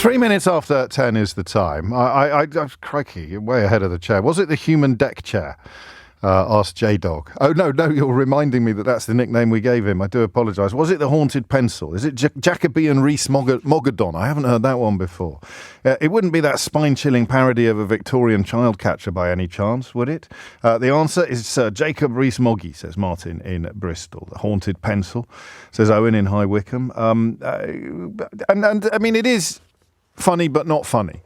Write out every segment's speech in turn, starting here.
3 minutes after 10 is the time. Crikey, you're way ahead of the chair. Was it the human deck chair? Asked J-Dog. Oh, no, you're reminding me that that's the nickname we gave him. I do apologise. Was it the haunted pencil? Is it Jacobean Rees Mogadon? I haven't heard that one before. It wouldn't be that spine-chilling parody of a Victorian child catcher by any chance, would it? The answer is Jacob Rees-Moggy, says Martin in Bristol. The haunted pencil, says Owen in High Wycombe. And I mean, it is funny but not funny.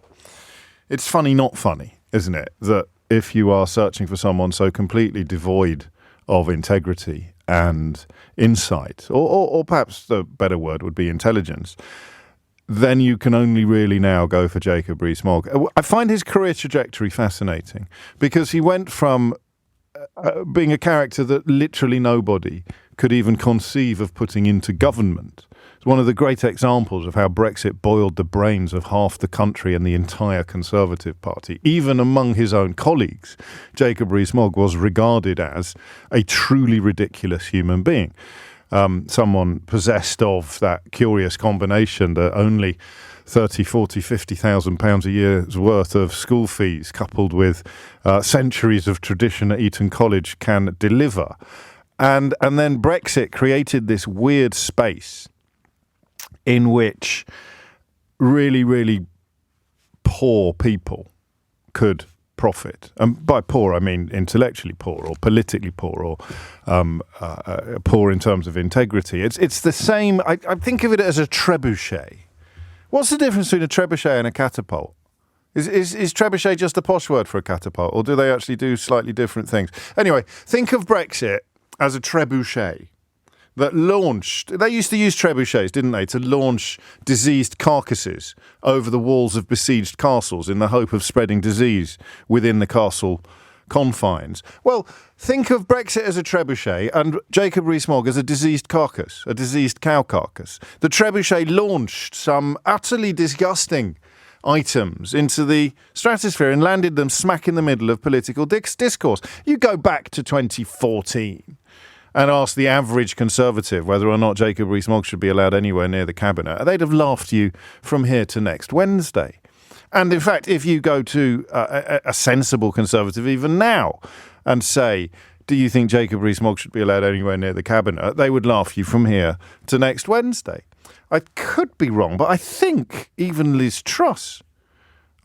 It's funny not funny, isn't it? That if you are searching for someone so completely devoid of integrity and insight, or perhaps the better word would be intelligence, then you can only really now go for Jacob Rees-Mogg. I find his career trajectory fascinating because he went from being a character that literally nobody could even conceive of putting into government. It's one of the great examples of how Brexit boiled the brains of half the country and the entire Conservative Party. Even among his own colleagues, Jacob Rees-Mogg was regarded as a truly ridiculous human being. Someone possessed of that curious combination that only 30, 40, 50,000 pounds a year's worth of school fees coupled with centuries of tradition at Eton College can deliver. And then Brexit created this weird space in which really, really poor people could profit. And by poor, I mean intellectually poor or politically poor or poor in terms of integrity. It's the same. I think of it as a trebuchet. What's the difference between a trebuchet and a catapult? Is trebuchet just a posh word for a catapult, or do they actually do slightly different things? Anyway, think of Brexit as a trebuchet that launched. They used to use trebuchets, didn't they, to launch diseased carcasses over the walls of besieged castles in the hope of spreading disease within the castle confines. Well, think of Brexit as a trebuchet and Jacob Rees-Mogg as a diseased carcass, a diseased cow carcass. The trebuchet launched some utterly disgusting items into the stratosphere and landed them smack in the middle of political discourse. You go back to 2014 and ask the average Conservative whether or not Jacob Rees-Mogg should be allowed anywhere near the cabinet, they'd have laughed you from here to next Wednesday. And in fact, if you go to a sensible Conservative even now and say, do you think Jacob Rees-Mogg should be allowed anywhere near the cabinet, they would laugh you from here to next Wednesday. I could be wrong, but I think even Liz Truss,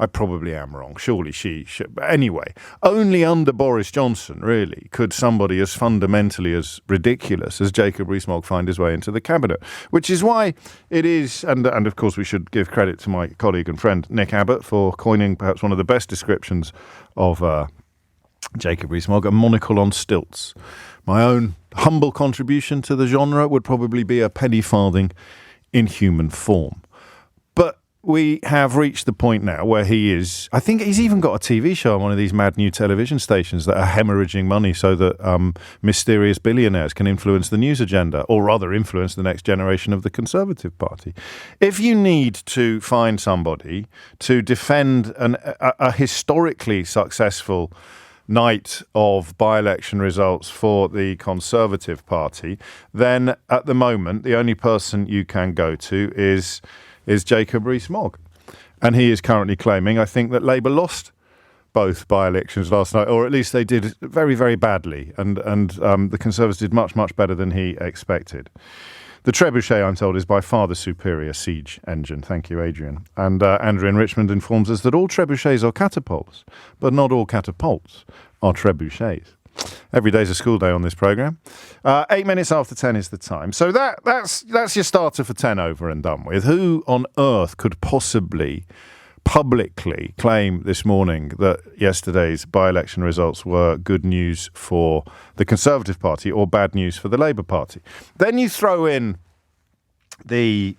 I probably am wrong. Surely she should. But anyway, only under Boris Johnson, really, could somebody as fundamentally as ridiculous as Jacob Rees-Mogg find his way into the cabinet. Which is why it is, and of course we should give credit to my colleague and friend Nick Abbot for coining perhaps one of the best descriptions of Jacob Rees-Mogg, a monocle on stilts. My own humble contribution to the genre would probably be a penny farthing in human form. We have reached the point now where he is, I think he's even got a TV show on one of these mad new television stations that are hemorrhaging money so that mysterious billionaires can influence the news agenda, or rather influence the next generation of the Conservative Party. If you need to find somebody to defend a historically successful night of by-election results for the Conservative Party, then at the moment the only person you can go to is Jacob Rees-Mogg. And he is currently claiming, I think, that Labour lost both by-elections last night, or at least they did very, very badly. And the Conservatives did much, much better than he expected. The trebuchet, I'm told, is by far the superior siege engine. Thank you, Adrian. And Andrew in Richmond informs us that all trebuchets are catapults, but not all catapults are trebuchets. Every day's a school day on this programme. 8 minutes after 10 is the time. So that's your starter for 10 over and done with. Who on earth could possibly publicly claim this morning that yesterday's by-election results were good news for the Conservative Party or bad news for the Labour Party? Then you throw in the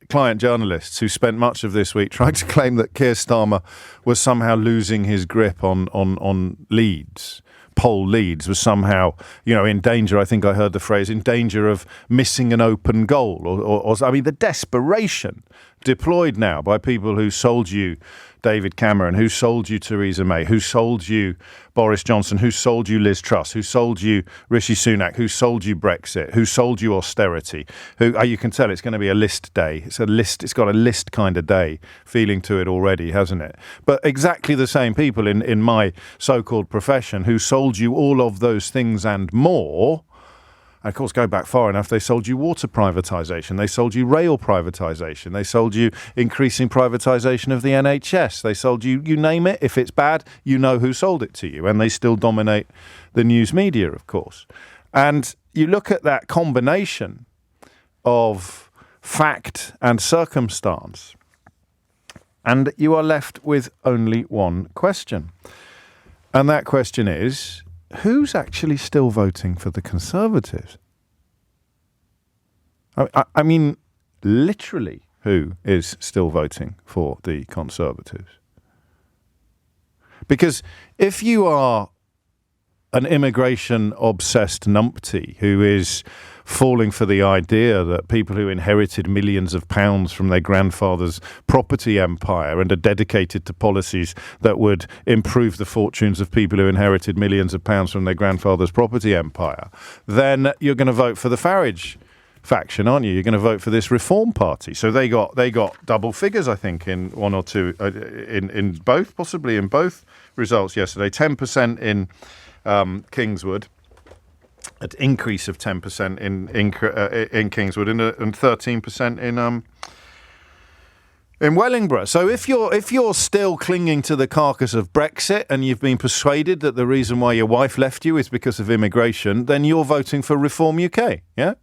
client journalists who spent much of this week trying to claim that Keir Starmer was somehow losing his grip on Leeds. Poll Leeds was somehow, in danger. I think I heard the phrase, in danger of missing an open goal. Or I mean, the desperation deployed now by people who sold you David Cameron, who sold you Theresa May, who sold you Boris Johnson, who sold you Liz Truss, who sold you Rishi Sunak, who sold you Brexit, who sold you austerity, who you can tell it's going to be a list day. It's a list. It's got a list kind of day feeling to it already, hasn't it? But exactly the same people in my so-called profession who sold you all of those things and more. And of course, go back far enough, they sold you water privatisation, they sold you rail privatisation, they sold you increasing privatisation of the NHS, they sold you, you name it, if it's bad, you know who sold it to you, and they still dominate the news media, of course. And you look at that combination of fact and circumstance, and you are left with only one question. And that question is, who's actually still voting for the Conservatives? I mean, literally, who is still voting for the Conservatives? Because if you are an immigration-obsessed numpty who is falling for the idea that people who inherited millions of pounds from their grandfather's property empire and are dedicated to policies that would improve the fortunes of people who inherited millions of pounds from their grandfather's property empire, then you're going to vote for the Farage faction, aren't you? You're going to vote for this Reform Party. So they got double figures, I think, in one or two, in both, possibly in both results yesterday. 10% in Kingswood, an increase of 10% in Kingswood, and 13% in Wellingborough. So if you're still clinging to the carcass of Brexit and you've been persuaded that the reason why your wife left you is because of immigration, then you're voting for Reform UK, yeah?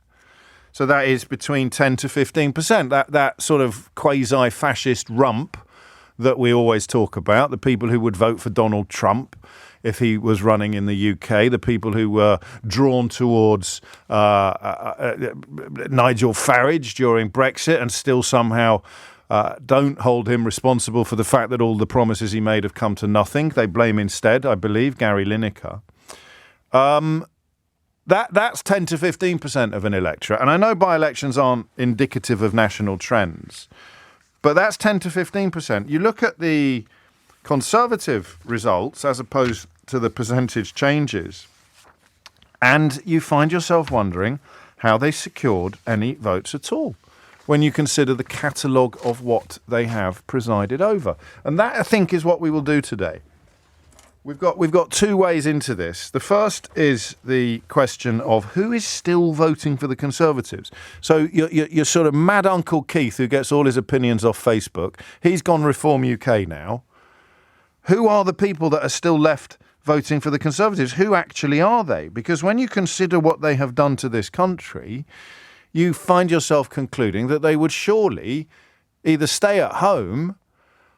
So that is between 10 to 15%. That sort of quasi-fascist rump that we always talk about, the people who would vote for Donald Trump if he was running in the UK, the people who were drawn towards Nigel Farage during Brexit and still somehow don't hold him responsible for the fact that all the promises he made have come to nothing. They blame instead, I believe, Gary Lineker. That's 10 to 15% of an electorate. And I know by-elections aren't indicative of national trends, but that's 10 to 15%. You look at the Conservative results as opposed to the percentage changes, and you find yourself wondering how they secured any votes at all when you consider the catalogue of what they have presided over. And that, I think, is what we will do today. We've got two ways into this. The first is the question of who is still voting for the Conservatives. So your sort of mad Uncle Keith, who gets all his opinions off Facebook, he's gone Reform UK now. Who are the people that are still left voting for the Conservatives? Who actually are they? Because when you consider what they have done to this country, you find yourself concluding that they would surely either stay at home,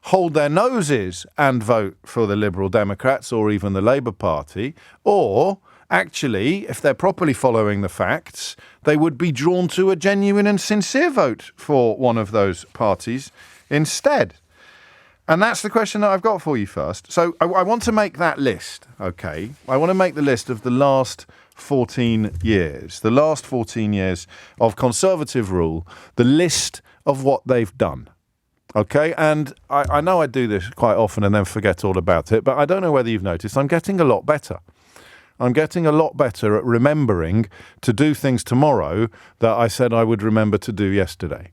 hold their noses and vote for the Liberal Democrats or even the Labour Party, or actually, if they're properly following the facts, they would be drawn to a genuine and sincere vote for one of those parties instead. And that's the question that I've got for you first. So I want to make that list, okay? I want to make the list of the last 14 years, the last 14 years of Conservative rule, the list of what they've done. Okay, and I know I do this quite often and then forget all about it, but I don't know whether you've noticed, I'm getting a lot better. I'm getting a lot better at remembering to do things tomorrow that I said I would remember to do yesterday.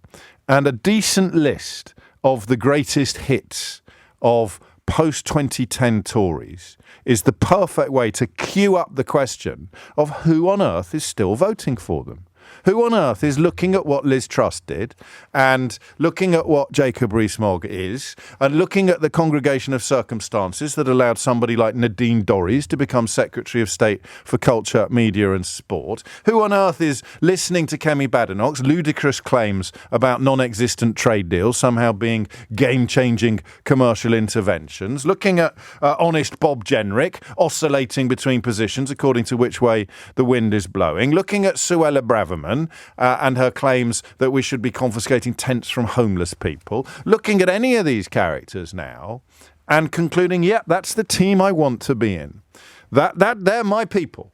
And a decent list of the greatest hits of post-2010 Tories is the perfect way to queue up the question of who on earth is still voting for them. Who on earth is looking at what Liz Truss did and looking at what Jacob Rees-Mogg is and looking at the congregation of circumstances that allowed somebody like Nadine Dorries to become Secretary of State for Culture, Media and Sport? Who on earth is listening to Kemi Badenoch's ludicrous claims about non-existent trade deals somehow being game-changing commercial interventions? Looking at honest Bob Jenrick oscillating between positions according to which way the wind is blowing? Looking at Suella Braverman and her claims that we should be confiscating tents from homeless people, looking at any of these characters now and concluding, yep, that's the team I want to be in. That they're my people.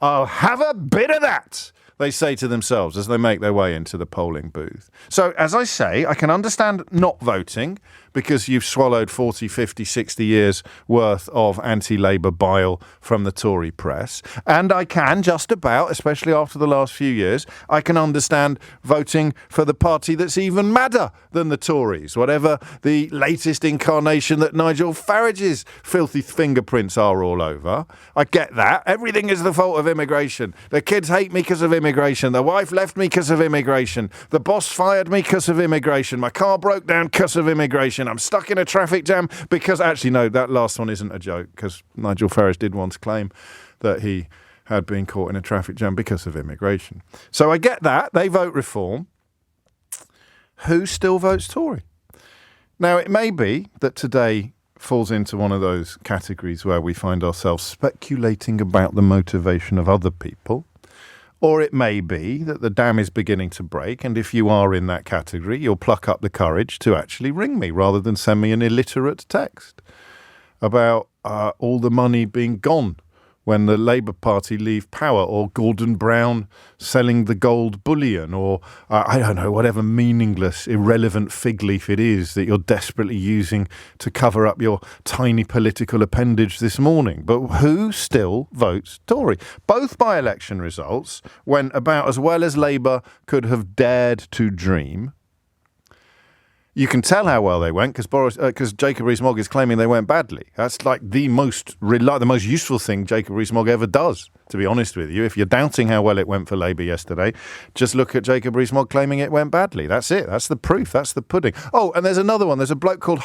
I'll have a bit of that. they say to themselves as they make their way into the polling booth. So, as I say, I can understand not voting because you've swallowed 40, 50, 60 years worth of anti-Labour bile from the Tory press. And I can just about, especially after the last few years, I can understand voting for the party that's even madder than the Tories, whatever the latest incarnation that Nigel Farage's filthy fingerprints are all over. I get that. Everything is the fault of immigration. The kids hate me because of immigration. The wife left me because of immigration. The boss fired me because of immigration. My car broke down because of immigration. I'm stuck in a traffic jam because... Actually, no, that last one isn't a joke because Nigel Farage did once claim that he had been caught in a traffic jam because of immigration. So I get that. They vote Reform. Who still votes Tory? Now, it may be that today falls into one of those categories where we find ourselves speculating about the motivation of other people. Or it may be that the dam is beginning to break, and if you are in that category, you'll pluck up the courage to actually ring me rather than send me an illiterate text about all the money being gone when the Labour Party leave power, or Gordon Brown selling the gold bullion, or I don't know, whatever meaningless, irrelevant fig leaf it is that you're desperately using to cover up your tiny political appendage this morning. But who still votes Tory? Both by-election results went about as well as Labour could have dared to dream. You can tell how well they went because Jacob Rees-Mogg is claiming they went badly. That's like the most useful thing Jacob Rees-Mogg ever does, to be honest with you. If you're doubting how well it went for Labour yesterday, just look at Jacob Rees-Mogg claiming it went badly. That's it. That's the proof. That's the pudding. Oh, and there's another one. There's a bloke called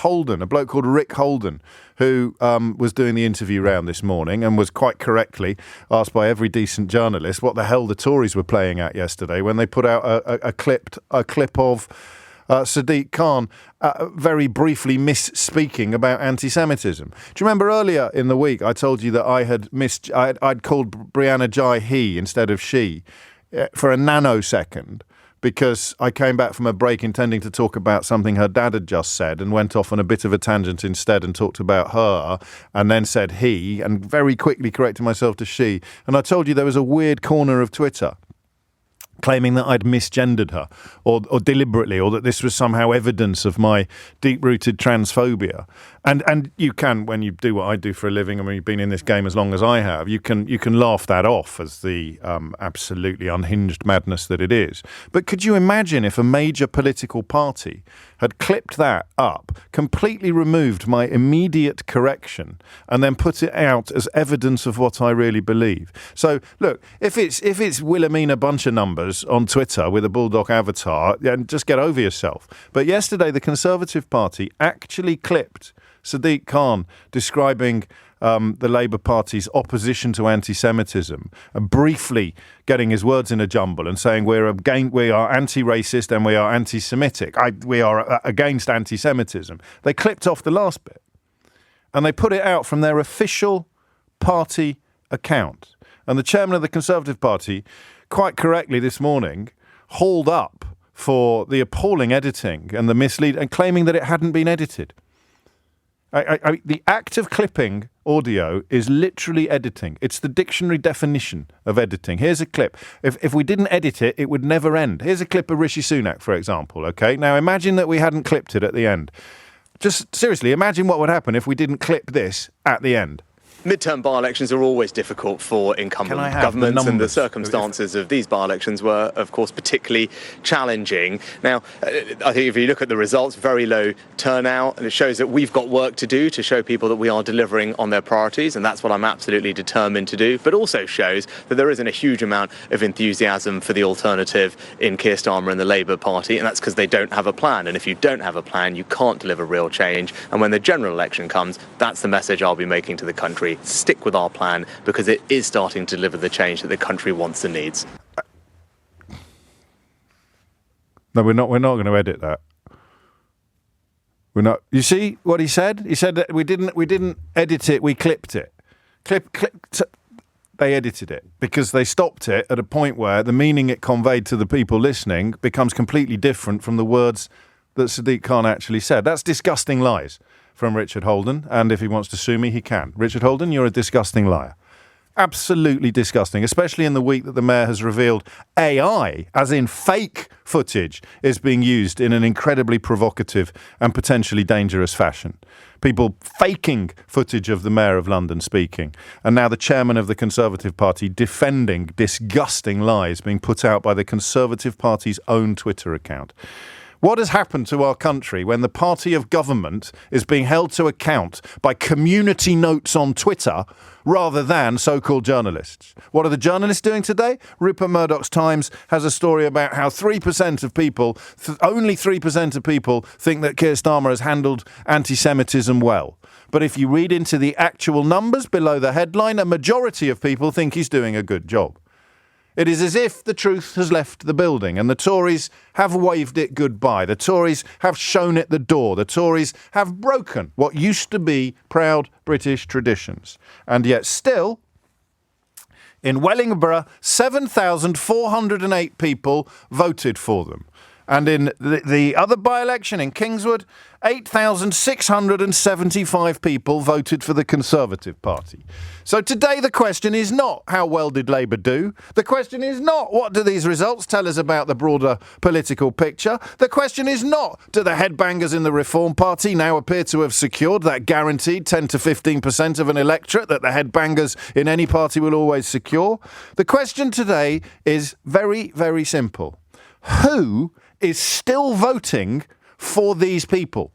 Rick Holden, who was doing the interview round this morning and was quite correctly asked by every decent journalist what the hell the Tories were playing at yesterday when they put out a clip of Sadiq Khan very briefly misspeaking about anti-Semitism. Do you remember earlier in the week I told you that I'd called Brianna Jai he instead of she for a nanosecond because I came back from a break intending to talk about something her dad had just said and went off on a bit of a tangent instead and talked about her and then said he and very quickly corrected myself to she. And I told you there was a weird corner of Twitter claiming that I'd misgendered her or deliberately, or that this was somehow evidence of my deep-rooted transphobia. And you can, when you do what I do for a living, and when you've been in this game as long as I have, you can laugh that off as the absolutely unhinged madness that it is. But could you imagine if a major political party had clipped that up, completely removed my immediate correction, and then put it out as evidence of what I really believe? So, look, if it's Wilhelmina Buncher numbers on Twitter with a bulldog avatar, then just get over yourself. But yesterday, the Conservative Party actually clipped Sadiq Khan describing the Labour Party's opposition to anti-Semitism, and briefly getting his words in a jumble and saying we are anti-racist and we are anti-Semitic. We are against anti-Semitism. They clipped off the last bit and they put it out from their official party account. And the chairman of the Conservative Party, quite correctly this morning, hauled up for the appalling editing and the mislead and claiming that it hadn't been edited. The act of clipping audio is literally editing. It's the dictionary definition of editing. Here's a clip. If we didn't edit it, it would never end. Here's a clip of Rishi Sunak, for example. Okay, now imagine that we hadn't clipped it at the end. Just seriously, imagine what would happen if we didn't clip this at the end. Midterm by-elections are always difficult for incumbent governments, and the circumstances of these by-elections were, of course, particularly challenging. Now, I think if you look at the results, very low turnout, and it shows that we've got work to do to show people that we are delivering on their priorities, and that's what I'm absolutely determined to do, but also shows that there isn't a huge amount of enthusiasm for the alternative in Keir Starmer and the Labour Party, and that's because they don't have a plan. And if you don't have a plan, you can't deliver real change. And when the general election comes, that's the message I'll be making to the country. Stick with our plan, because it is starting to deliver the change that the country wants and needs. No, we're not going to edit that. We're not. You see what he said? He said that we didn't edit it, we clipped it. They edited it because they stopped it at a point where the meaning it conveyed to the people listening becomes completely different from the words that Sadiq Khan actually said. That's disgusting lies from Richard Holden, and if he wants to sue me, he can. Richard Holden, you're a disgusting liar. Absolutely disgusting, especially in the week that the mayor has revealed AI, as in fake footage, is being used in an incredibly provocative and potentially dangerous fashion. People faking footage of the mayor of London speaking, and now the chairman of the Conservative Party defending disgusting lies being put out by the Conservative Party's own Twitter account. What has happened to our country when the party of government is being held to account by community notes on Twitter rather than so-called journalists? What are the journalists doing today? Rupert Murdoch's Times has a story about how 3% of people, only 3% of people think that Keir Starmer has handled anti-Semitism well. But if you read into the actual numbers below the headline, a majority of people think he's doing a good job. It is as if the truth has left the building and the Tories have waved it goodbye. The Tories have shown it the door. The Tories have broken what used to be proud British traditions. And yet still, in Wellingborough, 7,408 people voted for them. And in the other by-election in Kingswood, 8,675 people voted for the Conservative Party. So today the question is not how well did Labour do? The question is not what do these results tell us about the broader political picture? The question is not do the headbangers in the Reform Party now appear to have secured that guaranteed 10 to 15% of an electorate that the headbangers in any party will always secure? The question today is very, very simple. Who is still voting for these people?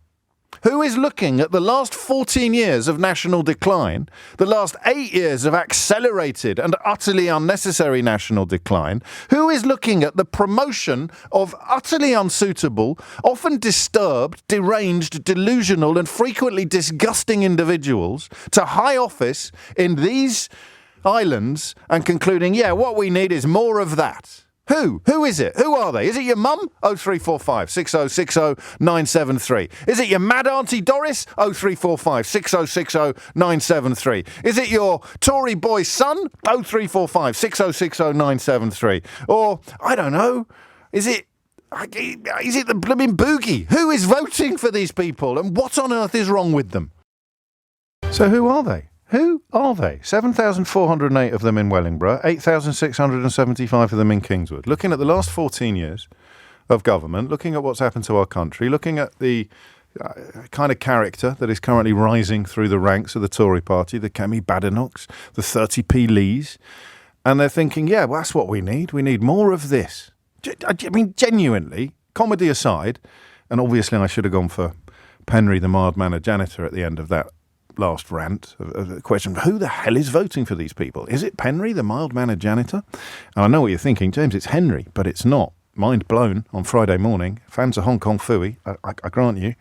Who is looking at the last 14 years of national decline, the last 8 years of accelerated and utterly unnecessary national decline? Who is looking at the promotion of utterly unsuitable, often disturbed, deranged, delusional and frequently disgusting individuals to high office in these islands and concluding, yeah, what we need is more of that? Who? Who is it? Who are they? Is it your mum? 0345 6060 973. Is it your mad auntie Doris? 0345 6060 973. Is it your Tory boy son? 0345 6060 973. Or, I don't know, is it the blooming boogie? Who is voting for these people and what on earth is wrong with them? So who are they? Who are they? 7,408 of them in Wellingborough, 8,675 of them in Kingswood. Looking at the last 14 years of government, looking at what's happened to our country, looking at the kind of character that is currently rising through the ranks of the Tory party, the Kemi Badenochs, the 30p Lees, and they're thinking, yeah, well, that's what we need. We need more of this. I mean, genuinely, comedy aside, and obviously I should have gone for Penry, the mild-mannered janitor, at the end of that last rant, a question of who the hell is voting for these people? Is it Penry, the mild-mannered janitor? And I know what you're thinking, James, it's Henry, but it's not. Mind blown on Friday morning. Fans of Hong Kong Phooey, I grant you,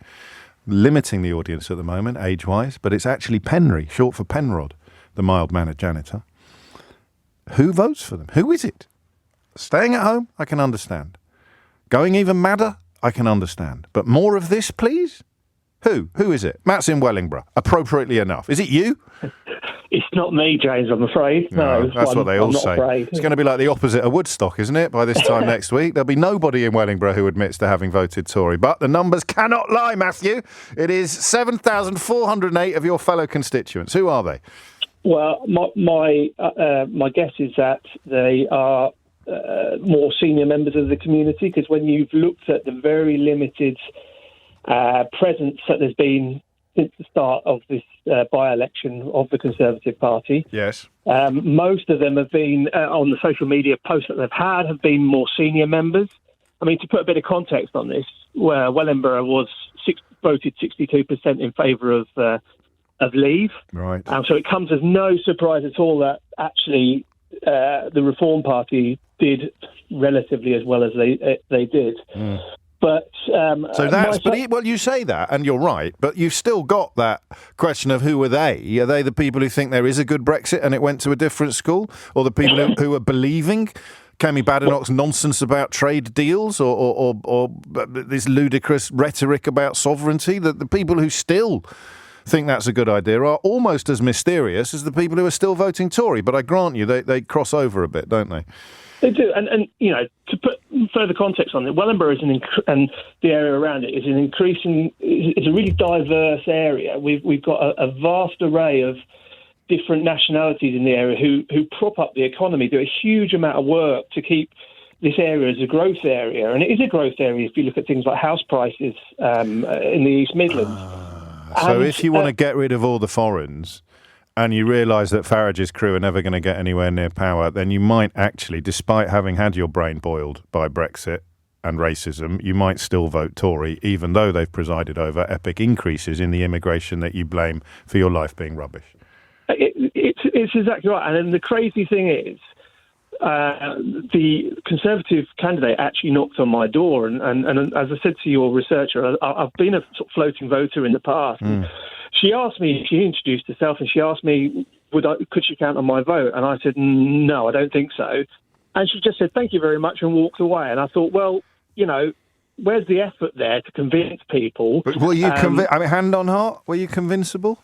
limiting the audience at the moment, age-wise, but it's actually Penry, short for Penrod, the mild-mannered janitor. Who votes for them? Who is it? Staying at home, I can understand. Going even madder, I can understand. But more of this, please? Who? Who is it? Matt's in Wellingborough, appropriately enough. Is it you? It's not me, James, I'm afraid. No, that's what they all say. Afraid. It's going to be like the opposite of Woodstock, isn't it, by this time next week? There'll be nobody in Wellingborough who admits to having voted Tory. But the numbers cannot lie, Matthew. It is 7,408 of your fellow constituents. Who are they? Well, my guess is that they are more senior members of the community, because when you've looked at the very limited presence that there's been since the start of this by-election of the Conservative Party. Yes. Most of them have been, on the social media posts that they've had, have been more senior members. I mean, to put a bit of context on this, where Wellingborough was voted 62% in favour of Leave. Right. So it comes as no surprise at all that actually the Reform Party did relatively as well as they did. Mm. But well, you say that, and you're right, but you've still got that question of who are they? Are they the people who think there is a good Brexit and it went to a different school, or the people who are believing Kemi Badenoch's nonsense about trade deals, or this ludicrous rhetoric about sovereignty? That the people who still think that's a good idea are almost as mysterious as the people who are still voting Tory. But I grant you, they cross over a bit, don't they? They do, and you know, to put further context on it, Wellingborough and the area around it is it's a really diverse area. We've got a vast array of different nationalities in the area who prop up the economy, do a huge amount of work to keep this area as a growth area. And it is a growth area if you look at things like house prices in the East Midlands. So if you want to get rid of all the foreigners and you realise that Farage's crew are never going to get anywhere near power, then you might actually, despite having had your brain boiled by Brexit and racism, you might still vote Tory, even though they've presided over epic increases in the immigration that you blame for your life being rubbish. It's exactly right. And then the crazy thing is, the Conservative candidate actually knocked on my door, and as I said to your researcher, I've been a sort of floating voter in the past. She asked me, she introduced herself, and she asked me, could she count on my vote? And I said, no, I don't think so. And she just said, thank you very much, and walked away. And I thought, well, where's the effort there to convince people? But were you hand on heart, were you convincible?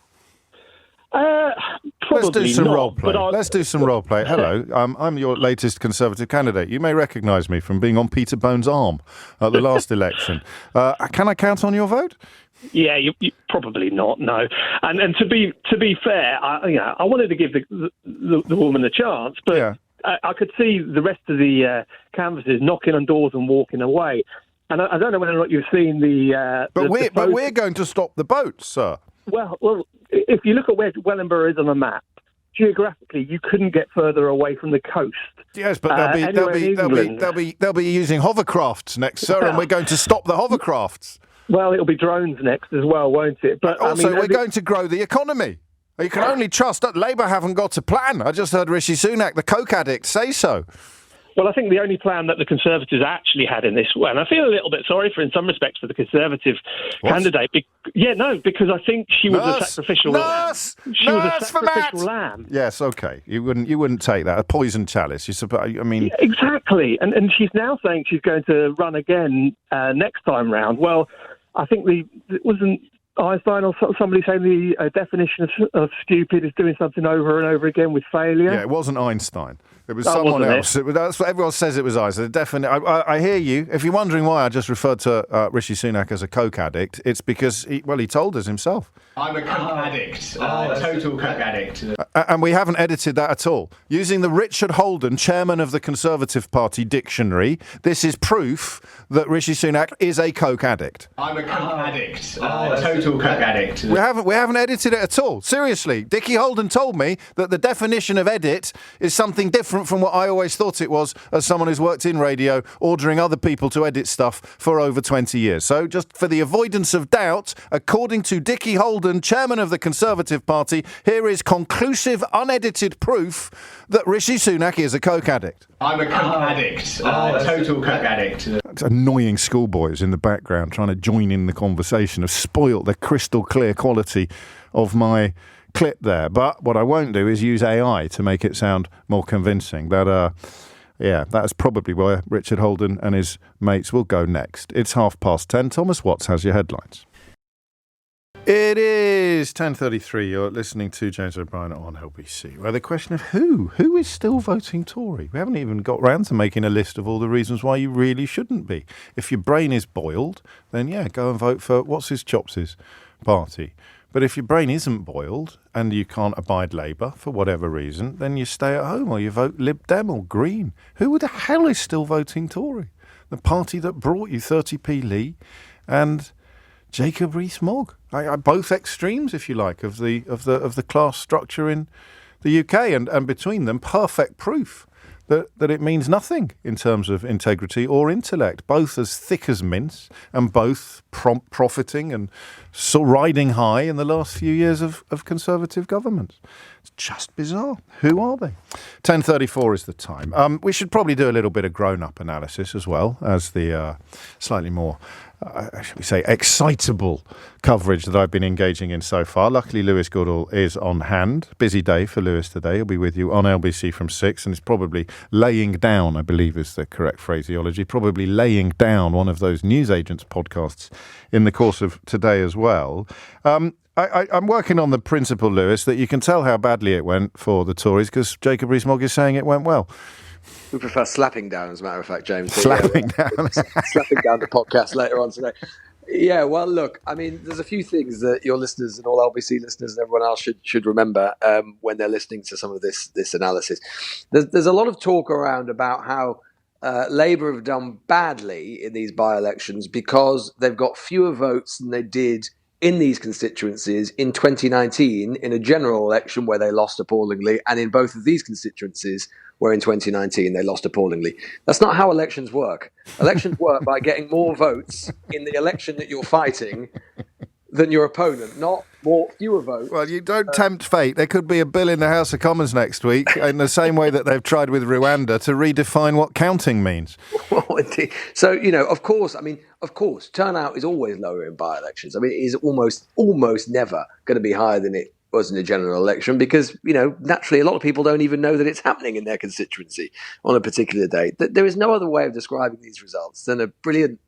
Probably Let's do some not, role play. Let's do some role play. Hello, I'm your latest Conservative candidate. You may recognise me from being on Peter Bone's arm at the last election. Can I count on your vote? Yeah, you probably not. No, and to be fair, I wanted to give the woman a chance, but yeah. I could see the rest of the canvassers knocking on doors and walking away. And I don't know whether or not you've seen the. But we're going to stop the boats, sir. Well, if you look at where Wellingborough is on the map, geographically, you couldn't get further away from the coast. Yes, but they'll be using hovercrafts next, sir, and we're going to stop the hovercrafts. Well, it'll be drones next as well, won't it? But also, we're going to grow the economy. You can only trust that Labour haven't got a plan. I just heard Rishi Sunak, the coke addict, say so. Well, I think the only plan that the Conservatives actually had in this way, and I feel a little bit sorry in some respects for the Conservative candidate. Because I think she was a sacrificial lamb. She was a sacrificial lamb. Yes, okay. You wouldn't take that. A poison chalice. Yeah, exactly. And she's now saying she's going to run again next time round. Well, I think it wasn't Einstein or somebody saying the definition of stupid is doing something over and over again with failure. Yeah, it wasn't Einstein. It was someone else. That's what everyone says it was Einstein. I hear you. If you're wondering why I just referred to Rishi Sunak as a coke addict, it's because he told us himself. I'm a coke addict. Total coke addict. And we haven't edited that at all. Using the Richard Holden, chairman of the Conservative Party dictionary, this is proof that Rishi Sunak is a coke addict. I'm a coke addict. Total coke addict. We haven't edited it at all. Seriously, Dickie Holden told me that the definition of edit is something different from what I always thought it was as someone who's worked in radio, ordering other people to edit stuff for over 20 years. So just for the avoidance of doubt, according to Dickie Holden, chairman of the Conservative Party, here is conclusive, unedited proof that Rishi Sunak is a coke addict. I'm a coke addict. Total coke addict. It's annoying schoolboys in the background trying to join in the conversation have spoilt the crystal clear quality of my clip there. But what I won't do is use AI to make it sound more convincing. That's probably where Richard Holden and his mates will go next. It's 10:30. Thomas Watts has your headlines. It is 10:33. You're listening to James O'Brien on LBC. Well, the question of who is still voting Tory? We haven't even got round to making a list of all the reasons why you really shouldn't be. If your brain is boiled, then go and vote for what's his chops' party. But if your brain isn't boiled and you can't abide Labour for whatever reason, then you stay at home or you vote Lib Dem or Green. Who the hell is still voting Tory? The party that brought you 30p Lee and Jacob Rees-Mogg. Both extremes, if you like, of the class structure in the UK, and between them, perfect proof that it means nothing in terms of integrity or intellect. Both as thick as mince, and both profiting and riding high in the last few years of Conservative governments. It's just bizarre. Who are they? 10:34 is the time. We should probably do a little bit of grown-up analysis as well as the slightly more, shall we say, excitable coverage that I've been engaging in so far. Luckily, Lewis Goodall is on hand. Busy day for Lewis today. He'll be with you on LBC from 6, and he's probably laying down, I believe is the correct phraseology, probably laying down one of those newsagents podcasts in the course of today as well. I'm working on the principle, Lewis, that you can tell how badly it went for the Tories because Jacob Rees-Mogg is saying it went well. We prefer slapping down, as a matter of fact, James. Slapping down. Slapping down the podcast later on today. Yeah, well, look, I mean, there's a few things that your listeners and all LBC listeners and everyone else should remember when they're listening to some of this analysis. There's a lot of talk around about how Labour have done badly in these by-elections because they've got fewer votes than they did in these constituencies in 2019 in a general election where they lost appallingly, and in both of these constituencies where in 2019 they lost appallingly. That's not how elections work. Elections work by getting more votes in the election that you're fighting than your opponent, not fewer votes. Well, you don't tempt fate. There could be a bill in the House of Commons next week, in the same way that they've tried with Rwanda, to redefine what counting means. Well, indeed. So, of course, turnout is always lower in by-elections. I mean, it is almost never going to be higher than it was in a general election because, naturally, a lot of people don't even know that it's happening in their constituency on a particular day. There is no other way of describing these results than a brilliant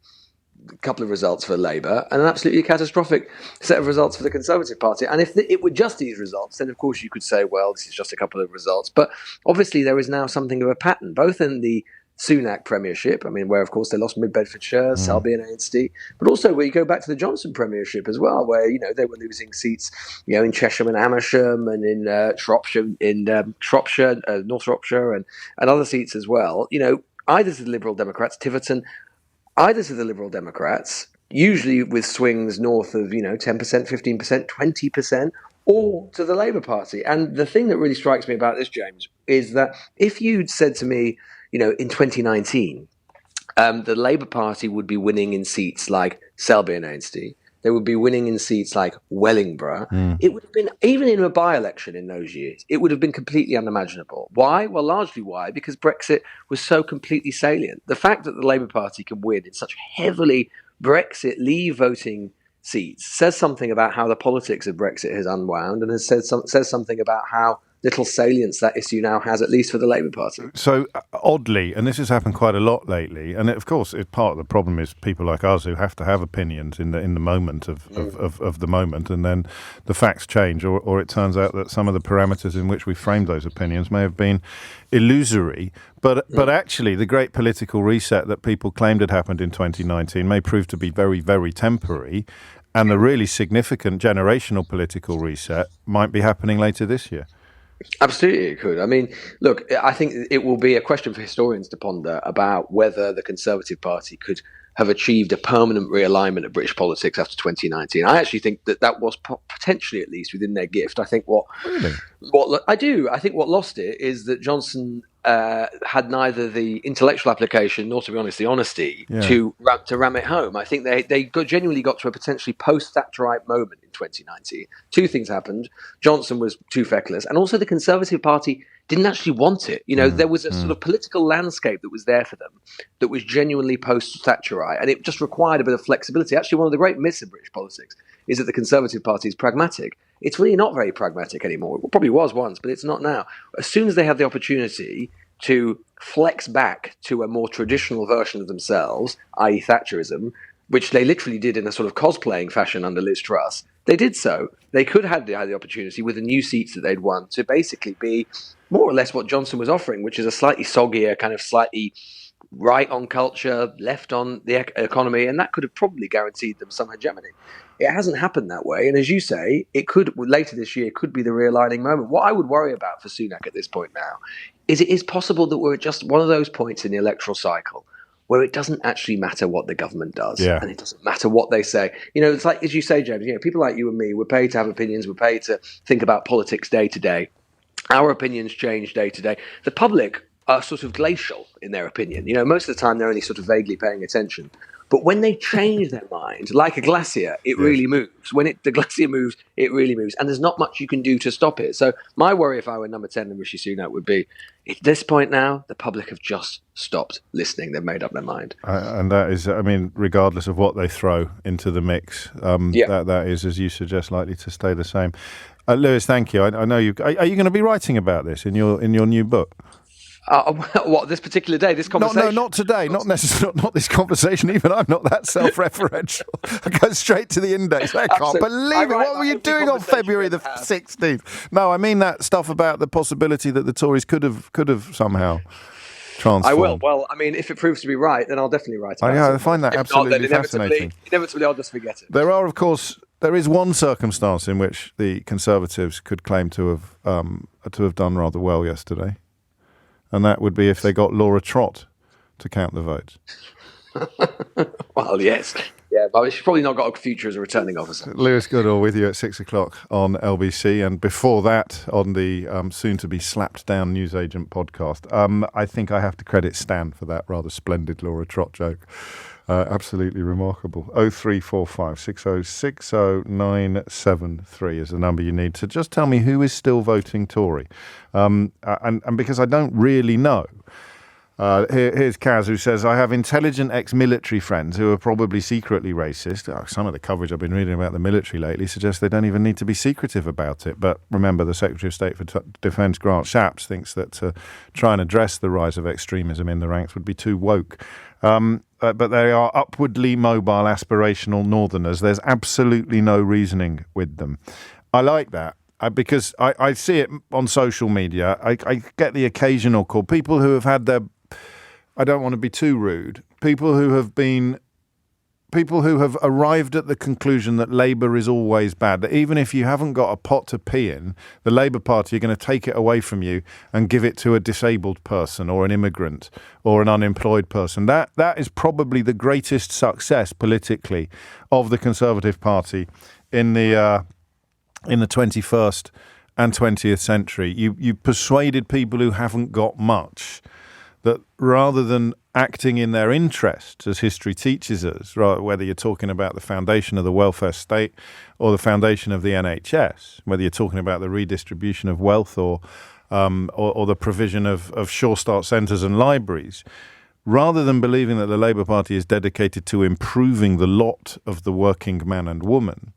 couple of results for Labour and an absolutely catastrophic set of results for the Conservative Party. And if it were just these results, then of course you could say, well, this is just a couple of results. But obviously there is now something of a pattern, both in the Sunak premiership, where of course they lost Mid-Bedfordshire, Selby and Ainsty, but also where you go back to the Johnson premiership as well, where, they were losing seats, in Chesham and Amersham and in Shropshire, North Shropshire and other seats as well. Either to the Liberal Democrats, Tiverton, either to the Liberal Democrats, usually with swings north of, 10%, 15%, 20%, or to the Labour Party. And the thing that really strikes me about this, James, is that if you'd said to me, in 2019, the Labour Party would be winning in seats like Selby and Ainsty, they would be winning in seats like Wellingborough. It would have been, even in a by-election in those years, it would have been completely unimaginable. Why? Well, largely why? Because Brexit was so completely salient. The fact that the Labour Party can win in such heavily Brexit leave voting seats says something about how the politics of Brexit has unwound and says something about how little salience that issue now has, at least for the Labour Party. So oddly, and this has happened quite a lot lately, and of course part of the problem is people like us who have to have opinions in the moment of the moment, and then the facts change, or it turns out that some of the parameters in which we framed those opinions may have been illusory. But actually, the great political reset that people claimed had happened in 2019 may prove to be very, very temporary, and the really significant generational political reset might be happening later this year. Absolutely, it could. Look, I think it will be a question for historians to ponder about whether the Conservative Party could have achieved a permanent realignment of British politics after 2019. I actually think that was potentially, at least, within their gift. I think I think what lost it is that Johnson had neither the intellectual application nor, to be honest, the honesty to ram it home. I think they genuinely got to a potentially post-Thatcherite moment in 2019. Two things happened. Johnson was too feckless, and also the Conservative Party didn't actually want it. There was a sort of political landscape that was there for them that was genuinely post-Thatcherite, and it just required a bit of flexibility. Actually, one of the great myths in British politics is that the Conservative Party is pragmatic. It's really not very pragmatic anymore. It probably was once, but it's not now. As soon as they have the opportunity to flex back to a more traditional version of themselves, i.e. Thatcherism, which they literally did in a sort of cosplaying fashion under Liz Truss, they did so. They could have had the opportunity with the new seats that they'd won to basically be more or less what Johnson was offering, which is a slightly soggier, kind of slightly right on culture, left on the economy, and that could have probably guaranteed them some hegemony. It hasn't happened that way, and as you say, it could, later this year, could be the realigning moment. What I would worry about for Sunak at this point now is it is possible that we're at just one of those points in the electoral cycle where it doesn't actually matter what the government does, and it doesn't matter what they say. It's like, as you say, James, people like you and me, we're paid to have opinions, we're paid to think about politics day to day. Our opinions change day to day. The public are sort of glacial in their opinion. Most of the time they're only sort of vaguely paying attention. But when they change their mind, like a glacier, it really moves. When the glacier moves, it really moves. And there's not much you can do to stop it. So my worry if I were number 10 and Rishi Sunak would be, at this point now, the public have just stopped listening. They've made up their mind. And that is, regardless of what they throw into the mix, that is, as you suggest, likely to stay the same. Lewis, thank you. I know you. Are you going to be writing about this in your new book? What, this particular day, this conversation? No, not today. Not necessarily. Not this conversation. Even I'm not that self-referential. I go straight to the index. I can't believe it. What were you doing on February the 16th? No, I mean that stuff about the possibility that the Tories could have somehow. transformed. I will. Well, I mean, if it proves to be right, then I'll definitely write about it. I find that absolutely fascinating. Inevitably, I'll just forget it. There is one circumstance in which the Conservatives could claim to have done rather well yesterday, and that would be if they got Laura Trott to count the votes. Well, yes. Yeah, but she's probably not got a future as a returning officer. Lewis Goodall with you at 6:00 on LBC, and before that on the soon-to-be slapped-down newsagent podcast. I think I have to credit Stan for that rather splendid Laura Trott joke. Absolutely remarkable. 0345 6060 is the number you need to just tell me who is still voting Tory. And because I don't really know. Here's Kaz, who says, I have intelligent ex-military friends who are probably secretly racist. Some of the coverage I've been reading about the military lately suggests they don't even need to be secretive about it. But remember, the Secretary of State for Defence, Grant Shapps, thinks that to try and address the rise of extremism in the ranks would be too woke. But they are upwardly mobile, aspirational northerners. There's absolutely no reasoning with them. I like that. Because I see it on social media. I get the occasional call. People who have had their... I don't want to be too rude. People who have arrived at the conclusion that Labour is always bad, that even if you haven't got a pot to pee in, the Labour Party are going to take it away from you and give it to a disabled person or an immigrant or an unemployed person. That is probably the greatest success politically of the Conservative Party in the 21st and 20th century. You persuaded people who haven't got much that rather than acting in their interests, as history teaches us, whether you're talking about the foundation of the welfare state or the foundation of the NHS, whether you're talking about the redistribution of wealth or the provision of Sure Start centres and libraries, rather than believing that the Labour Party is dedicated to improving the lot of the working man and woman,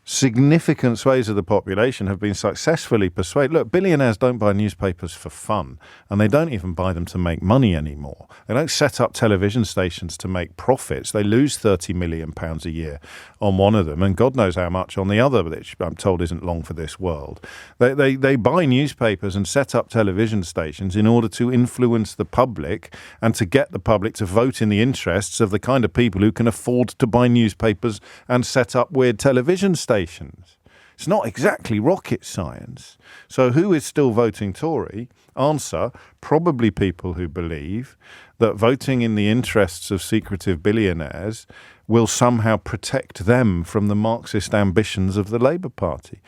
significant swathes of the population have been successfully persuaded. Look, billionaires don't buy newspapers for fun, and they don't even buy them to make money anymore. They don't set up television stations to make profits. They lose £30 million a year on one of them, and God knows how much on the other, which I'm told isn't long for this world. They buy newspapers and set up television stations in order to influence the public and to get the public to vote in the interests of the kind of people who can afford to buy newspapers and set up weird television stations. It's not exactly rocket science. So who is still voting Tory? Answer, probably people who believe that voting in the interests of secretive billionaires will somehow protect them from the Marxist ambitions of the Labour Party.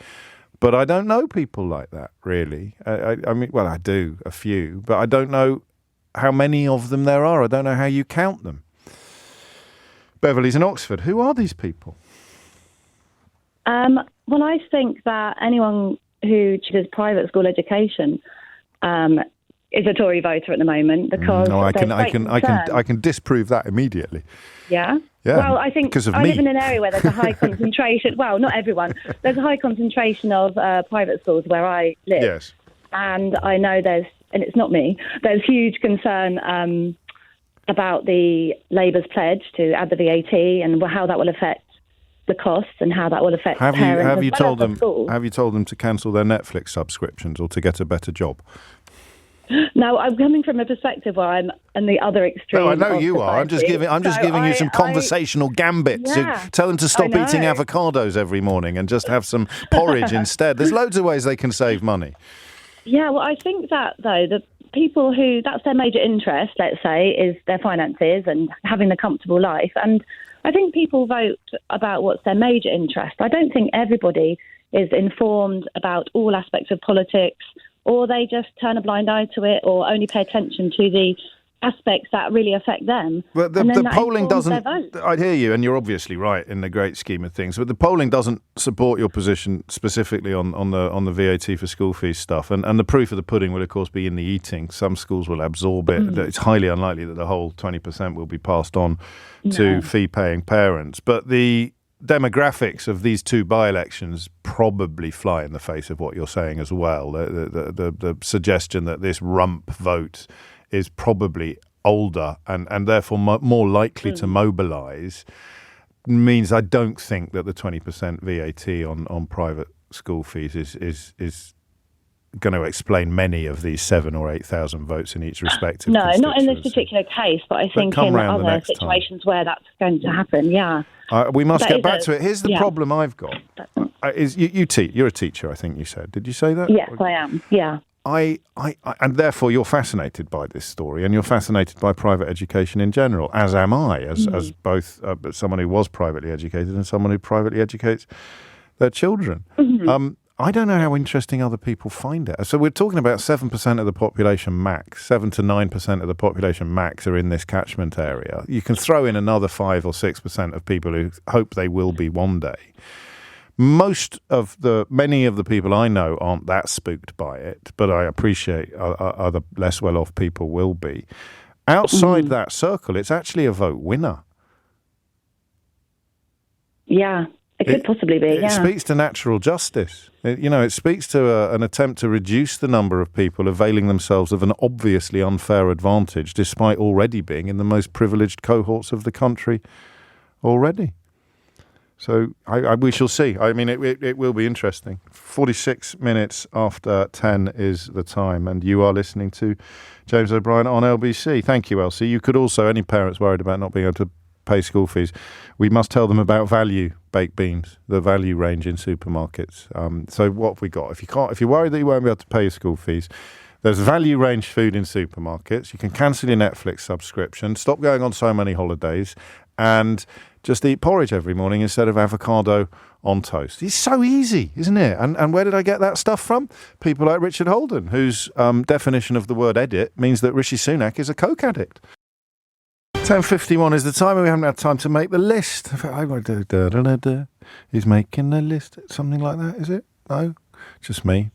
But I don't know people like that, really. I mean, well, I do, a few, but I don't know how many of them there are. I don't know how you count them. Beverly's in Oxford. Who are these people? Well, I think that anyone who chooses private school education is a Tory voter at the moment because I can disprove that immediately. Yeah. Well, I think I live in an area where there's a high concentration. Well, not everyone. There's a high concentration of private schools where I live. Yes. And I know and it's not me. There's huge concern about the Labour's pledge to add the VAT and how that will affect the costs and how that will affect parents. Have you told them to cancel their Netflix subscriptions or to get a better job? No, I'm coming from a perspective where I'm on the other extreme. No, I know you are. I'm just giving you some conversational gambits. Yeah, tell them to stop eating avocados every morning and just have some porridge instead. There's loads of ways they can save money. Yeah, well, I think that though the people who that's their major interest, let's say, is their finances and having a comfortable life. And I think people vote about what's their major interest. I don't think everybody is informed about all aspects of politics, or they just turn a blind eye to it or only pay attention to the aspects that really affect them. But the polling doesn't... I hear you, and you're obviously right in the great scheme of things, but the polling doesn't support your position specifically on the VAT for school fees stuff. And the proof of the pudding will, of course, be in the eating. Some schools will absorb it. It's highly unlikely that the whole 20% will be passed on to fee-paying parents. But the demographics of these two by-elections probably fly in the face of what you're saying as well. The suggestion that this rump vote is probably older and therefore more likely to mobilise means I don't think that the 20% VAT on private school fees is going to explain many of these 7,000 or 8,000 votes in each respective No, not in this constituency. particular case, but I think in other situations where that's going to happen, yeah. We must get back to it. Here's the problem I've got. Is you're a teacher, I think you said. Did you say that? Yes, I am, yeah. And therefore you're fascinated by this story, and you're fascinated by private education in general, as am I, as both someone who was privately educated and someone who privately educates their children. I don't know how interesting other people find it. So we're talking about 7% of the population max, 7 to 9% of the population max are in this catchment area. You can throw in another 5 or 6% of people who hope they will be one day. Many of the people I know aren't that spooked by it, but I appreciate other less well-off people will be. Outside that circle, it's actually a vote winner. Yeah, it could possibly be, It speaks to natural justice. It speaks to an attempt to reduce the number of people availing themselves of an obviously unfair advantage, despite already being in the most privileged cohorts of the country already. So we shall see. I mean, it will be interesting. 46 minutes after 10 is the time, and you are listening to James O'Brien on LBC. Thank you, Elsie. You could also, any parents worried about not being able to pay school fees, we must tell them about value baked beans, the value range in supermarkets. So what have we got? If you're worried that you won't be able to pay your school fees, there's value range food in supermarkets. You can cancel your Netflix subscription, stop going on so many holidays, and just eat porridge every morning instead of avocado on toast. It's so easy, isn't it? And where did I get that stuff from? People like Richard Holden, whose definition of the word edit means that Rishi Sunak is a coke addict. 10:51 is the time, and we haven't had time to make the list. He's making the list. Something like that, is it? No? Just me.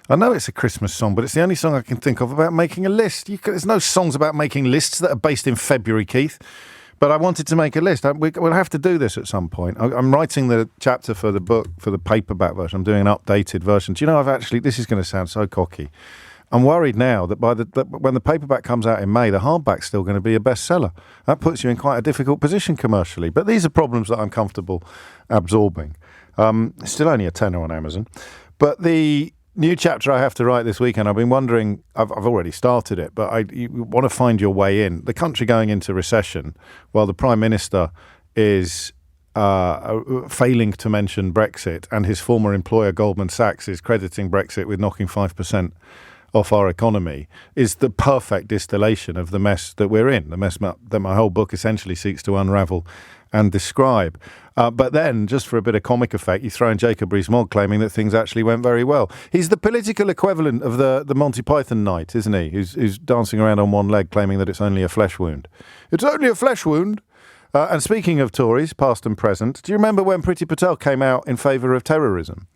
I know it's a Christmas song, but it's the only song I can think of about making a list. There's no songs about making lists that are based in February, Keith. But I wanted to make a list. We'll have to do this at some point. I'm writing the chapter for the book, for the paperback version. I'm doing an updated version. Do you know, this is going to sound so cocky. I'm worried now that when the paperback comes out in May, the hardback's still going to be a bestseller. That puts you in quite a difficult position commercially. But these are problems that I'm comfortable absorbing. It's still only a tenner on Amazon. But the new chapter I have to write this weekend, I've been wondering, I've already started it, but you want to find your way in. The country going into recession, while the Prime Minister is failing to mention Brexit, and his former employer Goldman Sachs is crediting Brexit with knocking 5% off our economy, is the perfect distillation of the mess that we're in, the mess that my whole book essentially seeks to unravel and describe. But then, just for a bit of comic effect, you throw in Jacob Rees-Mogg claiming that things actually went very well. He's the political equivalent of the Monty Python knight, isn't he? Who's dancing around on one leg claiming that it's only a flesh wound. It's only a flesh wound. And speaking of Tories, past and present, do you remember when Priti Patel came out in favour of terrorism?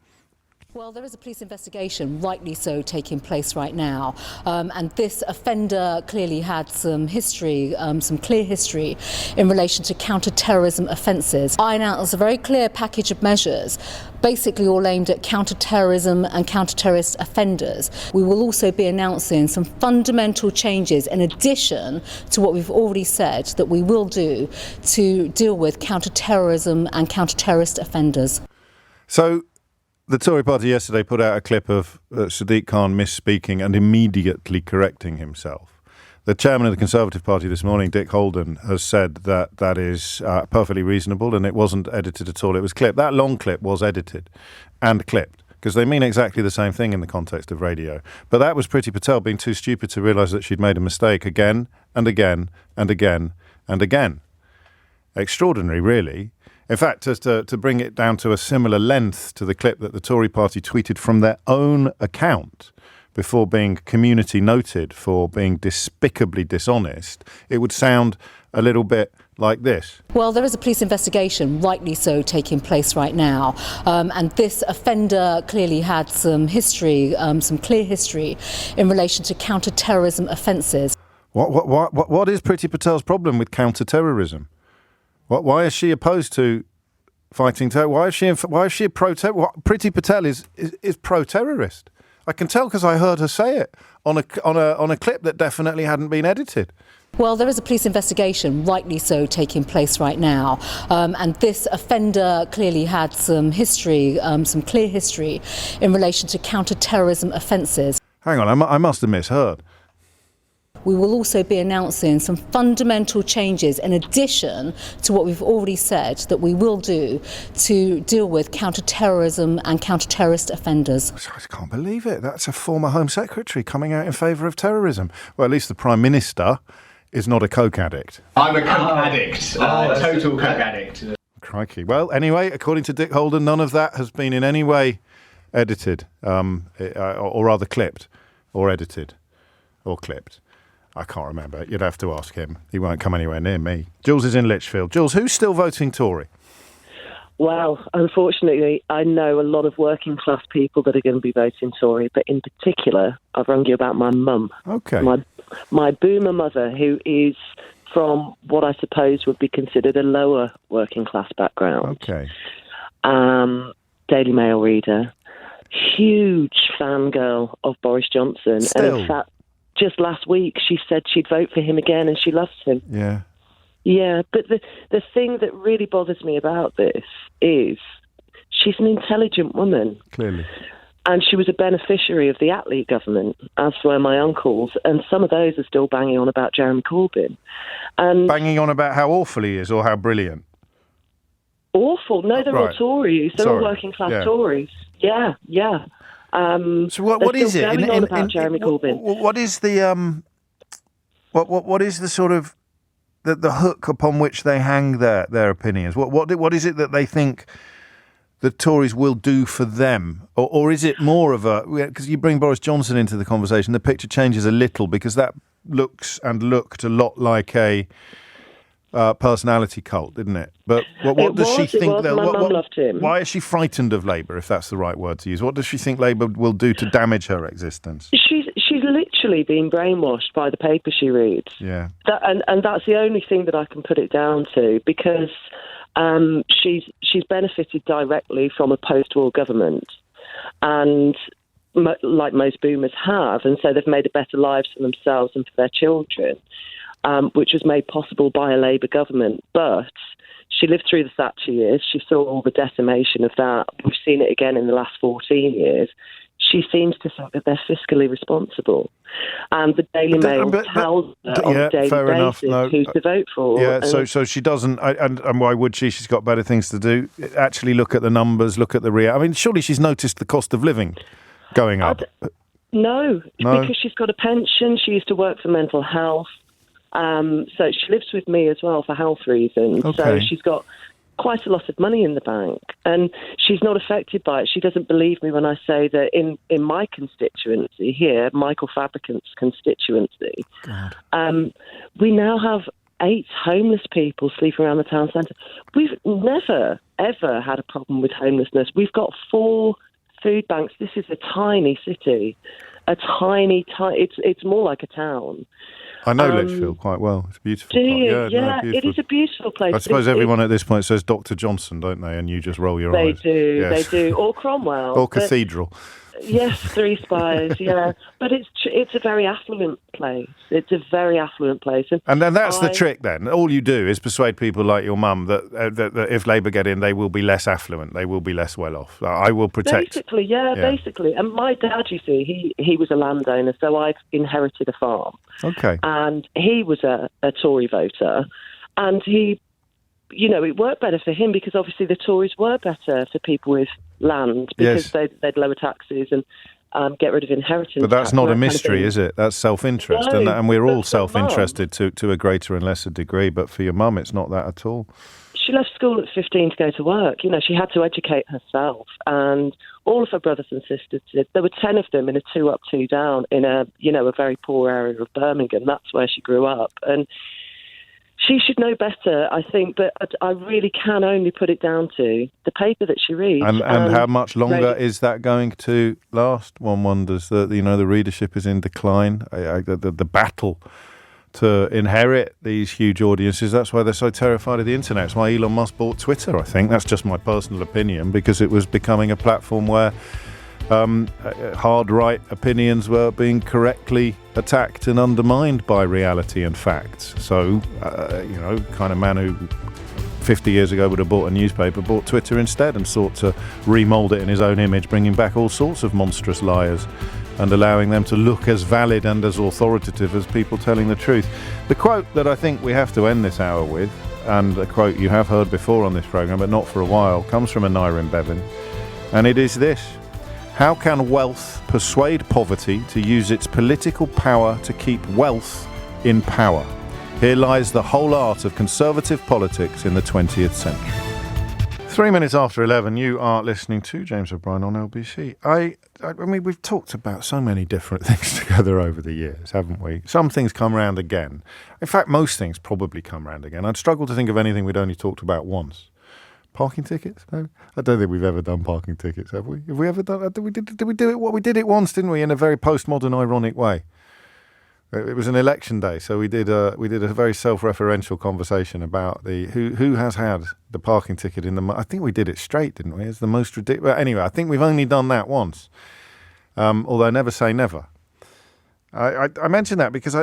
Well, there is a police investigation, rightly so, taking place right now. And this offender clearly had some history, some clear history in relation to counter-terrorism offences. I announced a very clear package of measures, basically all aimed at counter-terrorism and counter-terrorist offenders. We will also be announcing some fundamental changes in addition to what we've already said that we will do to deal with counter-terrorism and counter-terrorist offenders. So, the Tory party yesterday put out a clip of Sadiq Khan misspeaking and immediately correcting himself. The chairman of the Conservative Party this morning, Dick Holden, has said that is perfectly reasonable and it wasn't edited at all. It was clipped. That long clip was edited and clipped because they mean exactly the same thing in the context of radio. But that was Priti Patel being too stupid to realise that she'd made a mistake again and again and again and again. Extraordinary, really. In fact, just to bring it down to a similar length to the clip that the Tory party tweeted from their own account before being community noted for being despicably dishonest, it would sound a little bit like this. Well, there is a police investigation, rightly so, taking place right now. And this offender clearly had some history, some clear history in relation to counter-terrorism offences. What is Priti Patel's problem with counter-terrorism? Why is she opposed to fighting terror? Why is she a pro-terror? Priti Patel is pro-terrorist. I can tell because I heard her say it on a clip that definitely hadn't been edited. Well, there is a police investigation, rightly so, taking place right now. And this offender clearly had some history, some clear history in relation to counter-terrorism offences. Hang on, I must have misheard. We will also be announcing some fundamental changes in addition to what we've already said that we will do to deal with counter-terrorism and counter-terrorist offenders. I can't believe it. That's a former Home Secretary coming out in favour of terrorism. Well, at least the Prime Minister is not a coke addict. I'm a coke addict. A total coke addict. Crikey. Well, anyway, according to Dick Holden, none of that has been in any way edited, or rather clipped, or edited, or clipped. I can't remember. You'd have to ask him. He won't come anywhere near me. Jules is in Lichfield. Jules, who's still voting Tory? Well, unfortunately, I know a lot of working class people that are going to be voting Tory, but in particular, I've rung you about my mum. Okay. My boomer mother, who is from what I suppose would be considered a lower working class background. Okay. Daily Mail reader. Huge fangirl of Boris Johnson. Still. And in fact, just last week, she said she'd vote for him again and she loves him. Yeah. Yeah, but the thing that really bothers me about this is she's an intelligent woman. Clearly. And she was a beneficiary of the Attlee government, as were my uncles, and some of those are still banging on about Jeremy Corbyn. And banging on about how awful he is or how brilliant? Awful. No, they're all Tories. They're all working class Tories. Yeah. So what is it? Going on about Jeremy Corbyn. What is the what is the sort of the hook upon which they hang their opinions? What is it that they think the Tories will do for them, or is it more of a, because you bring Boris Johnson into the conversation, the picture changes a little because that looked a lot like a personality cult, didn't it? But what does she think? My mum loved him. Why is she frightened of Labour, if that's the right word to use? What does she think Labour will do to damage her existence? She's literally being brainwashed by the paper she reads. Yeah. And that's the only thing that I can put it down to, because she's benefited directly from a post-war government, and like most boomers have, and so they've made a better lives for themselves and for their children. Which was made possible by a Labour government. But she lived through the Thatcher years. She saw all the decimation of that. We've seen it again in the last 14 years. She seems to think that they're fiscally responsible. And the Daily Mail tells her on a daily basis who to vote for. Yeah, so she doesn't, and why would she? She's got better things to do. Actually look at the numbers, look at the reality. I mean, surely she's noticed the cost of living going up. No, because she's got a pension. She used to work for mental health. So she lives with me as well for health reasons. Okay. So she's got quite a lot of money in the bank, and she's not affected by it. She doesn't believe me when I say that in my constituency here, Michael Fabricant's constituency, we now have 8 homeless people sleeping around the town centre. We've never, ever had a problem with homelessness. We've got 4 food banks. This is a tiny city, it's more like a town. I know Lichfield quite well. It's a beautiful. Do you? Yeah, it is a beautiful place. I suppose everyone at this point says Dr. Johnson, don't they? And you just roll your eyes. They do. Or Cromwell. Or Cathedral. Yes, 3 Spires, yeah. But it's a very affluent place. It's a very affluent place. And then that's the trick then. All you do is persuade people like your mum that if Labour get in, they will be less affluent. They will be less well off. I will protect. Basically. And my dad, you see, he was a landowner, so I've inherited a farm. Okay. And he was a Tory voter. And he, it worked better for him because obviously the Tories were better for people with land because they'd lower taxes and get rid of inheritance. But that's not a mystery, is it? That's self-interest. No, and we're all self-interested to a greater and lesser degree. But for your mum, it's not that at all. She left school at 15 to go to work. She had to educate herself. And all of her brothers and sisters did. There were 10 of them in a 2 up, 2 down in a very poor area of Birmingham. That's where she grew up. And she should know better, I think, but I really can only put it down to the paper that she reads. And how much longer is that going to last? One wonders. The readership is in decline. The battle to inherit these huge audiences, that's why they're so terrified of the internet. It's why Elon Musk bought Twitter, I think. That's just my personal opinion, because it was becoming a platform where hard right opinions were being correctly attacked and undermined by reality and facts. So, kind of man who 50 years ago would have bought a newspaper, bought Twitter instead and sought to remould it in his own image, bringing back all sorts of monstrous liars and allowing them to look as valid and as authoritative as people telling the truth. The quote that I think we have to end this hour with, and a quote you have heard before on this programme, but not for a while, comes from Aneurin Bevan, and it is this: how can wealth persuade poverty to use its political power to keep wealth in power? Here lies the whole art of conservative politics in the 20th century. 3 minutes after 11, you are listening to James O'Brien on LBC. I mean, we've talked about so many different things together over the years, haven't we? Some things come round again. In fact, most things probably come round again. I'd struggle to think of anything we'd only talked about once. Parking tickets? No, I don't think we've ever done parking tickets, have we? Have we ever done? Did we do it? What we did it once, didn't we? In a very postmodern, ironic way. It was an election day, so we did a very self-referential conversation about who has had the parking ticket in the. I think we did it straight, didn't we? It's the most ridiculous. Anyway, I think we've only done that once. Although never say never. I mention that because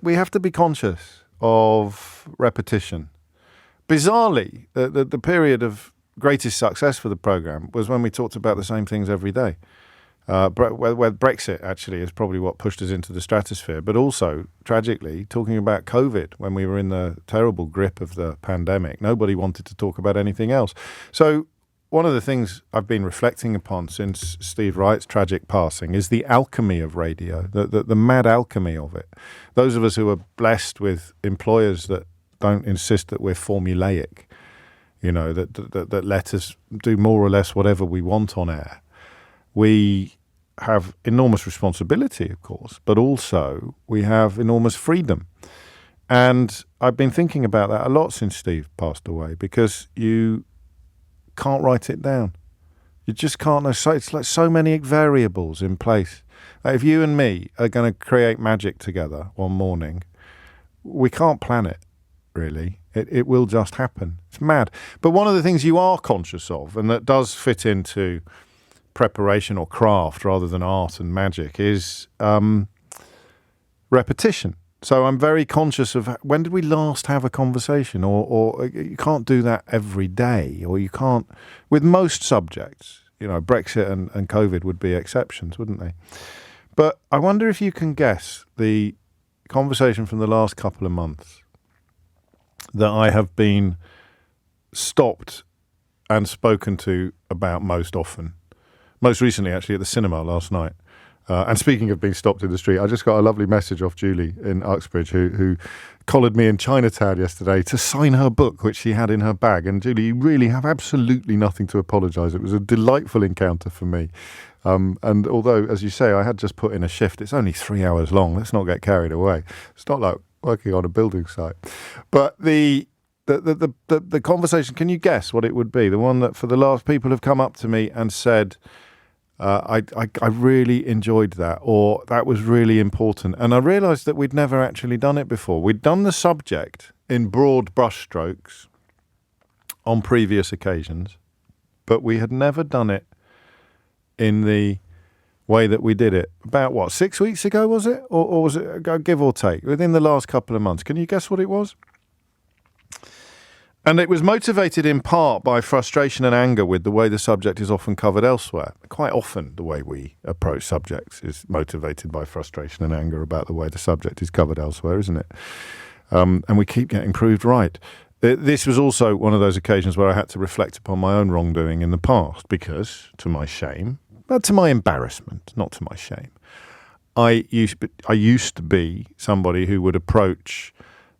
we have to be conscious of repetition. Bizarrely, the period of greatest success for the programme was when we talked about the same things every day. Where Brexit actually is probably what pushed us into the stratosphere, but also, tragically, talking about COVID when we were in the terrible grip of the pandemic. Nobody wanted to talk about anything else. So one of the things I've been reflecting upon since Steve Wright's tragic passing is the alchemy of radio, the mad alchemy of it. Those of us who are blessed with employers that don't insist that we're formulaic, that let us do more or less whatever we want on air. We have enormous responsibility, of course, but also we have enormous freedom. And I've been thinking about that a lot since Steve passed away, because you can't write it down. You just can't know. It's like so many variables in place. Like if you and me are going to create magic together one morning, we can't plan it, really. It will just happen. It's mad. But one of the things you are conscious of, and that does fit into preparation or craft rather than art and magic, is repetition. So I'm very conscious of when did we last have a conversation, or you can't do that every day, or you can't with most subjects. Brexit and COVID would be exceptions, wouldn't they? But I wonder if you can guess the conversation from the last couple of months that I have been stopped and spoken to about most often. Most recently, actually, at the cinema last night. And speaking of being stopped in the street, I just got a lovely message off Julie in Uxbridge, who collared me in Chinatown yesterday to sign her book, which she had in her bag. And Julie, you really have absolutely nothing to apologise. It was a delightful encounter for me. And although, as you say, I had just put in a shift, it's only 3 hours long. Let's not get carried away. It's not like working on a building site. But the conversation, can you guess what it would be? The one that for the last people have come up to me and said, I really enjoyed that, or that was really important. And I realised that we'd never actually done it before. We'd done the subject in broad brushstrokes on previous occasions, but we had never done it in the way that we did it. About, 6 weeks ago, was it? Or was it, give or take, within the last couple of months? Can you guess what it was? And it was motivated in part by frustration and anger with the way the subject is often covered elsewhere. Quite often the way we approach subjects is motivated by frustration and anger about the way the subject is covered elsewhere, isn't it? And we keep getting proved right. This was also one of those occasions where I had to reflect upon my own wrongdoing in the past because, to my shame, but to my embarrassment, not to my shame, I used to be somebody who would approach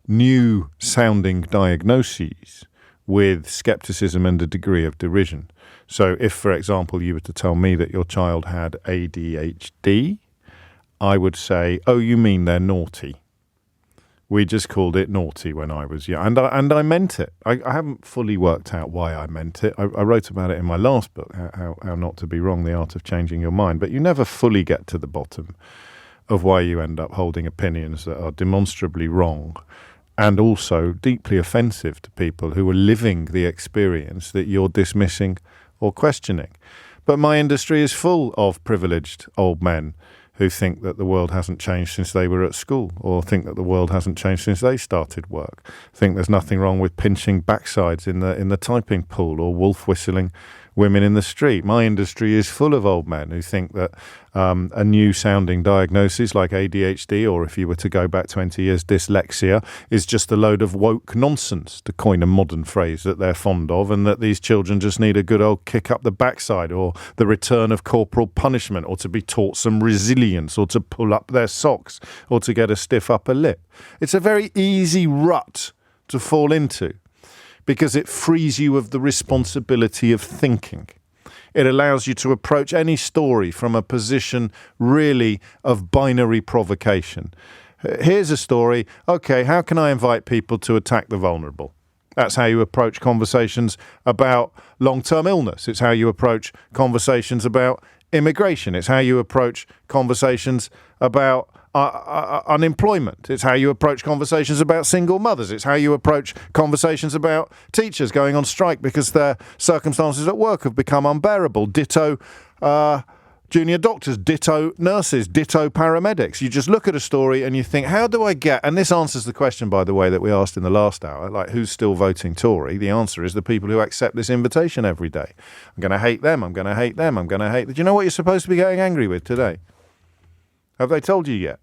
new sounding diagnoses with skepticism and a degree of derision. So if, for example, you were to tell me that your child had ADHD, I would say, oh, you mean they're naughty. We just called it naughty when I was young. And I meant it. I haven't fully worked out why I meant it. I wrote about it in my last book, How Not to Be Wrong, The Art of Changing Your Mind. But you never fully get to the bottom of why you end up holding opinions that are demonstrably wrong and also deeply offensive to people who are living the experience that you're dismissing or questioning. But my industry is full of privileged old men who think that the world hasn't changed since they were at school, or think that the world hasn't changed since they started work, think there's nothing wrong with pinching backsides in the typing pool, or wolf whistling women in the street. My industry is full of old men who think that a new sounding diagnosis like ADHD, or if you were to go back 20 years, dyslexia, is just a load of woke nonsense, to coin a modern phrase that they're fond of, and that these children just need a good old kick up the backside, or the return of corporal punishment, or to be taught some resilience, or to pull up their socks, or to get a stiff upper lip. It's a very easy rut to fall into, because it frees you of the responsibility of thinking. It allows you to approach any story from a position really of binary provocation. Here's a story. Okay, how can I invite people to attack the vulnerable? That's how you approach conversations about long-term illness. It's how you approach conversations about immigration. It's how you approach conversations about unemployment. It's how you approach conversations about single mothers. It's how you approach conversations about teachers going on strike because their circumstances at work have become unbearable. Ditto junior doctors, ditto nurses, ditto paramedics. You just look at a story and you think, how do I get... And this answers the question, by the way, that we asked in the last hour, like, who's still voting Tory? The answer is the people who accept this invitation every day. I'm going to hate them. I'm going to hate them. I'm going to hate... Do you know what you're supposed to be getting angry with today? Have they told you yet?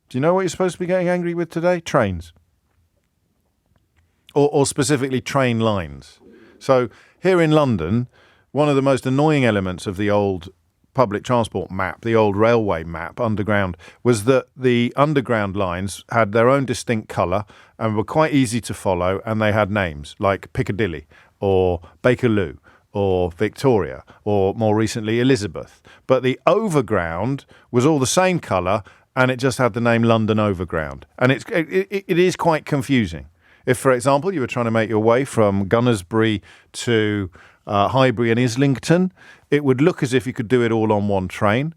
Do you know what you're supposed to be getting angry with today? Trains. Or specifically train lines. So here in London, one of the most annoying elements of the old public transport map, the old railway map, underground, was that the underground lines had their own distinct colour and were quite easy to follow, and they had names like Piccadilly or Bakerloo or Victoria, or more recently Elizabeth. But the overground was all the same colour, and it just had the name London Overground. And it is quite confusing. If, for example, you were trying to make your way from Gunnersbury to Highbury and Islington, it would look as if you could do it all on one train.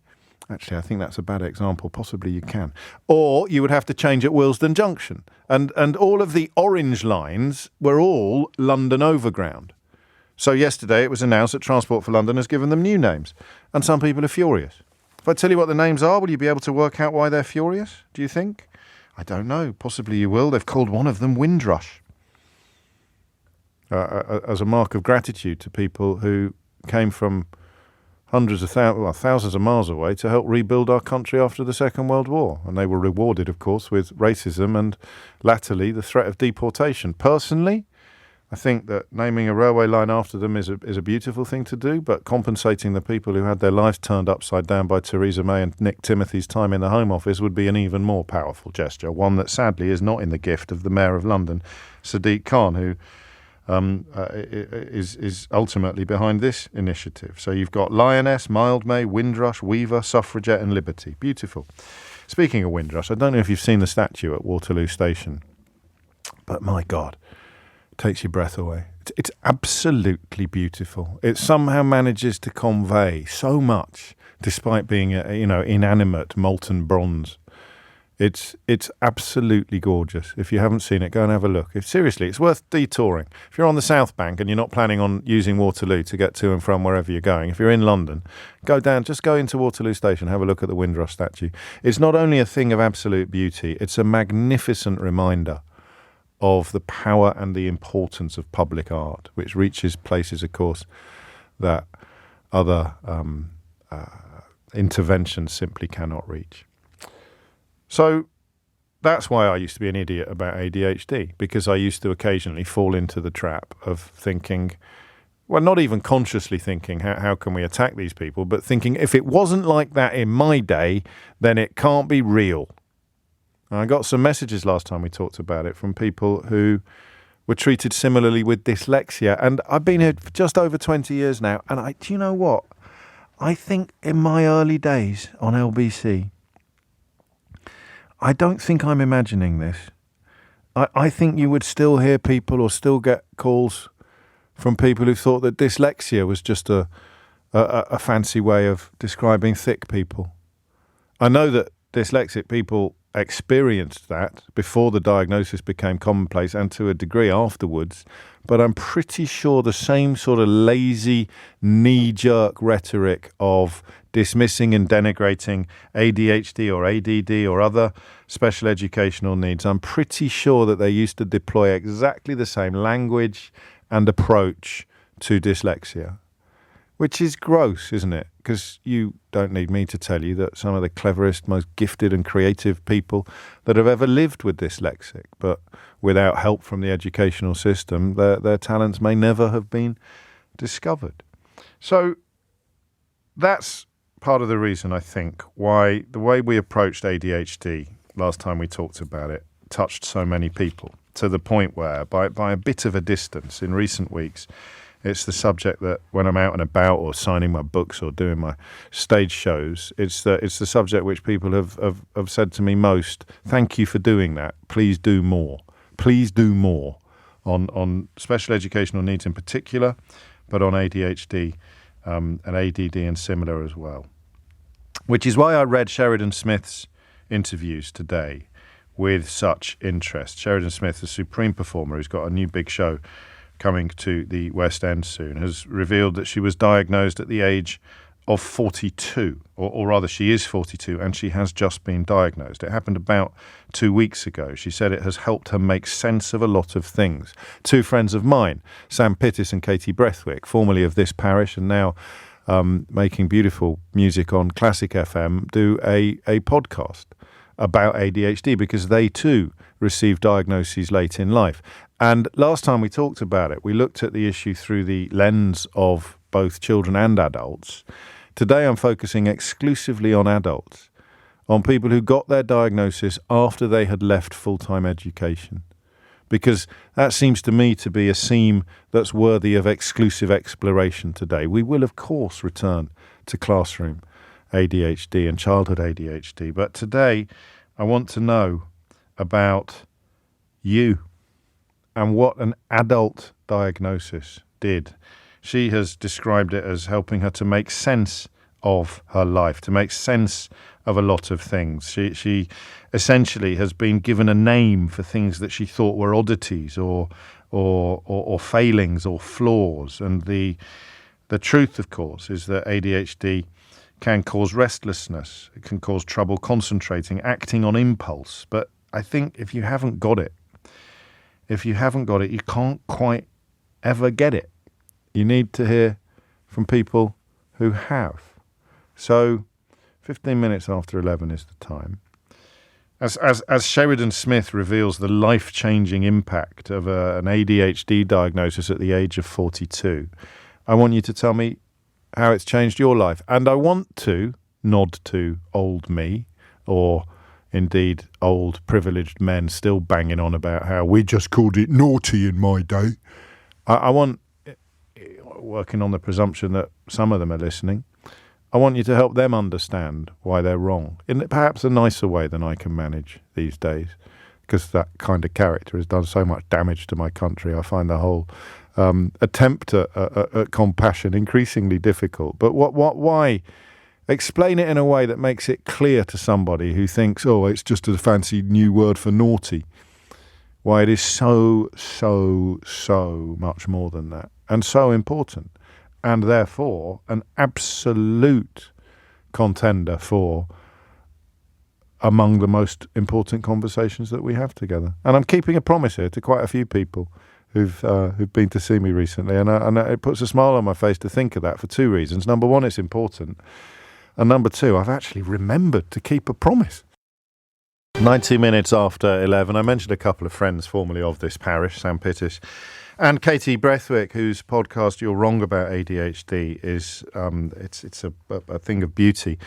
Actually, I think that's a bad example. Possibly you can. Or you would have to change at Willesden Junction. And all of the orange lines were all London Overground. So yesterday it was announced that Transport for London has given them new names. And some people are furious. If I tell you what the names are, will you be able to work out why they're furious, do you think? I don't know. Possibly you will. They've called one of them Windrush. As a mark of gratitude to people who came from hundreds of thousands of miles away to help rebuild our country after the Second World War. And they were rewarded, of course, with racism and, latterly, the threat of deportation. Personally, I think that naming a railway line after them is a beautiful thing to do, but compensating the people who had their lives turned upside down by Theresa May and Nick Timothy's time in the Home Office would be an even more powerful gesture, one that sadly is not in the gift of the Mayor of London, Sadiq Khan, who is ultimately behind this initiative. So you've got Lioness, Mildmay, Windrush, Weaver, Suffragette and Liberty. Beautiful. Speaking of Windrush, I don't know if you've seen the statue at Waterloo Station, but my God, takes your breath away. It's absolutely beautiful. It somehow manages to convey so much, despite being inanimate molten bronze. It's absolutely gorgeous. If you haven't seen it, go and have a look. Seriously, it's worth detouring. If you're on the South Bank and you're not planning on using Waterloo to get to and from wherever you're going, if you're in London, just go into Waterloo Station, have a look at the Windrush statue. It's not only a thing of absolute beauty, it's a magnificent reminder of the power and the importance of public art, which reaches places, of course, that other interventions simply cannot reach. So that's why I used to be an idiot about ADHD, because I used to occasionally fall into the trap of thinking, well, not even consciously thinking, how can we attack these people, but thinking, if it wasn't like that in my day, then it can't be real. And I got some messages last time we talked about it from people who were treated similarly with dyslexia. And I've been here for just over 20 years now. And do you know what? I think in my early days on LBC, I don't think I'm imagining this. I think you would still hear people or still get calls from people who thought that dyslexia was just a fancy way of describing thick people. I know that dyslexic people experienced that before the diagnosis became commonplace, and to a degree afterwards, but I'm pretty sure the same sort of lazy, knee-jerk rhetoric of dismissing and denigrating ADHD or ADD or other special educational needs, I'm pretty sure that they used to deploy exactly the same language and approach to dyslexia. which is gross, isn't it? Because you don't need me to tell you that some of the cleverest, most gifted and creative people that have ever lived with dyslexic, but without help from the educational system, their talents may never have been discovered. So that's part of the reason, I think, why the way we approached ADHD last time we talked about it touched so many people, to the point where, by a bit of a distance in recent weeks, it's the subject that when I'm out and about or signing my books or doing my stage shows, it's the subject which people have said to me most, thank you for doing that, please do more. Please do more on special educational needs in particular, but on ADHD and ADD and similar as well. Which is why I read Sheridan Smith's interviews today with such interest. Sheridan Smith, the supreme performer who's got a new big show coming to the West End soon, has revealed that she was diagnosed at the age of 42, or rather she is 42, and she has just been diagnosed. It happened about 2 weeks ago. She said it has helped her make sense of a lot of things. Two friends of mine, Sam Pittis and Katie Brethwick, formerly of this parish and now making beautiful music on Classic FM, do a podcast about ADHD because they too received diagnoses late in life. And last time we talked about it, we looked at the issue through the lens of both children and adults. Today I'm focusing exclusively on adults, on people who got their diagnosis after they had left full-time education, because that seems to me to be a theme that's worthy of exclusive exploration today. We will, of course, return to classroom ADHD and childhood ADHD, but today I want to know about you and what an adult diagnosis did. She has described it as helping her to make sense of her life, to make sense of a lot of things. She essentially has been given a name for things that she thought were oddities or failings or flaws. And the truth, of course, is that ADHD can cause restlessness. It can cause trouble concentrating, acting on impulse. But I think if you haven't got it, you can't quite ever get it. You need to hear from people who have. So 15 minutes after 11 is the time. As Sheridan Smith reveals the life-changing impact of an ADHD diagnosis at the age of 42, I want you to tell me how it's changed your life. And I want to nod to old me, or indeed old privileged men still banging on about how we just called it naughty in my day. I want, working on the presumption that some of them are listening, I want you to help them understand why they're wrong in perhaps a nicer way than I can manage these days, because that kind of character has done so much damage to my country. I find the whole attempt at compassion increasingly difficult. But why? Explain it in a way that makes it clear to somebody who thinks, oh, it's just a fancy new word for naughty. Why it is so much more than that, and so important, and therefore an absolute contender for among the most important conversations that we have together. And I'm keeping a promise here to quite a few people who've been to see me recently, and it puts a smile on my face to think of that for two reasons. Number one, it's important. And number two, I've actually remembered to keep a promise. 90 minutes after 11, I mentioned a couple of friends formerly of this parish, Sam Pittis and Katie Brethwick, whose podcast You're Wrong About ADHD is it's a thing of beauty.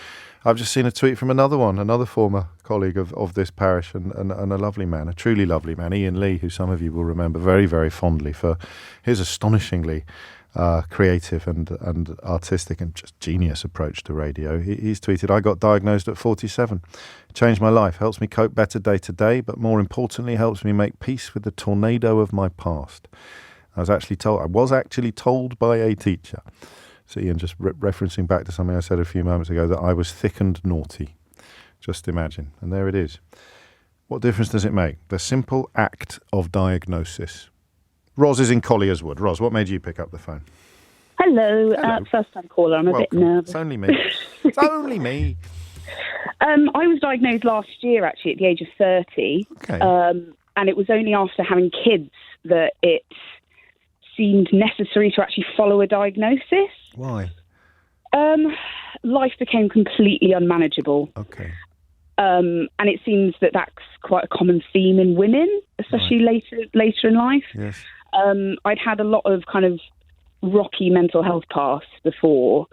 I've just seen a tweet from another former colleague of this parish and a lovely man, a truly lovely man, Ian Lee, who some of you will remember very, very fondly for his astonishingly creative and artistic and just genius approach to radio. He's tweeted, I got diagnosed at 47. Changed my life, helps me cope better day to day, but more importantly helps me make peace with the tornado of my past. I was actually told by a teacher. So Ian, just referencing back to something I said a few moments ago, that I was thick and naughty. Just imagine. And there it is. What difference does it make? The simple act of diagnosis. Ros is in Collier's Wood. Ros, what made you pick up the phone? Hello. First-time caller. I'm a bit nervous. It's only me. It's only me. I was diagnosed last year, actually, at the age of 30. Okay. And it was only after having kids that it seemed necessary to actually follow a diagnosis. Why? Life became completely unmanageable. Okay. And it seems that that's quite a common theme in women, especially later in life. Yes. I'd had a lot of kind of rocky mental health paths before,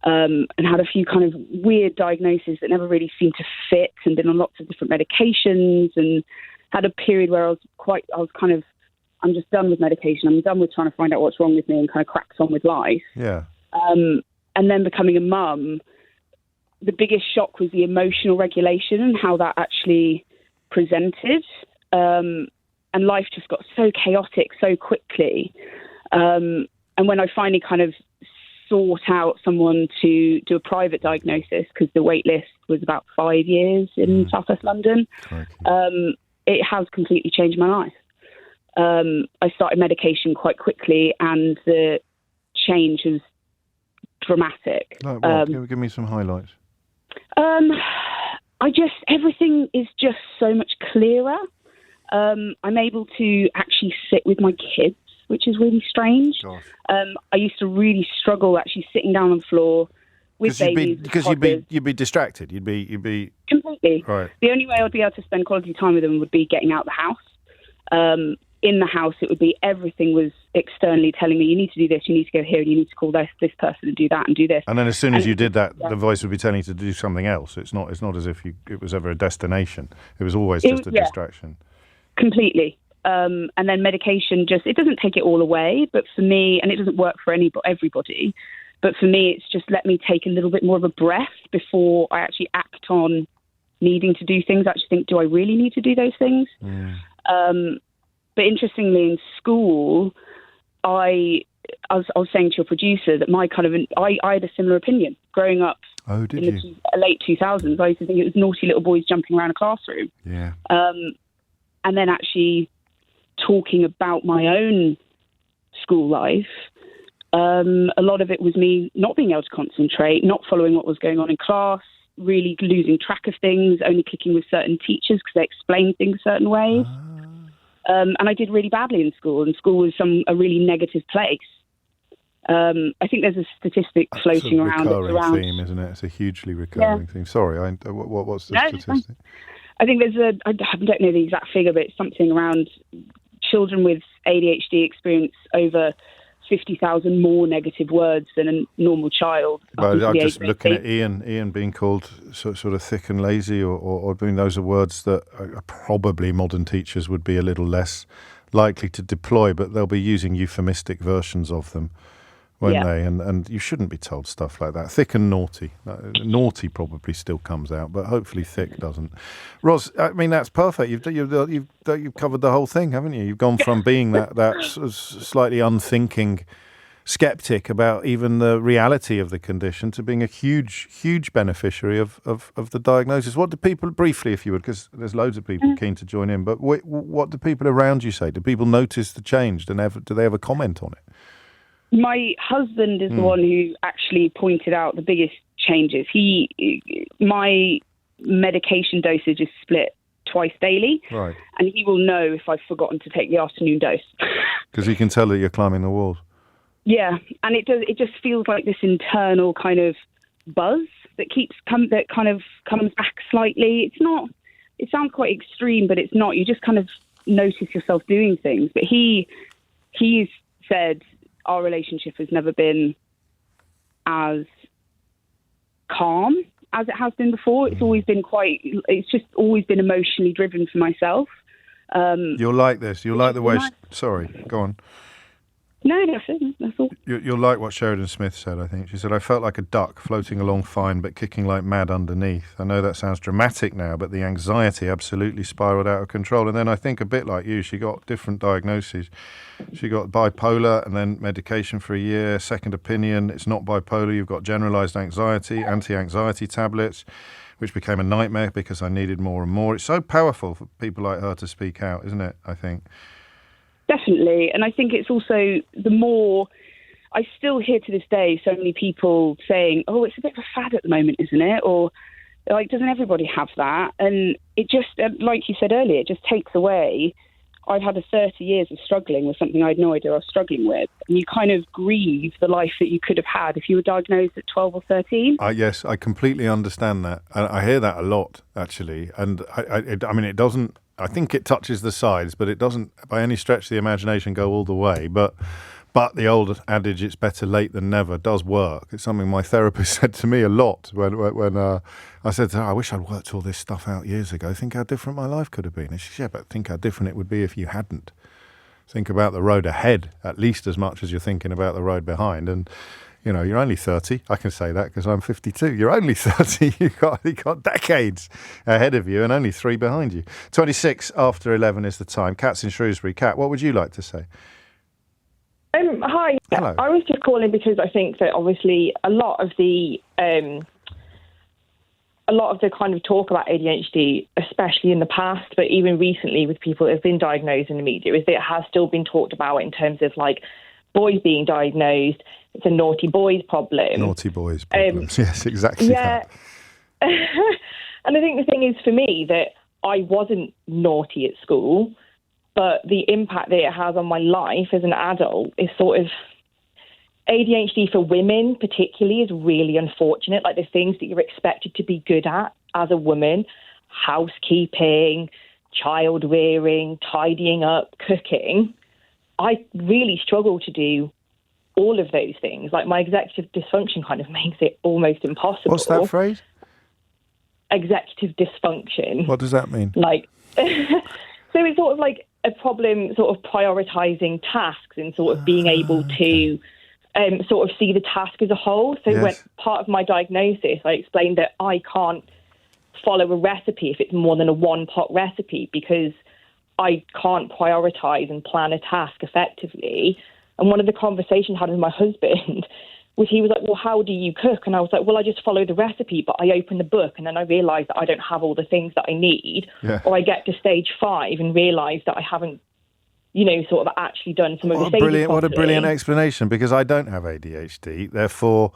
and had a few kind of weird diagnoses that never really seemed to fit, and been on lots of different medications, and had a period where I'm just done with medication. I'm done with trying to find out what's wrong with me and kind of cracks on with life. Yeah. And then becoming a mum, the biggest shock was the emotional regulation and how that actually presented. And life just got so chaotic so quickly. And when I finally kind of sought out someone to do a private diagnosis, because the wait list was about 5 years in South West London, it has completely changed my life. I started medication quite quickly, and the change was dramatic. Like what? Give me some highlights. Everything is just so much clearer. I'm able to actually sit with my kids, which is really strange. I used to really struggle actually sitting down on the floor with babies. Because you'd be distracted. You'd be completely. Right. The only way I'd be able to spend quality time with them would be getting out the house. In the house, it would be everything was externally telling me, you need to do this, you need to go here, and you need to call this person and do that and do this. And then as soon as you did that, the voice would be telling you to do something else. It's not as if it was ever a destination. It was always just a distraction. Completely. And then medication it doesn't take it all away, but for me, and it doesn't work for everybody, but for me, it's just let me take a little bit more of a breath before I actually act on needing to do things. I actually think, do I really need to do those things? But interestingly, in school, I was saying to your producer that I had a similar opinion growing up. Oh, did in you? The late 2000s, I used to think it was naughty little boys jumping around a classroom. Yeah. And then actually talking about my own school life, a lot of it was me not being able to concentrate, not following what was going on in class, really losing track of things, only clicking with certain teachers because they explained things certain ways. And I did really badly in school, and school was a really negative place. I think there's a statistic floating around. It's a recurring theme, isn't it? It's a hugely recurring theme. Sorry, what's the statistic? I think I don't know the exact figure, but it's something around children with ADHD experience over 50,000 more negative words than a normal child. But I'm just looking at Ian being called sort of thick and lazy, or I mean, those are words that probably modern teachers would be a little less likely to deploy, but they'll be using euphemistic versions of them, won't they? And you shouldn't be told stuff like that. Thick and naughty. Naughty probably still comes out, but hopefully thick doesn't. Ros, I mean, that's perfect. You've covered the whole thing, haven't you? You've gone from being that sort of slightly unthinking skeptic about even the reality of the condition to being a huge beneficiary of the diagnosis. What do people, briefly if you would, because there's loads of people keen to join in, but what do people around you say? Do people notice the change? Do they ever comment on it? My husband is the one who actually pointed out the biggest changes. My medication dosage is split twice daily, right? And he will know if I've forgotten to take the afternoon dose. Because he can tell that you're climbing the walls. Yeah, and it just feels like this internal kind of buzz that comes back slightly. It's not. It sounds quite extreme, but it's not. You just kind of notice yourself doing things. But he's said our relationship has never been as calm as it has been before. It's always been it's just always been emotionally driven for myself. You'll like this. You'll like the way... Sorry, go on. No, that's all. You'll like what Sheridan Smith said, I think. She said, I felt like a duck floating along fine, but kicking like mad underneath. I know that sounds dramatic now, but the anxiety absolutely spiraled out of control. And then I think a bit like you, she got different diagnoses. She got bipolar and then medication for a year, second opinion. It's not bipolar. You've got generalized anxiety, anti-anxiety tablets, which became a nightmare because I needed more and more. It's so powerful for people like her to speak out, isn't it, I think? Definitely. And I think it's also the more... I still hear to this day so many people saying, oh, it's a bit of a fad at the moment, isn't it? Or, like, doesn't everybody have that? And it just, like you said earlier, it just takes away I'd had 30 years of struggling with something I had no idea I was struggling with. And you kind of grieve the life that you could have had if you were diagnosed at 12 or 13. Yes, I completely understand that. I hear that a lot, actually. And I mean, it doesn't, I think it touches the sides, but it doesn't by any stretch of the imagination go all the way. But the old adage, it's better late than never, does work. It's something my therapist said to me a lot when I said to her, I wish I'd worked all this stuff out years ago. Think how different my life could have been. And she said, yeah, but think how different it would be if you hadn't. Think about the road ahead at least as much as you're thinking about the road behind. And, you know, you're only 30. I can say that because I'm 52. You're only 30. You've got decades ahead of you and only 3 behind you. 26 after 11 is the time. Kat's in Shrewsbury. Kat, what would you like to say? Hi. Hello. I was just calling because I think that obviously a lot of the kind of talk about ADHD, especially in the past, but even recently with people that have been diagnosed in the media, is that it has still been talked about in terms of like boys being diagnosed. It's a naughty boys problem. Naughty boys problems. Yes, exactly. Yeah. That. And I think the thing is for me that I wasn't naughty at school, but the impact that it has on my life as an adult is sort of ADHD for women particularly is really unfortunate. Like the things that you're expected to be good at as a woman, housekeeping, child rearing, tidying up, cooking. I really struggle to do all of those things. Like my executive dysfunction kind of makes it almost impossible. What's that phrase? Executive dysfunction. What does that mean? Like, so it's sort of like a problem sort of prioritising tasks and sort of being able to sort of see the task as a whole. So Yes. when part of my diagnosis, I explained that I can't follow a recipe if it's more than a one-pot recipe because I can't prioritise and plan a task effectively. And one of the conversations I had with my husband was he was like, well, how do you cook? And I was like, well, I just follow the recipe, but I open the book and then I realise that I don't have all the things that I need. Yeah. Or I get to stage 5 and realise that I haven't, you know, sort of actually done some of the stages What a properly. brilliant explanation, because I don't have ADHD, therefore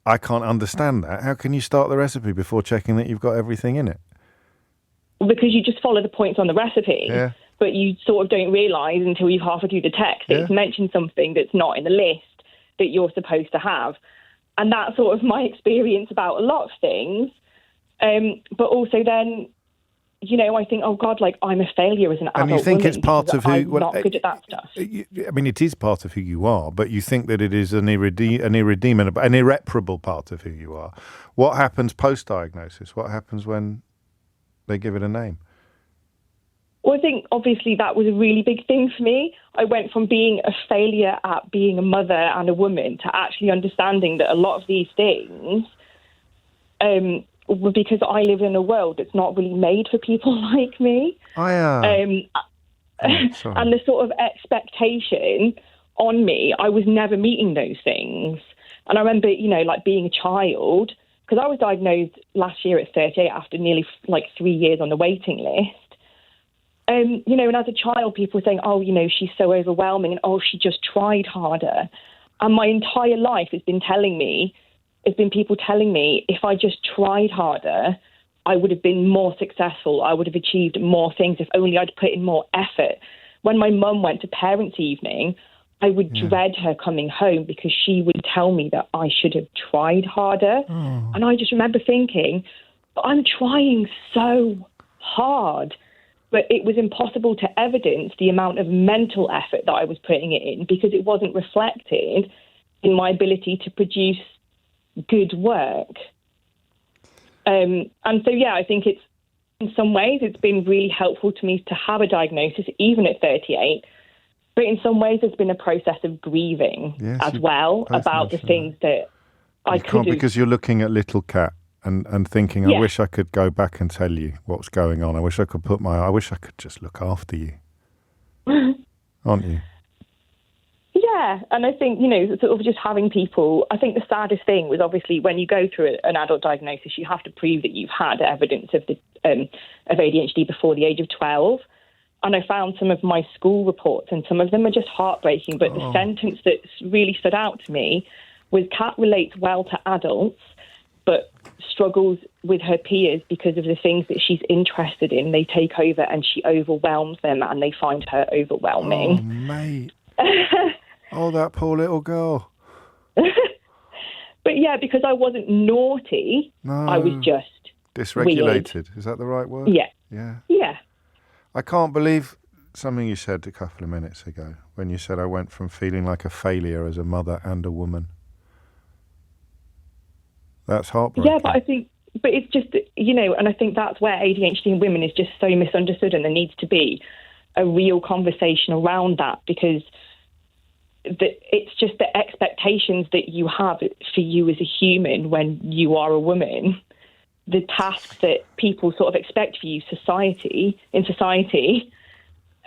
I can't understand that. How can you start the recipe before checking that you've got everything in it? Because you just follow the points on the recipe, Yeah. but you sort of don't realise until you've halfway through the text that it's mentioned something that's not in the list that you're supposed to have. And that's sort of my experience about a lot of things. But also then, you know, I think, oh God, like I'm a failure as an adult And you think woman it's part of who... I'm not good at that stuff. I mean, it is part of who you are, but you think that it is an irreparable part of who you are. What happens post-diagnosis? What happens when they give it a name? Well, I think obviously that was a really big thing for me. I went from being a failure at being a mother and a woman to actually understanding that a lot of these things were because I live in a world that's not really made for people like me. And the sort of expectation on me, I was never meeting those things. And I remember, you know, like being a child, because I was diagnosed last year at 38 after nearly like 3 years on the waiting list. You know, and as a child, people were saying, oh, you know, she's so overwhelming and, oh, she just tried harder. And my entire life has been people telling me if I just tried harder, I would have been more successful. I would have achieved more things if only I'd put in more effort. When my mum went to parents' evening, I would dread her coming home because she would tell me that I should have tried harder. And I just remember thinking, but I'm trying so hard. But it was impossible to evidence the amount of mental effort that I was putting in because it wasn't reflected in my ability to produce good work. And so, yeah, I think it's in some ways it's been really helpful to me to have a diagnosis, even at 38. But in some ways, there's been a process of grieving as well about the things that I could have. Because you're looking at little Kat and thinking, I wish I could go back and tell you what's going on. I wish I could I wish I could just look after you. Aren't you? Yeah, and I think, you know, sort of just having people, I think the saddest thing was obviously when you go through an adult diagnosis, you have to prove that you've had evidence of ADHD before the age of 12. And I found some of my school reports, and some of them are just heartbreaking. But the sentence that really stood out to me was Kat relates well to adults, but struggles with her peers because of the things that she's interested in. They take over and she overwhelms them, and they find her overwhelming. Oh, mate. Oh, that poor little girl. But yeah, because I wasn't naughty, I was just dysregulated. Weird. Is that the right word? Yeah. Yeah. Yeah. I can't believe something you said a couple of minutes ago when you said I went from feeling like a failure as a mother and a woman. That's heartbreaking. Yeah, but it's just, and I think that's where ADHD in women is just so misunderstood, and there needs to be a real conversation around that, because it's just the expectations that you have for you as a human when you are a woman, the tasks that people sort of expect for you in society,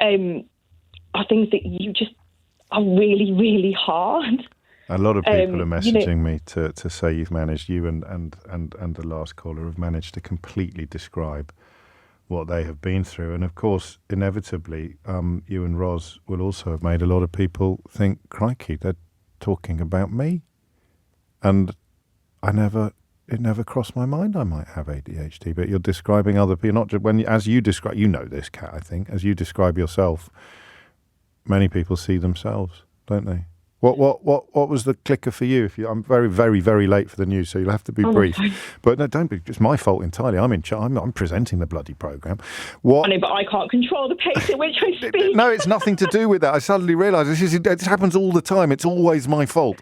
are things that you just are really, really hard. A lot of people are messaging me to say you've managed, you and the last caller have managed to completely describe what they have been through. And of course, inevitably, you and Ros will also have made a lot of people think, crikey, they're talking about me. And it never crossed my mind I might have ADHD, but you're describing other people, not just as you describe, this, Kat, I think, as you describe yourself, many people see themselves, don't they? What was the clicker for you? I'm very, very, very late for the news, so you'll have to be brief. But no, don't be. It's my fault entirely. I'm in charge. I'm presenting the bloody programme. I know, but I can't control the pace at which I speak. No, it's nothing to do with that. I suddenly realised it happens all the time. It's always my fault.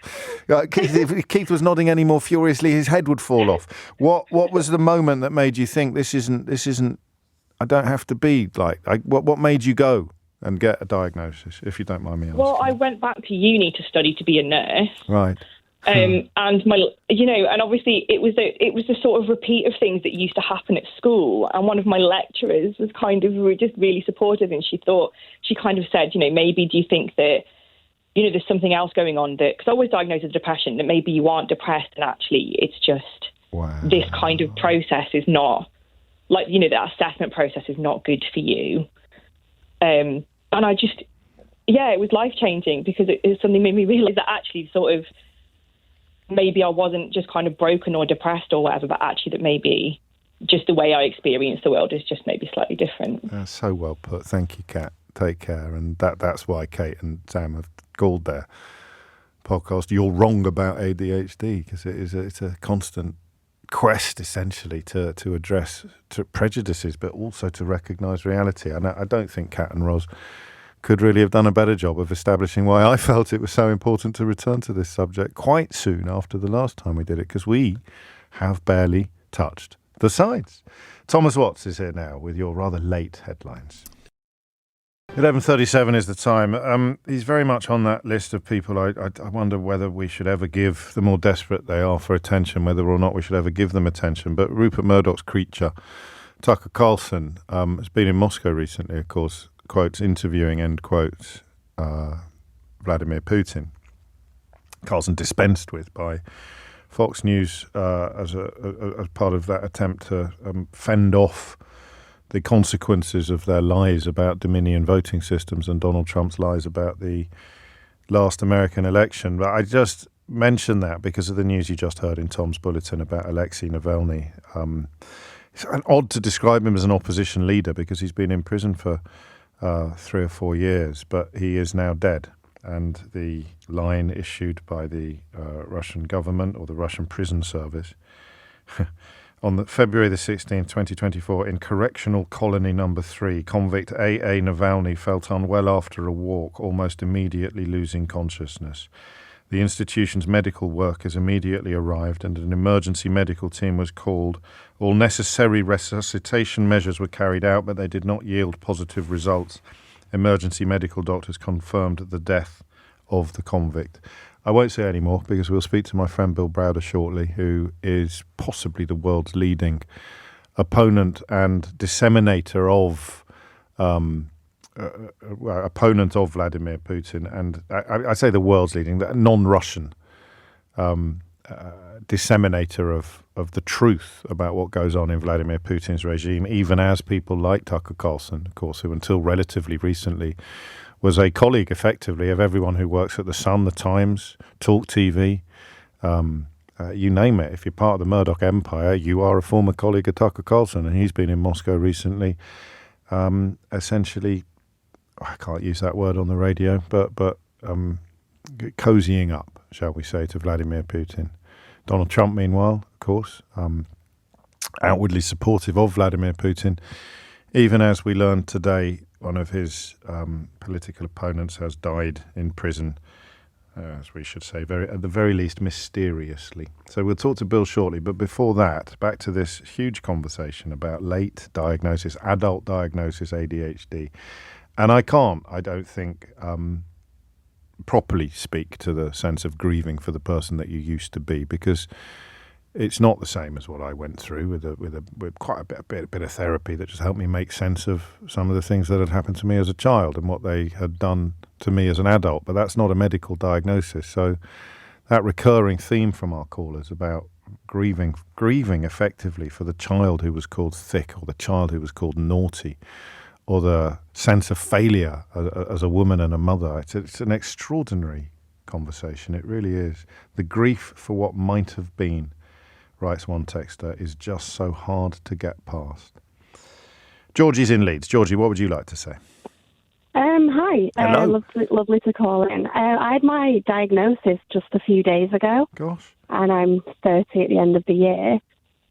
If Keith was nodding any more furiously, his head would fall off. What was the moment that made you think this isn't? I don't have to be like. What made you go and get a diagnosis, if you don't mind me asking? Well, I went back to uni to study to be a nurse. Right. And and obviously it was a sort of repeat of things that used to happen at school. And one of my lecturers was kind of just really supportive, and she kind of said, maybe do you think that, there's something else going on, that, because I was diagnosed with depression, that maybe you aren't depressed and actually it's just this kind of process is not, like, that assessment process is not good for you. And I just, it was life-changing, because it suddenly made me realise that actually sort of maybe I wasn't just kind of broken or depressed or whatever, but actually that maybe just the way I experience the world is just maybe slightly different. So well put. Thank you, Kat. Take care. And that's why Kate and Sam have called their podcast You're Wrong About ADHD, because it's a constant quest, essentially, to address prejudices, but also to recognise reality. And I don't think Kat and Ros could really have done a better job of establishing why I felt it was so important to return to this subject quite soon after the last time we did it, because we have barely touched the sides. Thomas Watts is here now with your rather late headlines. 11:37 is the time. He's very much on that list of people. I wonder whether we should ever give, the more desperate they are for attention, whether or not we should ever give them attention. But Rupert Murdoch's creature, Tucker Carlson, has been in Moscow recently, of course, quotes, interviewing, end quotes, Vladimir Putin. Carlson dispensed with by Fox News as part of that attempt to fend off the consequences of their lies about Dominion voting systems and Donald Trump's lies about the last American election. But I just mentioned that because of the news you just heard in Tom's bulletin about Alexei Navalny. It's odd to describe him as an opposition leader because he's been in prison for 3 or 4 years, but he is now dead. And the line issued by the Russian government, or the Russian prison service, on February the 16th, 2024, in Correctional Colony Number 3, convict A.A. Navalny felt unwell after a walk, almost immediately losing consciousness. The institution's medical workers immediately arrived and an emergency medical team was called. All necessary resuscitation measures were carried out, but they did not yield positive results. Emergency medical doctors confirmed the death of the convict. I won't say any more because we'll speak to my friend Bill Browder shortly, who is possibly the world's leading opponent and disseminator of opponent of Vladimir Putin, and I say the world's leading, the non-Russian disseminator of the truth about what goes on in Vladimir Putin's regime, even as people like Tucker Carlson, of course, who until relatively recently was a colleague, effectively, of everyone who works at The Sun, The Times, Talk TV, you name it. If you're part of the Murdoch empire, you are a former colleague of Tucker Carlson, and he's been in Moscow recently, essentially, I can't use that word on the radio, but cozying up, shall we say, to Vladimir Putin. Donald Trump, meanwhile, of course, outwardly supportive of Vladimir Putin, even as we learned today, one of his political opponents has died in prison, as we should say, at the very least mysteriously. So we'll talk to Bill shortly, but before that, back to this huge conversation about late diagnosis, adult diagnosis, ADHD. And I don't think, properly speak to the sense of grieving for the person that you used to be, because it's not the same as what I went through with quite a bit of therapy that just helped me make sense of some of the things that had happened to me as a child and what they had done to me as an adult. But that's not a medical diagnosis. So that recurring theme from our callers about grieving effectively for the child who was called thick, or the child who was called naughty, or the sense of failure as a woman and a mother. It's an extraordinary conversation. It really is. The grief for what might have been, writes one texter, is just so hard to get past. Georgie's in Leeds. Georgie, what would you like to say? Hi. Hello. Lovely to call in. I had my diagnosis just a few days ago. Gosh. And I'm 30 at the end of the year.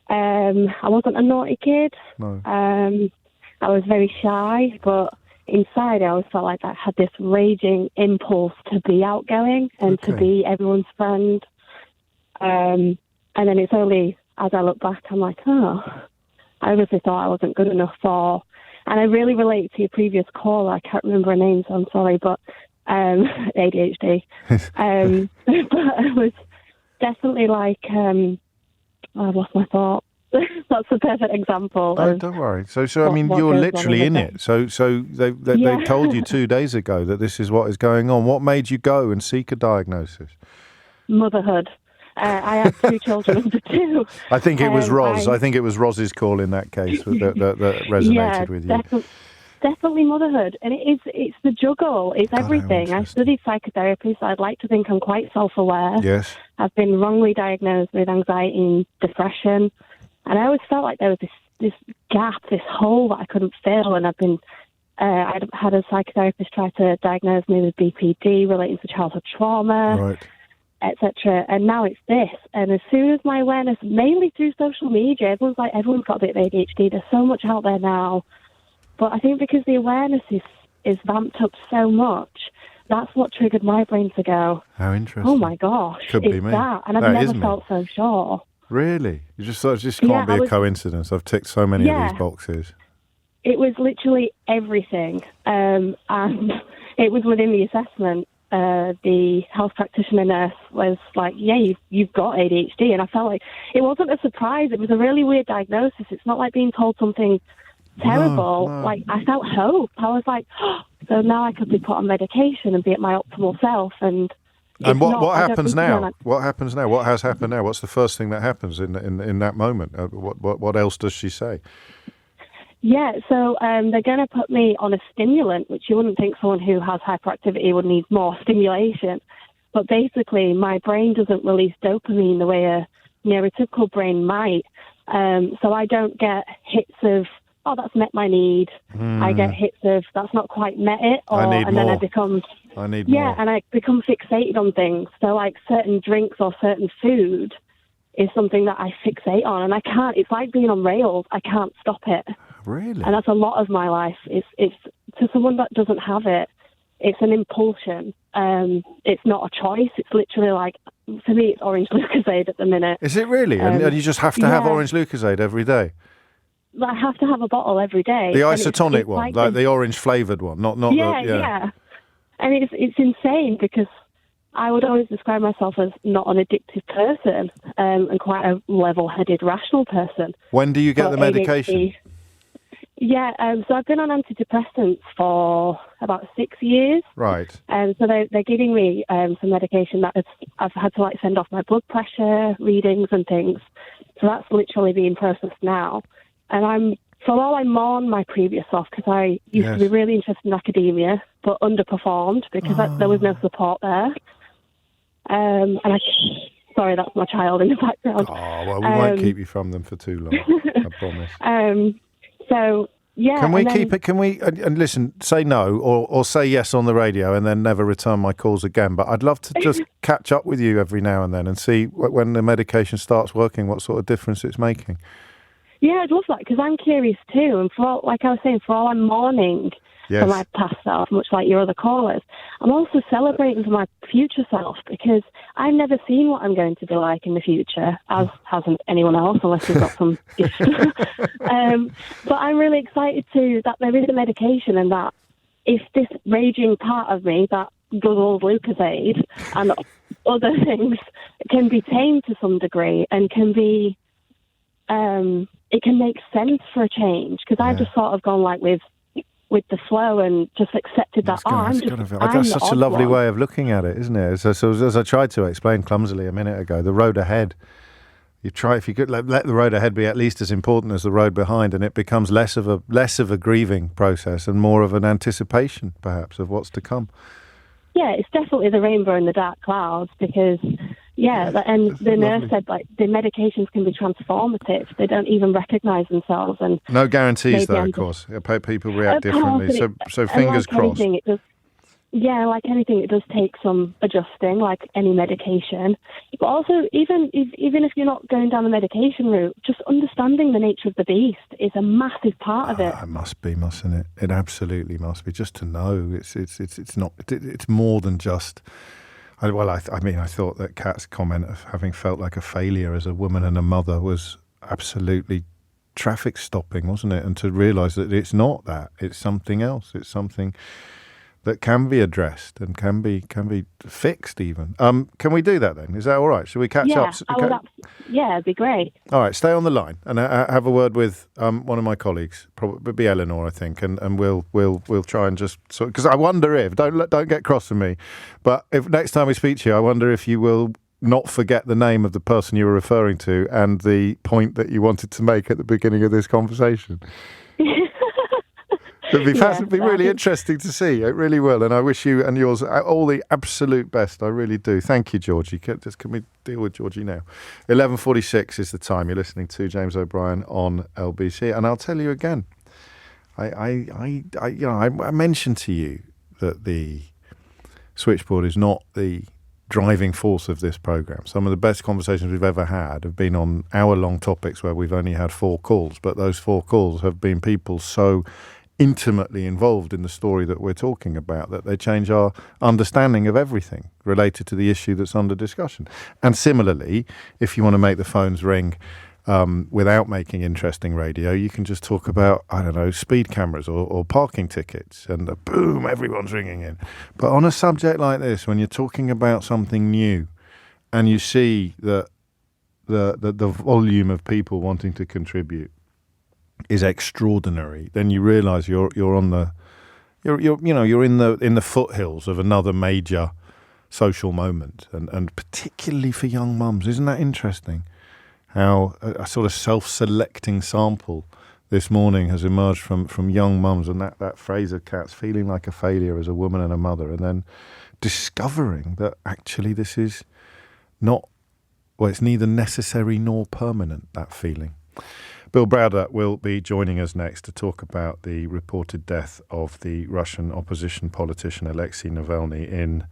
I wasn't a naughty kid. No. I was very shy, but inside I always felt like I had this raging impulse to be outgoing and to be everyone's friend. And then it's only as I look back, I'm like, oh, I obviously thought I wasn't good enough for. And I really relate to your previous caller. I can't remember her name, so I'm sorry, but ADHD. But I was definitely like, I lost my thought. That's the perfect example. Oh, don't worry. So I mean, you're literally in it. So they told you 2 days ago that this is what is going on. What made you go and seek a diagnosis? Motherhood. I had 2 children under 2. I think it was Roz. I think it was Roz's call in that case that resonated with you. Definitely motherhood. And it's the juggle. It's everything. I studied psychotherapy, so I'd like to think I'm quite self-aware. Yes. I've been wrongly diagnosed with anxiety and depression. And I always felt like there was this gap, this hole that I couldn't fill. And I'd had a psychotherapist try to diagnose me with BPD relating to childhood trauma, etc. And now it's this. And as soon as my awareness, mainly through social media, everyone's got a bit of ADHD. There's so much out there now. But I think because the awareness is vamped up so much, that's what triggered my brain to go, how interesting. Oh my gosh, Could it's be me. that. And I've never felt so sure. Really? You just thought it just can't be a coincidence. I've ticked so many of these boxes. It was literally everything. And it was within the assessment. The health practitioner nurse was like, yeah, you've got ADHD. And I felt like it wasn't a surprise. It was a really weird diagnosis. It's not like being told something terrible. No. Like, I felt hope. I was like, oh, so now I could be put on medication and be at my optimal self. And what happens now? What happens now? What has happened now? What's the first thing that happens in that moment? What else does she say? Yeah, so they're going to put me on a stimulant, which you wouldn't think someone who has hyperactivity would need more stimulation. But basically, my brain doesn't release dopamine the way a neurotypical brain might. So I don't get hits of, oh, that's met my need. I get hits of, that's not quite met it. Then I become... I need more. Yeah, and I become fixated on things. So like certain drinks or certain food is something that I fixate on, and I can't. It's like being on rails. I can't stop it. Really? And that's a lot of my life. It's to someone that doesn't have it, it's an impulsion. It's not a choice. It's literally like, for me, it's orange Lucozade at the minute. Is it really? And you just have to have orange Lucozade every day? I have to have a bottle every day. The isotonic one, like the orange flavoured one, not yeah. And it's insane because I would always describe myself as not an addictive person and quite a level-headed, rational person. When do you get the medication? So I've been on antidepressants for about 6 years. Right. So they're giving me some medication that I've had to send off my blood pressure readings and things. So that's literally being processed now. And for all I mourn my previous self, because I used to be really interested in academia, but underperformed because there was no support there. So Sorry, that's my child in the background. Oh, well, we won't keep you from them for too long, I promise. So, yeah. Can we keep it? Can we, and listen, say no or say yes on the radio and then never return my calls again. But I'd love to just catch up with you every now and then and see when the medication starts working, what sort of difference it's making. Yeah, I'd love that, because I'm curious too. And for all, like I was saying, for all I'm mourning for my past self, much like your other callers, I'm also celebrating for my future self, because I've never seen what I'm going to be like in the future, as hasn't anyone else, unless you've got some gift. But I'm really excited that there is a medication, and that if this raging part of me, that good old Lucozade and other things, can be tamed to some degree and can be, it can make sense for a change, because I've just sort of gone like with the flow and just accepted that. That's such a lovely way of looking at it, isn't it? So as I tried to explain clumsily a minute ago, the road ahead, if you could let the road ahead be at least as important as the road behind, and it becomes less of a grieving process and more of an anticipation, perhaps, of what's to come. Yeah, it's definitely the rainbow in the dark clouds, because and the nurse said, like, the medications can be transformative. They don't even recognise themselves. And no guarantees, though, of course. People react differently. So fingers crossed. Like anything, it does take some adjusting, like any medication. But also, even if you're not going down the medication route, just understanding the nature of the beast is a massive part of it. It must be, mustn't it? It absolutely must be. Just to know, it's not. It's more than just. I thought that Kat's comment of having felt like a failure as a woman and a mother was absolutely traffic stopping, wasn't it? And to realise that it's not that, it's something else. It's something that can be addressed and can be fixed even. Can we do that then? Is that all right? Should we catch up? Yeah, it'd be great. All right, stay on the line and have a word with one of my colleagues, probably be Eleanor, I think, and we'll try and just because I wonder if don't get cross with me, but if next time we speak to you, I wonder if you will not forget the name of the person you were referring to and the point that you wanted to make at the beginning of this conversation. It'd be really interesting to see. It really will. And I wish you and yours all the absolute best. I really do. Thank you, Georgie. Can we deal with Georgie now? 11:46 is the time. You're listening to James O'Brien on LBC. And I'll tell you again, I mentioned to you that the switchboard is not the driving force of this programme. Some of the best conversations we've ever had have been on hour-long topics where we've only had 4 calls. But those 4 calls have been people so intimately involved in the story that we're talking about that they change our understanding of everything related to the issue that's under discussion. And similarly, if you want to make the phones ring without making interesting radio, you can just talk about, I don't know, speed cameras or parking tickets, and boom, everyone's ringing in. But on a subject like this, when you're talking about something new and you see that the volume of people wanting to contribute is extraordinary, then you realise you're in the foothills of another major social moment, and particularly for young mums. Isn't that interesting? How a sort of self-selecting sample this morning has emerged from young mums, and that phrase of Kat's feeling like a failure as a woman and a mother, and then discovering that actually this is not, well, it's neither necessary nor permanent, that feeling. Bill Browder will be joining us next to talk about the reported death of the Russian opposition politician Alexei Navalny in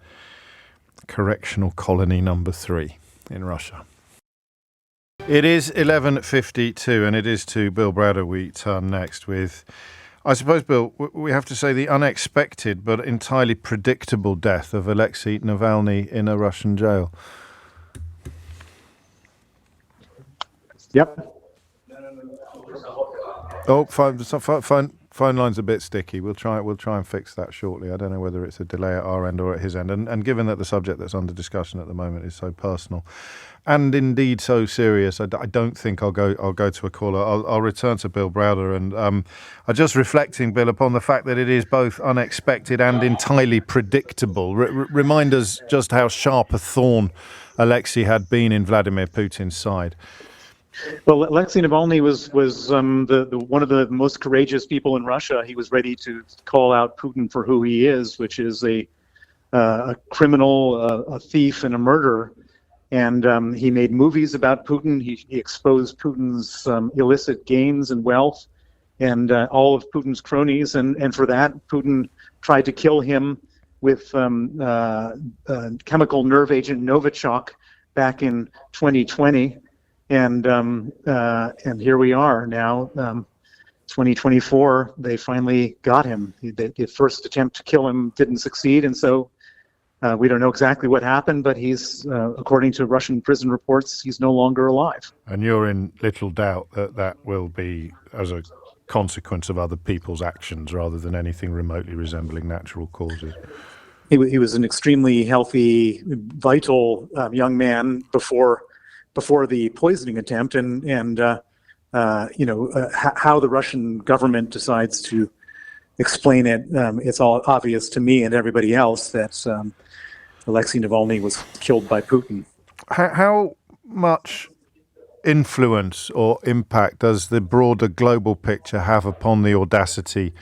correctional colony number 3 in Russia. It is 11:52, and it is to Bill Browder we turn next with, I suppose, Bill, we have to say the unexpected but entirely predictable death of Alexei Navalny in a Russian jail. Yep. Oh, phone line's a bit sticky. We'll try and fix that shortly. I don't know whether it's a delay at our end or at his end. And given that the subject that's under discussion at the moment is so personal, and indeed so serious, I don't think I'll go to a caller. I'll return to Bill Browder, and I'm just reflecting, Bill, upon the fact that it is both unexpected and entirely predictable. Remind us just how sharp a thorn Alexei had been in Vladimir Putin's side. Well, Alexei Navalny was the one of the most courageous people in Russia. He was ready to call out Putin for who he is, which is a criminal, a thief, and a murderer. And he made movies about Putin. He exposed Putin's illicit gains and wealth and all of Putin's cronies. And for that, Putin tried to kill him with chemical nerve agent Novichok back in 2020. And here we are now, 2024. They finally got him. The first attempt to kill him didn't succeed. And so we don't know exactly what happened, but he's, according to Russian prison reports, he's no longer alive. And you're in little doubt that that will be as a consequence of other people's actions rather than anything remotely resembling natural causes. He was an extremely healthy, vital young man before the poisoning attempt, and how the Russian government decides to explain it, it's all obvious to me and everybody else that Alexei Navalny was killed by Putin. How much influence or impact does the broader global picture have upon the audacity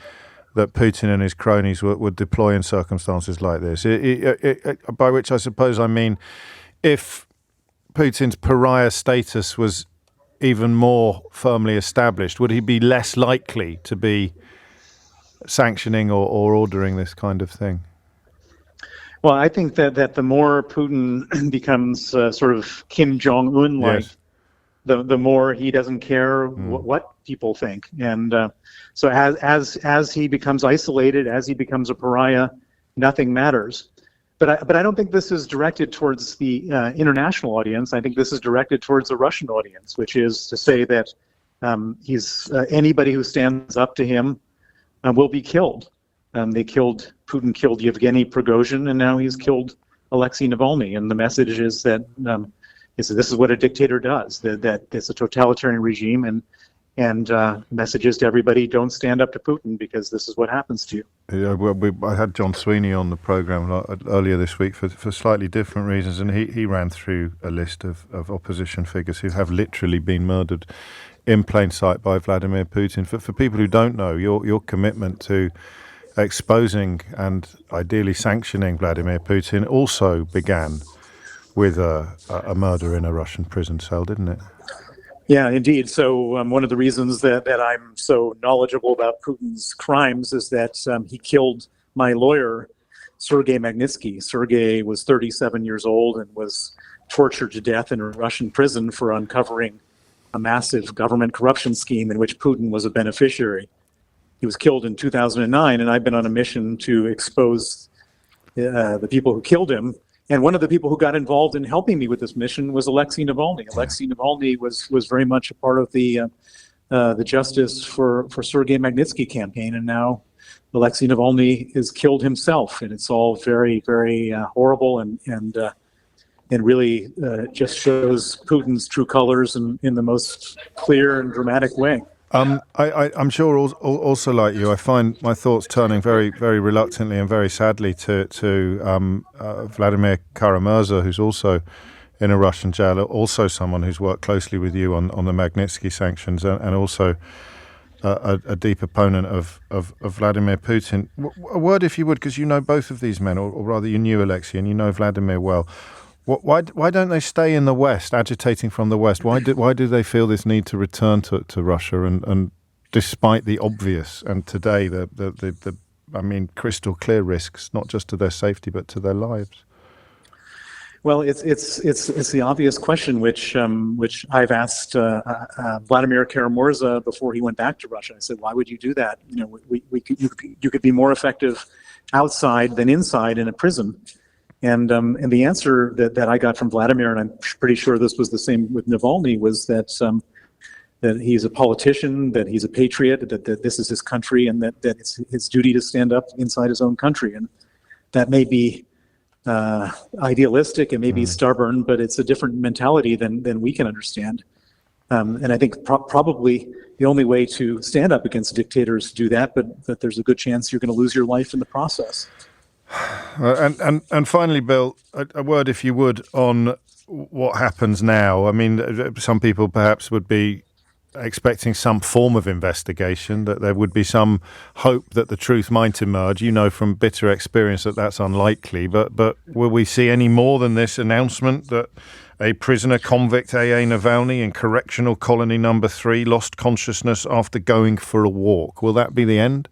that Putin and his cronies would deploy in circumstances like this? By which I suppose I mean, if Putin's pariah status was even more firmly established, would he be less likely to be sanctioning or ordering this kind of thing? Well, I think that the more Putin becomes sort of Kim Jong-un-like, yes, the more he doesn't care what people think. And so as he becomes isolated, as he becomes a pariah, nothing matters. But I don't think this is directed towards the international audience. I think this is directed towards the Russian audience, which is to say that he's anybody who stands up to him will be killed. Putin killed Yevgeny Prigozhin, and now he's killed Alexei Navalny. And the message is that this is what a dictator does. That it's a totalitarian regime, and messages to everybody: don't stand up to Putin because this is what happens to you. Yeah, well, I had John Sweeney on the programme earlier this week for slightly different reasons, and he ran through a list of opposition figures who have literally been murdered in plain sight by Vladimir Putin. For people who don't know, your commitment to exposing and ideally sanctioning Vladimir Putin also began with a murder in a Russian prison cell, didn't it? Yeah, indeed. So one of the reasons that I'm so knowledgeable about Putin's crimes is that he killed my lawyer, Sergei Magnitsky. Sergei was 37 years old and was tortured to death in a Russian prison for uncovering a massive government corruption scheme in which Putin was a beneficiary. He was killed in 2009, and I've been on a mission to expose the people who killed him. And one of the people who got involved in helping me with this mission was Alexei Navalny. Alexei Navalny was very much a part of the Justice for Sergei Magnitsky campaign, and now Alexei Navalny is killed himself, and it's all very, very horrible and really just shows Putin's true colors in the most clear and dramatic way. I'm sure also like you, I find my thoughts turning very, very reluctantly and very sadly to Vladimir Kara-Murza, who's also in a Russian jail, also someone who's worked closely with you on the Magnitsky sanctions and also a deep opponent of Vladimir Putin. A word, if you would, because you know both of these men, or rather you knew Alexei and you know Vladimir well. Why don't they stay in the West, agitating from the West? Why do they feel this need to return to Russia? And despite the obvious and today the crystal clear risks, not just to their safety but to their lives. Well, it's the obvious question which I've asked Vladimir Kara-Murza before he went back to Russia. I said, why would you do that? You could be more effective outside than inside in a prison. And the answer that I got from Vladimir, and I'm pretty sure this was the same with Navalny, was that he's a politician, that he's a patriot, that this is his country, and that it's his duty to stand up inside his own country. And that may be idealistic, it may be stubborn, but it's a different mentality than we can understand. And I think probably the only way to stand up against a dictator is to do that, but that there's a good chance you're going to lose your life in the process. And finally, Bill, a word, if you would, on what happens now. I mean, some people perhaps would be expecting some form of investigation, that there would be some hope that the truth might emerge. You know from bitter experience that that's unlikely. But will we see any more than this announcement that A prisoner convict, A.A. Navalny, in correctional colony number 3, lost consciousness after going for a walk. Will that be the end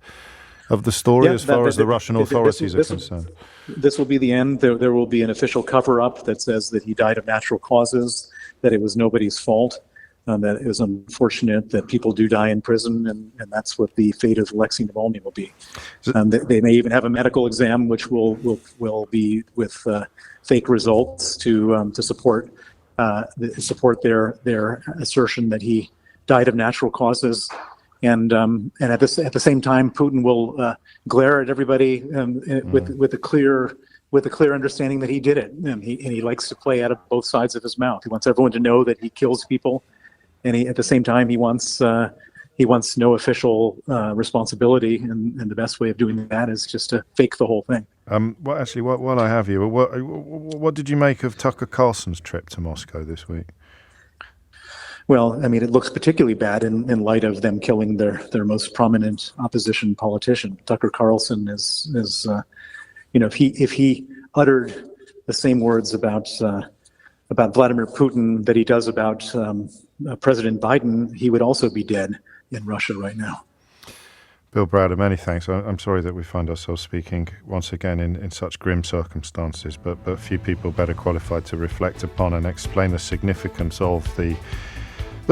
of the story as far as the Russian authorities are concerned? This will be the end. There will be an official cover-up that says that he died of natural causes, that it was nobody's fault, that it was unfortunate that people do die in prison, and that's what the fate of Alexei Navalny will be. They may even have a medical exam, which will be with fake results to support their assertion that he died of natural causes. And at the same time, Putin will glare at everybody with a clear understanding that he did it. And he likes to play out of both sides of his mouth. He wants everyone to know that he kills people, and at the same time he wants no official responsibility. And the best way of doing that is just to fake the whole thing. Well, actually, while I have you, what did you make of Tucker Carlson's trip to Moscow this week? Well, I mean, it looks particularly bad in light of them killing their most prominent opposition politician. Tucker Carlson is if he uttered the same words about Vladimir Putin that he does about President Biden, he would also be dead in Russia right now. Bill Browder, many thanks. I'm sorry that we find ourselves speaking once again in such grim circumstances, but few people better qualified to reflect upon and explain the significance of the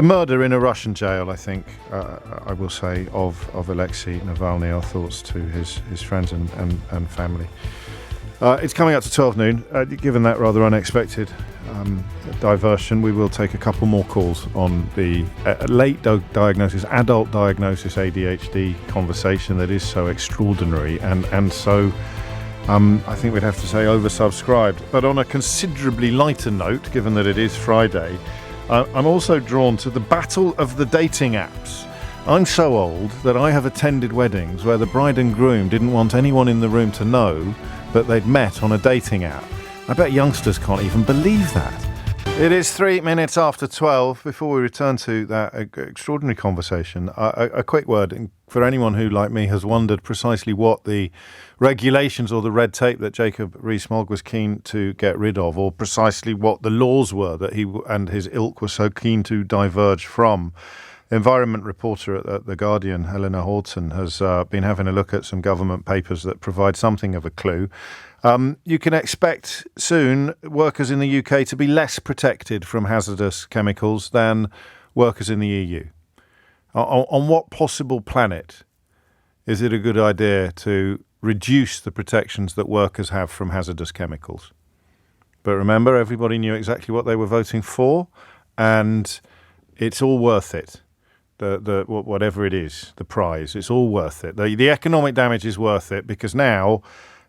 murder in a Russian jail, I think, I will say, of Alexei Navalny. Our thoughts to his friends and family. It's coming up to 12 noon. Given that rather unexpected diversion, we will take a couple more calls on the late diagnosis, adult diagnosis ADHD conversation that is so extraordinary and so, I think we'd have to say, oversubscribed. But on a considerably lighter note, given that it is Friday, I'm also drawn to the battle of the dating apps. I'm so old that I have attended weddings where the bride and groom didn't want anyone in the room to know that they'd met on a dating app. I bet youngsters can't even believe that. It is 3 minutes after 12. Before we return to that extraordinary conversation, a quick word for anyone who, like me, has wondered precisely what the regulations or the red tape that Jacob Rees-Mogg was keen to get rid of, or precisely what the laws were that he and his ilk were so keen to diverge from. Environment reporter at The Guardian, Helena Horton, has been having a look at some government papers that provide something of a clue. You can expect soon workers in the UK to be less protected from hazardous chemicals than workers in the EU. On what possible planet is it a good idea to reduce the protections that workers have from hazardous chemicals? But remember, everybody knew exactly what they were voting for, and it's all worth it. Whatever it is, the prize, it's all worth it. The economic damage is worth it, because now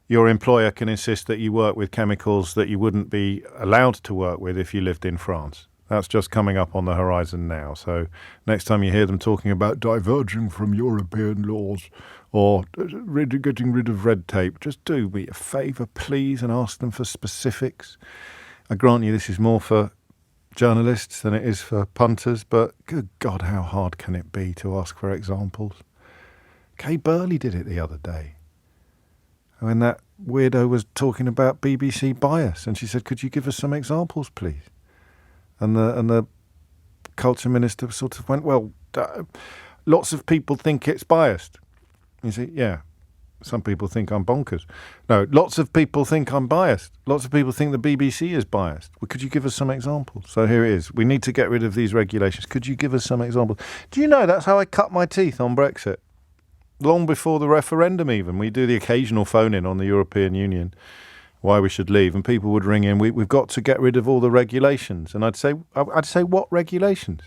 your employer can insist that you work with chemicals that you wouldn't be allowed to work with if you lived in France. That's just coming up on the horizon now. So next time you hear them talking about diverging from European laws or getting rid of red tape, just do me a favour, please, and ask them for specifics. I grant you this is more for journalists than it is for punters, but good God, how hard can it be to ask for examples? Kay Burley did it the other day when that weirdo was talking about BBC bias, and she said, could you give us some examples, please? And the culture minister sort of went, well, lots of people think it's biased. You see, yeah, some people think I'm bonkers. No, lots of people think I'm biased. Lots of people think the BBC is biased. Well, could you give us some examples? So here it is. We need to get rid of these regulations. Could you give us some examples? Do you know that's how I cut my teeth on Brexit? Long before the referendum even. We do the occasional phone-in on the European Union, why we should leave, and people would ring in, we've got to get rid of all the regulations. And I'd say, what regulations?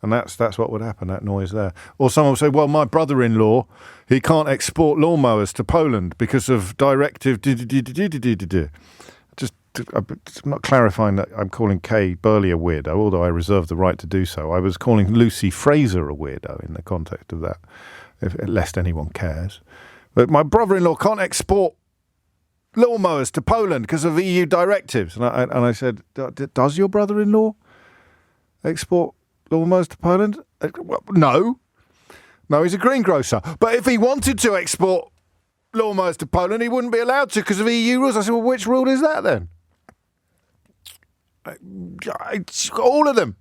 And that's what would happen, that noise there. Or someone would say, well, my brother-in-law, he can't export lawnmowers to Poland because of directive... I'm not clarifying that I'm calling Kay Burley a weirdo, although I reserve the right to do so. I was calling Lucy Fraser a weirdo in the context of that, lest anyone cares. But my brother-in-law can't export lawnmowers to Poland because of EU directives. And I said, does your brother-in-law export lawnmowers to Poland? Well, no, he's a greengrocer. But if he wanted to export lawnmowers to Poland, he wouldn't be allowed to because of EU rules. I said, well, which rule is that then? All of them.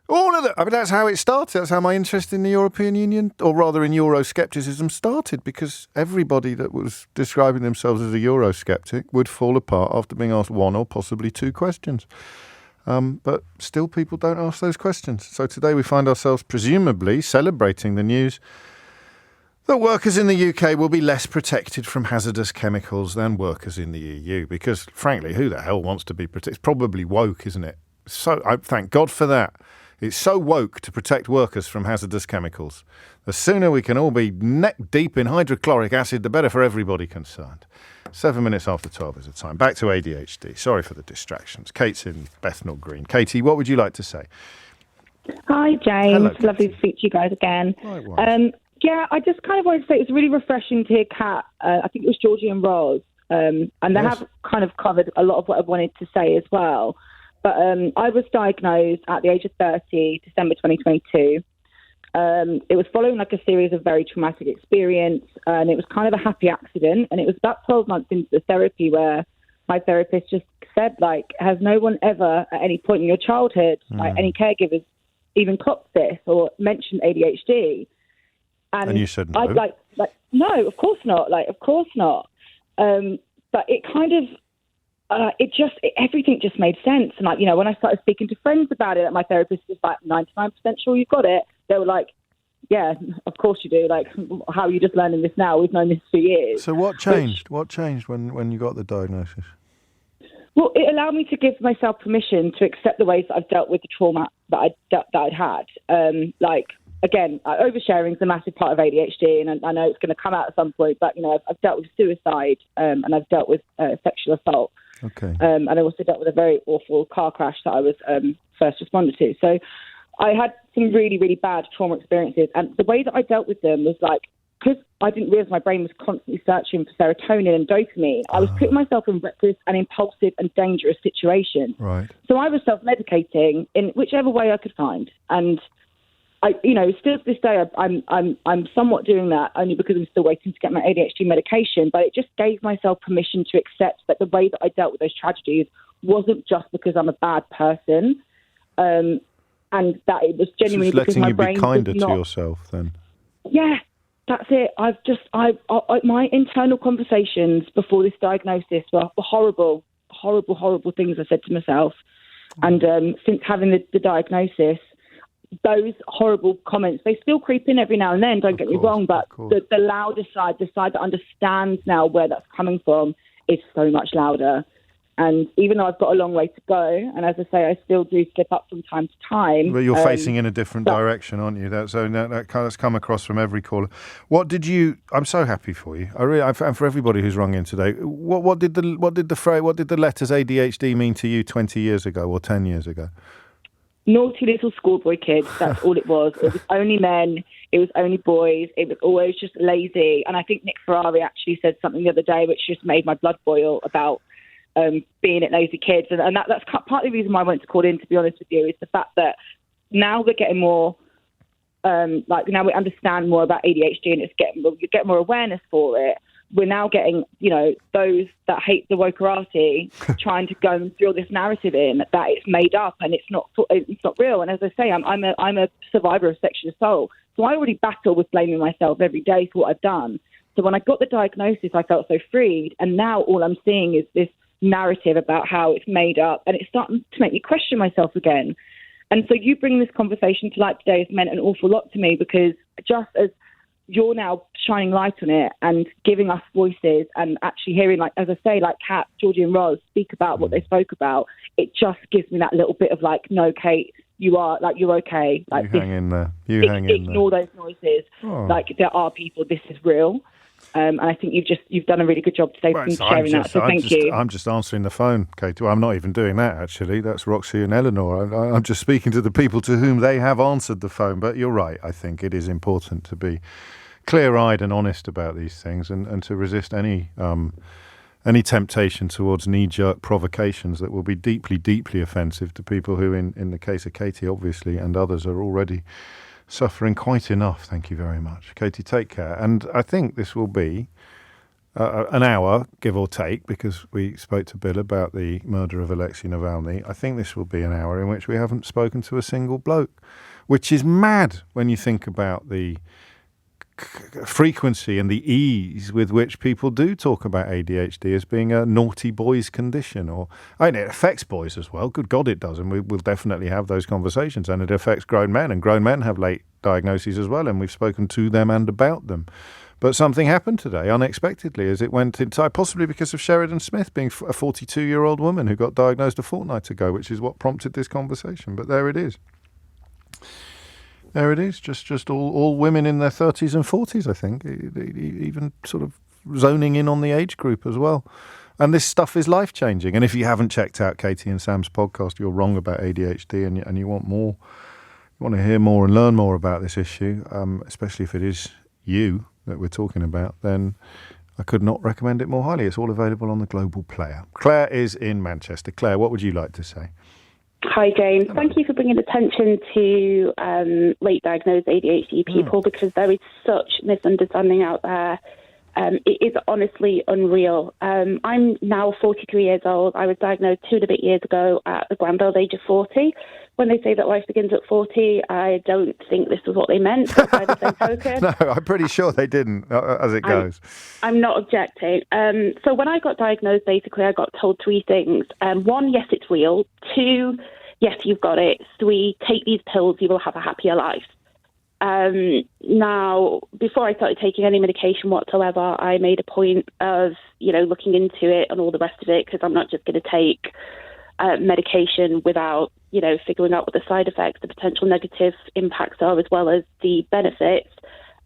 All of them. I mean, that's how it started. That's how my interest in the European Union, or rather in Euroscepticism, started, because everybody that was describing themselves as a Eurosceptic would fall apart after being asked one or possibly two questions. But still people don't ask those questions. So today we find ourselves presumably celebrating the news that workers in the UK will be less protected from hazardous chemicals than workers in the EU, because frankly, who the hell wants to be protected? It's probably woke, isn't it? So I thank God for that. It's so woke to protect workers from hazardous chemicals. The sooner we can all be neck deep in hydrochloric acid, the better for everybody concerned. 7 minutes after 12 is the time. Back to ADHD. Sorry for the distractions. Kate's in Bethnal Green. Katie, what would you like to say? Hi, James. Hello, lovely to speak to you guys again. Likewise. Yeah, I just kind of wanted to say it was really refreshing to hear Kat. I think it was Georgie and Roz. And they have kind of covered a lot of what I wanted to say as well. But I was diagnosed at the age of 30, December 2022. It was following like a series of very traumatic experience, and it was kind of a happy accident. And it was about 12 months into the therapy where my therapist just said, like, has no one ever at any point in your childhood, like any caregivers, even clocked this or mentioned ADHD? And you said no. I'd like, no, of course not. Like, of course not. But it kind of, everything just made sense. And like, you know, when I started speaking to friends about it, my therapist was like 99% sure you've got it. They were like, yeah, of course you do. Like, how are you just learning this now? We've known this for years. So what changed? What changed when you got the diagnosis? Well, it allowed me to give myself permission to accept the ways that I've dealt with the trauma that I'd had. Again, oversharing is a massive part of ADHD, and I know it's going to come out at some point, but, you know, I've dealt with suicide, and I've dealt with sexual assault. Okay. And I also dealt with a very awful car crash that I was first responder to. So I had some really, really bad trauma experiences. And the way that I dealt with them was like, because I didn't realise my brain was constantly searching for serotonin and dopamine, I was putting myself in reckless and impulsive and dangerous situations. Right. So I was self-medicating in whichever way I could find. And I, you know, still to this day, I'm somewhat doing that only because I'm still waiting to get my ADHD medication. But it just gave myself permission to accept that the way that I dealt with those tragedies wasn't just because I'm a bad person, and that it was genuinely because my brain was not. Letting you be kinder to yourself, then. Yeah, that's it. My internal conversations before this diagnosis were horrible, horrible, horrible things I said to myself, and since having the diagnosis, those horrible comments, they still creep in every now and then, don't get me wrong, but the louder side, the side that understands now where that's coming from, is so much louder. And even though I've got a long way to go, and as I say, I still do slip up from time to time. But you're facing in a different direction, aren't you? That's come across from every caller. What did you? I'm so happy for you. And for everybody who's rung in today. What did the letters ADHD mean to you 20 years ago or 10 years ago? Naughty little schoolboy kids, that's all it was. It was only men, it was only boys, it was always just lazy. And I think Nick Ferrari actually said something the other day which just made my blood boil about being at lazy kids. And that's part of the reason why I wanted to call in, to be honest with you, is the fact that now we're getting more, now we understand more about ADHD and you get more awareness for it. We're now getting, you know, those that hate the wokerati trying to go and throw this narrative in that it's made up and it's not real. And as I say, I'm a survivor of sexual assault, so I already battle with blaming myself every day for what I've done. So when I got the diagnosis, I felt so freed, and now all I'm seeing is this narrative about how it's made up, and it's starting to make me question myself again. And so you bring this conversation to light today has meant an awful lot to me, because just as you're now shining light on it and giving us voices and actually hearing, like, as I say, like Kat, Georgie and Roz speak about what they spoke about, it just gives me that little bit of like, no, Kate, you're okay. Like, you hang in there. Ignore those noises. Oh. Like, there are people, this is real. And I think you've done a really good job today sharing that. So thank you. I'm just answering the phone, Kate. Well, I'm not even doing that, actually. That's Roxy and Eleanor. I'm just speaking to the people to whom they have answered the phone. But you're right. I think it is important to be clear-eyed and honest about these things, and to resist any temptation towards knee-jerk provocations that will be deeply, deeply offensive to people who, in the case of Katie, obviously, and others, are already suffering quite enough. Thank you very much. Katie, take care. And I think this will be an hour, give or take, because we spoke to Bill about the murder of Alexei Navalny. I think this will be an hour in which we haven't spoken to a single bloke, which is mad when you think about the frequency and the ease with which people do talk about ADHD as being a naughty boy's condition. It affects boys as well. Good God, it does. And we will definitely have those conversations. And it affects grown men. And grown men have late diagnoses as well. And we've spoken to them and about them. But something happened today, unexpectedly, as it went inside, possibly because of Sheridan Smith being a 42-year-old woman who got diagnosed a fortnight ago, which is what prompted this conversation. But there it is. There it is, just all women in their 30s and 40s, I think, even sort of zoning in on the age group as well. And this stuff is life-changing. And if you haven't checked out Katie and Sam's podcast, you're wrong about ADHD and you want more, you want to hear more and learn more about this issue, especially if it is you that we're talking about, then I could not recommend it more highly. It's all available on the Global Player. Claire is in Manchester. Claire, what would you like to say? Hi, James. Thank you for bringing attention to late diagnosed ADHD people because there is such misunderstanding out there. It is honestly unreal. I'm now 43 years old. I was diagnosed 2.5 years ago at the grand old age of 40. When they say that life begins at 40, I don't think this is what they meant. But by the same token, no, I'm pretty sure they didn't, as it goes. I'm not objecting. So when I got diagnosed, basically, I got told 3 things. 1, yes, it's real. 2, yes, you've got it. 3, take these pills, you will have a happier life. Now, before I started taking any medication whatsoever, I made a point of, looking into it and all the rest of it, because I'm not just going to take medication without, figuring out what the side effects, the potential negative impacts are, as well as the benefits.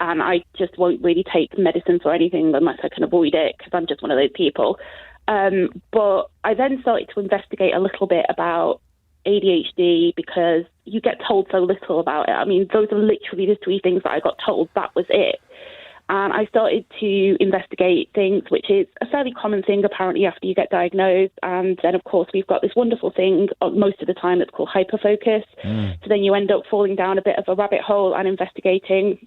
And I just won't really take medicine for anything unless I can avoid it, because I'm just one of those people. But I then started to investigate a little bit about ADHD because you get told so little about it. I mean, those are literally the 3 things that I got told. That was it. And I started to investigate things, which is a fairly common thing apparently after you get diagnosed. And then, of course, we've got this wonderful thing most of the time that's called hyperfocus. So then you end up falling down a bit of a rabbit hole and investigating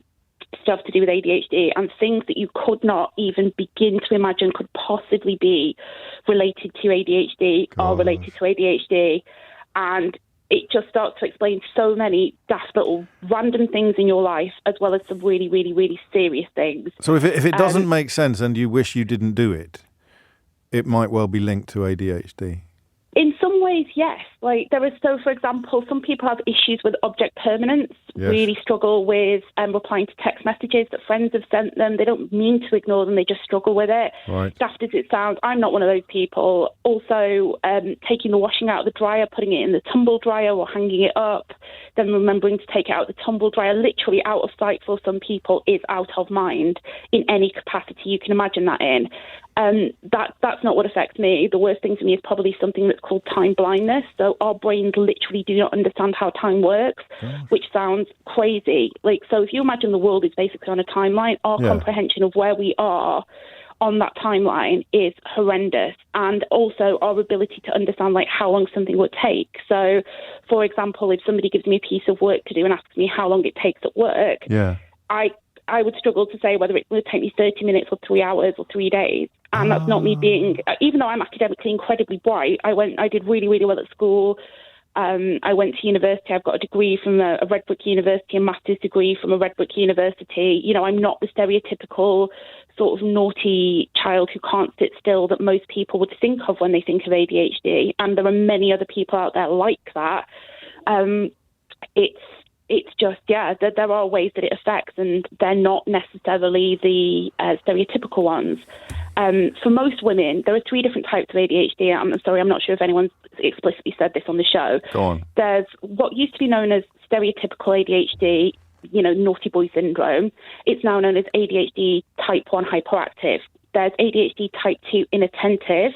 stuff to do with ADHD and things that you could not even begin to imagine could possibly be related to ADHD are related to ADHD. And it just starts to explain so many daft little random things in your life, as well as some really, really, really serious things. So if it doesn't make sense and you wish you didn't do it, it might well be linked to ADHD. In some ways, yes. Like for example, some people have issues with object permanence, really struggle with replying to text messages that friends have sent them. They don't mean to ignore them, they just struggle with it. Right. Daft as it sounds, I'm not one of those people. Also, taking the washing out of the dryer, putting it in the tumble dryer or hanging it up, then remembering to take it out of the tumble dryer, literally out of sight for some people is out of mind in any capacity you can imagine that in. That's not what affects me. The worst thing for me is probably something that's called time blindness. So our brains literally do not understand how time works, which sounds crazy. So if you imagine the world is basically on a timeline, our comprehension of where we are on that timeline is horrendous. And also our ability to understand how long something would take. So, for example, if somebody gives me a piece of work to do and asks me how long it takes at work, I would struggle to say whether it would take me 30 minutes or 3 hours or 3 days. And that's not me being, even though I'm academically incredibly bright, I did really, really well at school. I went to university. I've got a degree from a Redbrook University, a master's degree from a Redbrook University. I'm not the stereotypical sort of naughty child who can't sit still that most people would think of when they think of ADHD. And there are many other people out there like that. It's just, there are ways that it affects, and they're not necessarily the stereotypical ones. For most women, there are 3 different types of ADHD. I'm sorry, I'm not sure if anyone's explicitly said this on the show. Go on. There's what used to be known as stereotypical ADHD, naughty boy syndrome. It's now known as ADHD type 1 hyperactive. There's ADHD type 2 inattentive,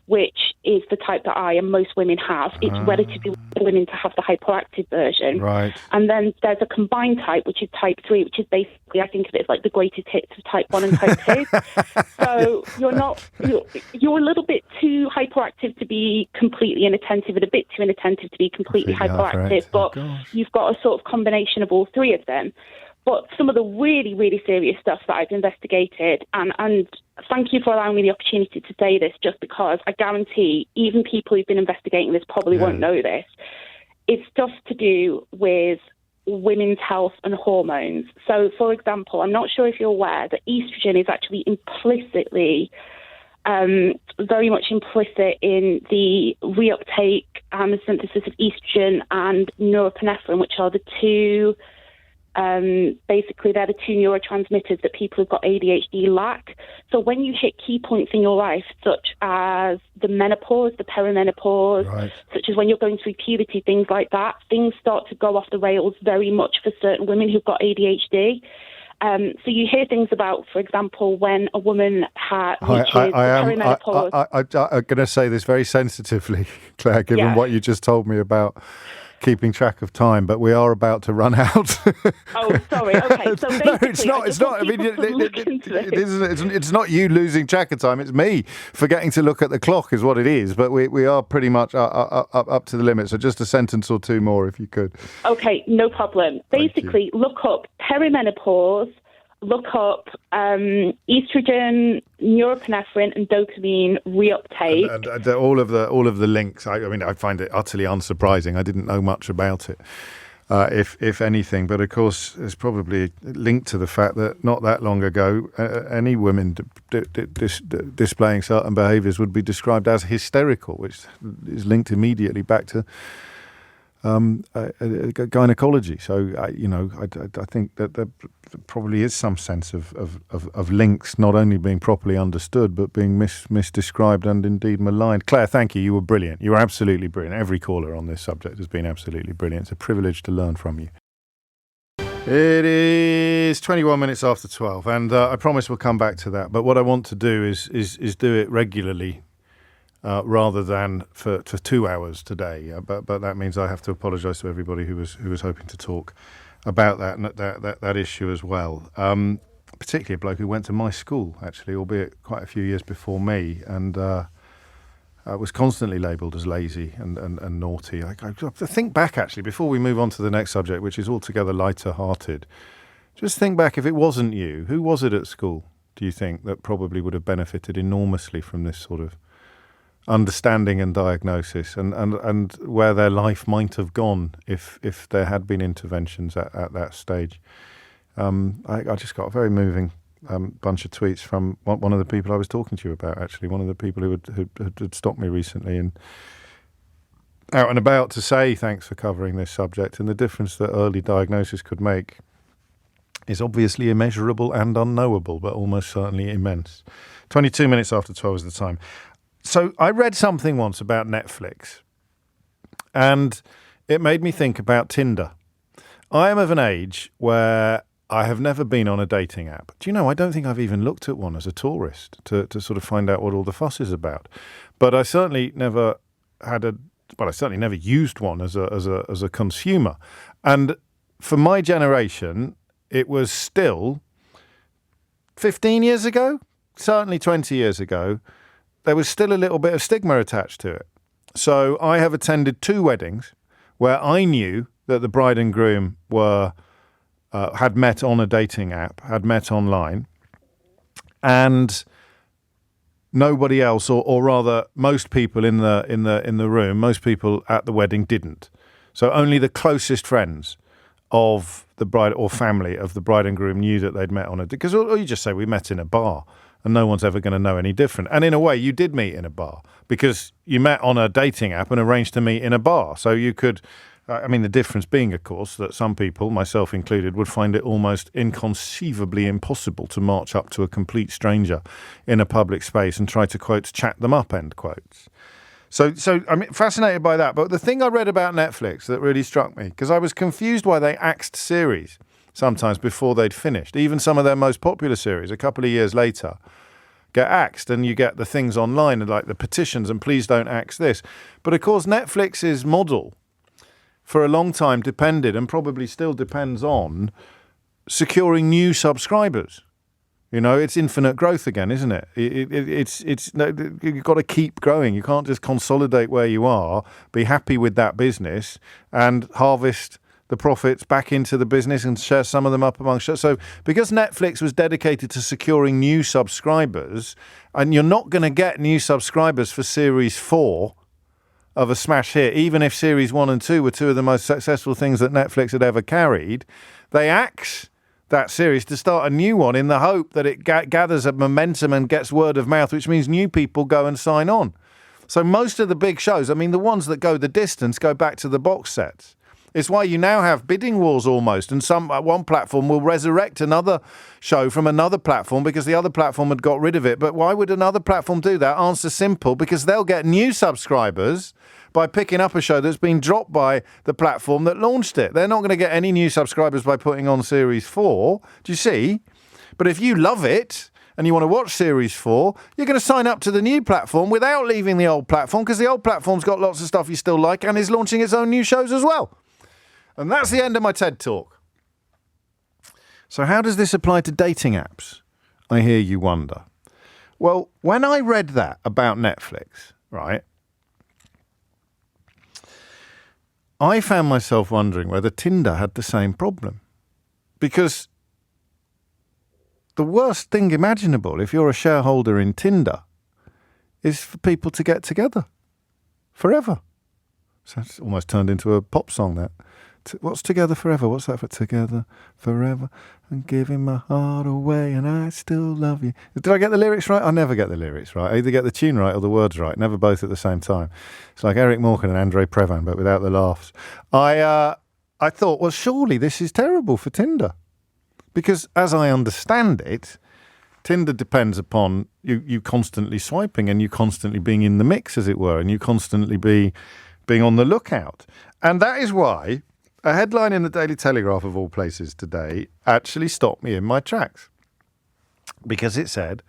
which is the type that I and most women have. It's relatively women to have the hyperactive version. Right. And then there's a combined type, which is type 3, which is basically, I think of it as like the greatest hits of type 1 and type 2. So you're a little bit too hyperactive to be completely inattentive and a bit too inattentive to be completely hyperactive. But you've got a sort of combination of all 3 of them. But some of the really, really serious stuff that I've investigated, and thank you for allowing me the opportunity to say this, just because I guarantee even people who've been investigating this probably won't know this, is stuff to do with women's health and hormones. So, for example, I'm not sure if you're aware that estrogen is actually implicitly, very much implicit in the reuptake and the synthesis of estrogen and norepinephrine, which are the two, basically they're the two neurotransmitters that people who've got ADHD lack. So when you hit key points in your life, such as the menopause, the perimenopause, such as when you're going through puberty, things like that, things start to go off the rails very much for certain women who've got ADHD. So you hear things about, for example, when a woman reaches perimenopause. I'm going to say this very sensitively, Claire, given what you just told me about keeping track of time, but we are about to run out. Oh, sorry. Okay, so no, it's not. It's not. I mean, it's not you losing track of time. It's me forgetting to look at the clock, is what it is. But we are pretty much up to the limit. So just a sentence or two more, if you could. Okay, no problem. Basically, look up perimenopause. Look up estrogen, norepinephrine, and dopamine reuptake. And all of the links. I mean, I find it utterly unsurprising. I didn't know much about it, if anything. But of course, it's probably linked to the fact that not that long ago, any women displaying certain behaviours would be described as hysterical, which is linked immediately back to gynecology. So, I think that there probably is some sense of links not only being properly understood, but being misdescribed and indeed maligned. Claire, thank you. You were brilliant. You were absolutely brilliant. Every caller on this subject has been absolutely brilliant. It's a privilege to learn from you. It is 21 minutes after 12, and I promise we'll come back to that. But what I want to do is do it regularly. Rather than for 2 hours today, but that means I have to apologise to everybody who was hoping to talk about that issue as well. Particularly a bloke who went to my school, actually, albeit quite a few years before me, and was constantly labelled as lazy and naughty. I think back, actually, before we move on to the next subject, which is altogether lighter-hearted. Just think back, if it wasn't you, who was it at school, do you think, that probably would have benefited enormously from this sort of understanding and diagnosis, and where their life might have gone if there had been interventions at that stage? I just got a very moving bunch of tweets from one of the people I was talking to you about, actually, one of the people who had stopped me recently and out and about to say thanks for covering this subject, and the difference that early diagnosis could make is obviously immeasurable and unknowable, but almost certainly immense. 22 minutes after 12 is the time. So I read something once about Netflix, and it made me think about Tinder. I am of an age where I have never been on a dating app. Do you know, I don't think I've even looked at one as a tourist to sort of find out what all the fuss is about. But I certainly never never used one as a consumer. And for my generation, it was still 15 years ago, certainly 20 years ago, there was still a little bit of stigma attached to it. So I have attended 2 weddings where I knew that the bride and groom had met on a dating app, had met online, and nobody else, or rather, most people in the room, most people at the wedding didn't. So only the closest friends of the bride or family of the bride and groom knew that they'd met on it. Because or you just say we met in a bar, and no one's ever going to know any different. And in a way, you did meet in a bar because you met on a dating app and arranged to meet in a bar. So you could, the difference being, of course, that some people, myself included, would find it almost inconceivably impossible to march up to a complete stranger in a public space and try to, quotes, chat them up, end quotes. So I'm fascinated by that. But the thing I read about Netflix that really struck me, because I was confused why they axed series sometimes before they'd finished. Even some of their most popular series, a couple of years later, get axed, and you get the things online, like the petitions, and please don't axe this. But of course, Netflix's model for a long time depended, and probably still depends on, securing new subscribers. You know, it's infinite growth again, isn't it? You've got to keep growing. You can't just consolidate where you are, be happy with that business, and harvest the profits back into the business and share some of them up amongst us. So because Netflix was dedicated to securing new subscribers, and you're not going to get new subscribers for Series 4 of a smash hit, even if Series 1 and 2 were two of the most successful things that Netflix had ever carried, they axe that series to start a new one in the hope that it gathers a momentum and gets word of mouth, which means new people go and sign on. So most of the big shows, I mean, the ones that go the distance go back to the box sets. It's why you now have bidding wars almost, and one platform will resurrect another show from another platform because the other platform had got rid of it. But why would another platform do that? Answer simple, because they'll get new subscribers by picking up a show that's been dropped by the platform that launched it. They're not going to get any new subscribers by putting on Series 4. Do you see? But if you love it and you want to watch Series 4, you're going to sign up to the new platform without leaving the old platform, because the old platform's got lots of stuff you still like and is launching its own new shows as well. And that's the end of my TED Talk. So how does this apply to dating apps? I hear you wonder. Well, when I read that about Netflix, right, I found myself wondering whether Tinder had the same problem. Because the worst thing imaginable, if you're a shareholder in Tinder, is for people to get together forever. So it's almost turned into a pop song, that. What's together forever? What's that for? Together forever and giving my heart away and I still love you. Did I get the lyrics right? I never get the lyrics right. I either get the tune right or the words right. Never both at the same time. It's like Eric Morecambe and Andre Previn, but without the laughs. I thought, well, surely this is terrible for Tinder. Because as I understand it, Tinder depends upon you constantly swiping and you constantly being in the mix, as it were, and you constantly being on the lookout. And that is why a headline in the Daily Telegraph, of all places today, actually stopped me in my tracks. Because it said,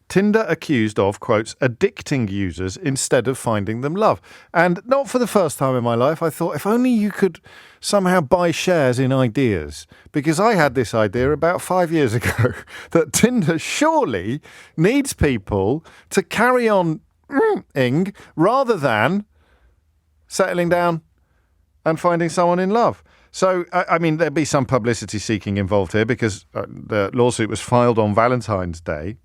Tinder accused of, quotes, addicting users instead of finding them love. And not for the first time in my life, I thought, if only you could somehow buy shares in ideas. Because I had this idea about 5 years ago that Tinder surely needs people to carry on rather than settling down and finding someone in love. So, I mean, there'd be some publicity seeking involved here because the lawsuit was filed on Valentine's Day,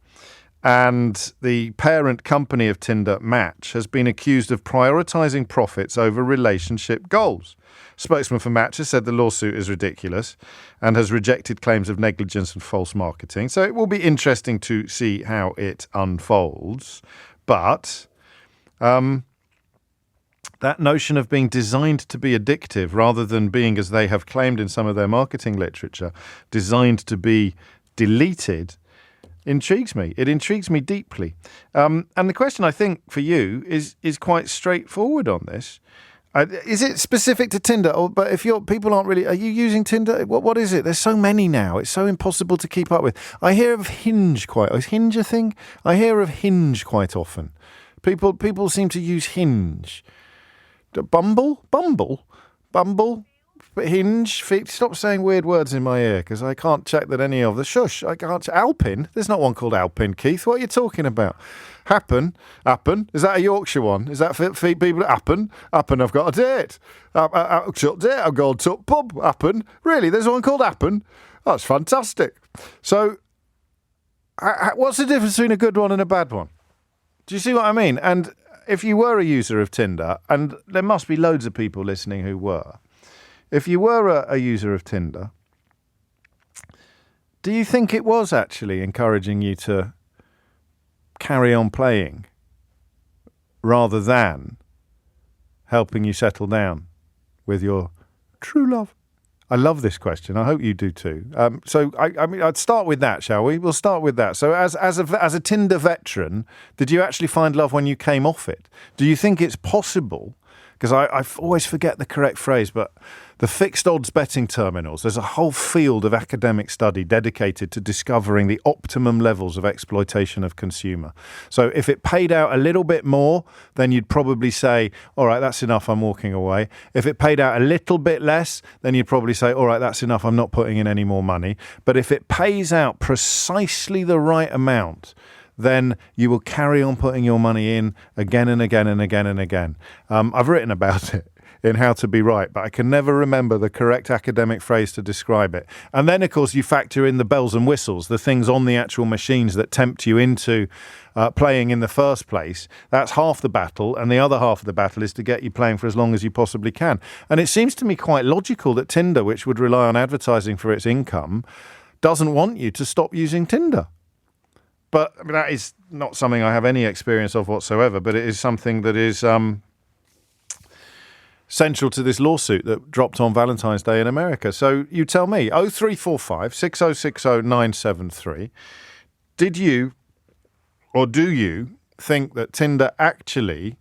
and the parent company of Tinder, Match, has been accused of prioritising profits over relationship goals. Spokesman for Match has said the lawsuit is ridiculous and has rejected claims of negligence and false marketing. So it will be interesting to see how it unfolds. But that notion of being designed to be addictive rather than being, as they have claimed in some of their marketing literature, designed to be deleted, intrigues me. It intrigues me deeply. And the question, I think, for you is quite straightforward on this. Is it specific to Tinder? But if people aren't really... Are you using Tinder? What is it? There's so many now. It's so impossible to keep up with. I hear of Hinge quite... Is Hinge a thing? I hear of Hinge quite often. People seem to use Hinge. Bumble, Hinge, stop saying weird words in my ear because I can't check that any of the shush. I can't. Alpin, there's not one called Alpin, Keith. What are you talking about? Happen, is that a Yorkshire one? Is that for people? Happen, I've got a date. I've gone to pub. Happen, really? There's one called Happen. That's fantastic. So, what's the difference between a good one and a bad one? Do you see what I mean? And if you were a user of Tinder, and there must be loads of people listening who were, if you were a user of Tinder, do you think it was actually encouraging you to carry on playing rather than helping you settle down with your true love? I love this question. I hope you do too. So I mean, I'd start with that, shall we? We'll start with that. So as a Tinder veteran, did you actually find love when you came off it? Do you think it's possible? Because I always forget the correct phrase, but the fixed odds betting terminals, there's a whole field of academic study dedicated to discovering the optimum levels of exploitation of consumer. So if it paid out a little bit more, then you'd probably say, all right, that's enough, I'm walking away. If it paid out a little bit less, then you'd probably say, all right, that's enough, I'm not putting in any more money. But if it pays out precisely the right amount, then you will carry on putting your money in again and again and again and again. I've written about it in how to be right, but I can never remember the correct academic phrase to describe it. And then, of course, you factor in the bells and whistles, the things on the actual machines that tempt you into playing in the first place. That's half the battle, and the other half of the battle is to get you playing for as long as you possibly can. And it seems to me quite logical that Tinder, which would rely on advertising for its income, doesn't want you to stop using Tinder. But I mean, that is not something I have any experience of whatsoever, but it is something that is central to this lawsuit that dropped on Valentine's Day in America. So you tell me, 0345 6060 973, did you or do you think that Tinder actually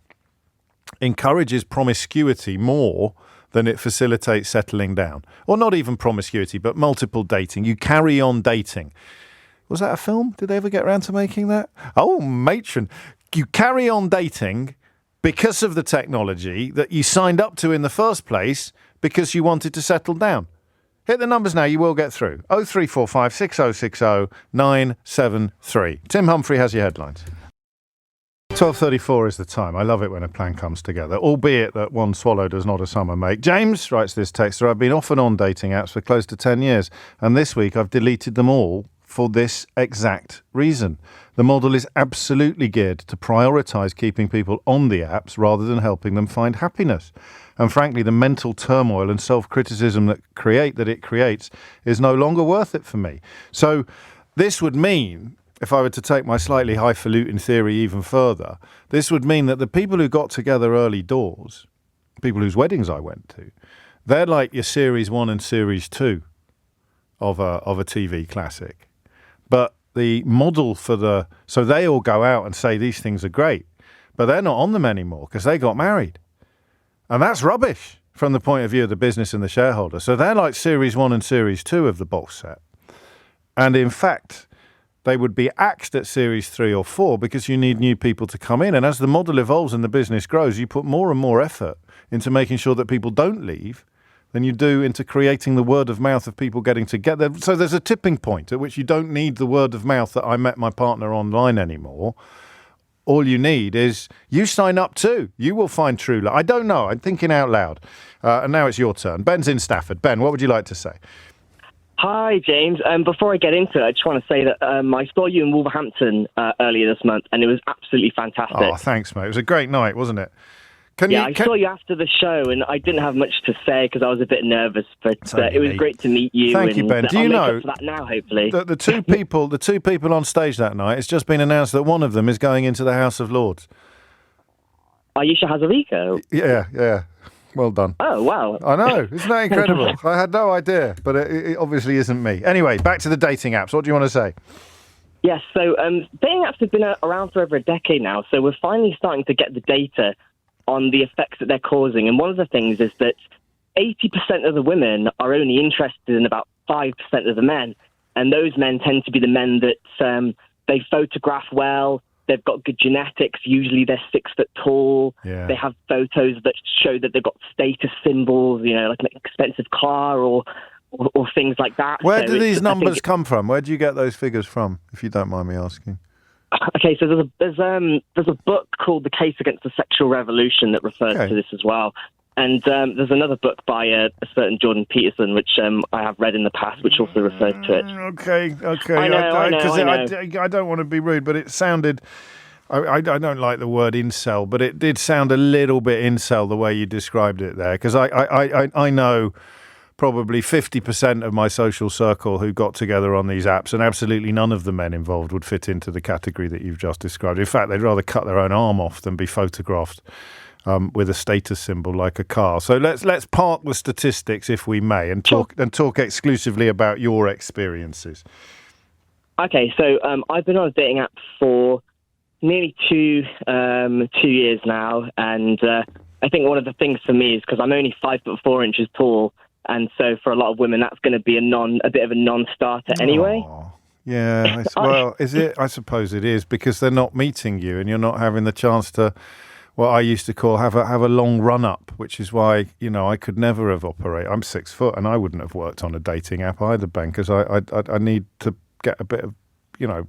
encourages promiscuity more than it facilitates settling down? Or not even promiscuity, but multiple dating. You carry on dating. Was that a film? Did they ever get around to making that? Oh, matron. You carry on dating because of the technology that you signed up to in the first place because you wanted to settle down. Hit the numbers now, you will get through. 0345 6060 973. Tim Humphrey has your headlines. 12:34 is the time. I love it when a plan comes together, albeit that one swallow does not a summer make. James writes this texter, I've been off and on dating apps for close to 10 years, and this week I've deleted them all for this exact reason. The model is absolutely geared to prioritise keeping people on the apps rather than helping them find happiness. And frankly, the mental turmoil and self-criticism that it creates is no longer worth it for me. So this would mean, if I were to take my slightly highfalutin theory even further, this would mean that the people who got together early doors, people whose weddings I went to, they're like your Series 1 and Series 2 of a TV classic. But the model so they all go out and say these things are great, but they're not on them anymore because they got married. And that's rubbish from the point of view of the business and the shareholder. So they're like Series 1 and Series 2 of the box set. And in fact, they would be axed at Series 3 or 4 because you need new people to come in. And as the model evolves and the business grows, you put more and more effort into making sure that people don't leave than you do into creating the word of mouth of people getting together. So there's a tipping point at which you don't need the word of mouth that I met my partner online anymore. All you need is you sign up too. You will find true love. I don't know. I'm thinking out loud. And now it's your turn. Ben's in Stafford. Ben, what would you like to say? Hi, James. Before I get into it, I just want to say that I saw you in Wolverhampton earlier this month, and it was absolutely fantastic. Oh, thanks, mate. It was a great night, wasn't it? I saw you after the show, and I didn't have much to say because I was a bit nervous, but it was great to meet you. Thank you, Ben. Do you know for that now, hopefully? The two people on stage that night, it's just been announced that one of them is going into the House of Lords. Ayesha Hazarika? Yeah. Well done. Oh, wow. I know. Isn't that incredible? I had no idea, but it obviously isn't me. Anyway, back to the dating apps. What do you want to say? Yes, so dating apps have been around for over a decade now, so we're finally starting to get the data on the effects that they're causing. And one of the things is that 80% of the women are only interested in about 5% of the men. And those men tend to be the men that they photograph well, they've got good genetics, usually they're 6 foot tall, They have photos that show that they've got status symbols, like an expensive car or things like that. Where do these numbers come from? Where do you get those figures from, if you don't mind me asking? Okay, so there's a book called The Case Against the Sexual Revolution that refers to this as well. And there's another book by a certain Jordan Peterson, which I have read in the past, which also refers to it. Okay. I know. I don't want to be rude, but it sounded... I don't like the word incel, but it did sound a little bit incel the way you described it there, because I know probably 50% of my social circle who got together on these apps, and absolutely none of the men involved would fit into the category that you've just described. In fact, they'd rather cut their own arm off than be photographed with a status symbol like a car. So let's park the statistics, if we may, and talk exclusively about your experiences. Okay, so I've been on a dating app for nearly 2 years now, and I think one of the things for me is because I'm only 5'4" tall. And so for a lot of women, that's going to be a bit of a non-starter anyway. Yeah, well, is it? I suppose it is, because they're not meeting you and you're not having the chance to, what I used to call, have a long run-up, which is why, I could never have operated. I'm 6 foot and I wouldn't have worked on a dating app either, Ben, because I need to get a bit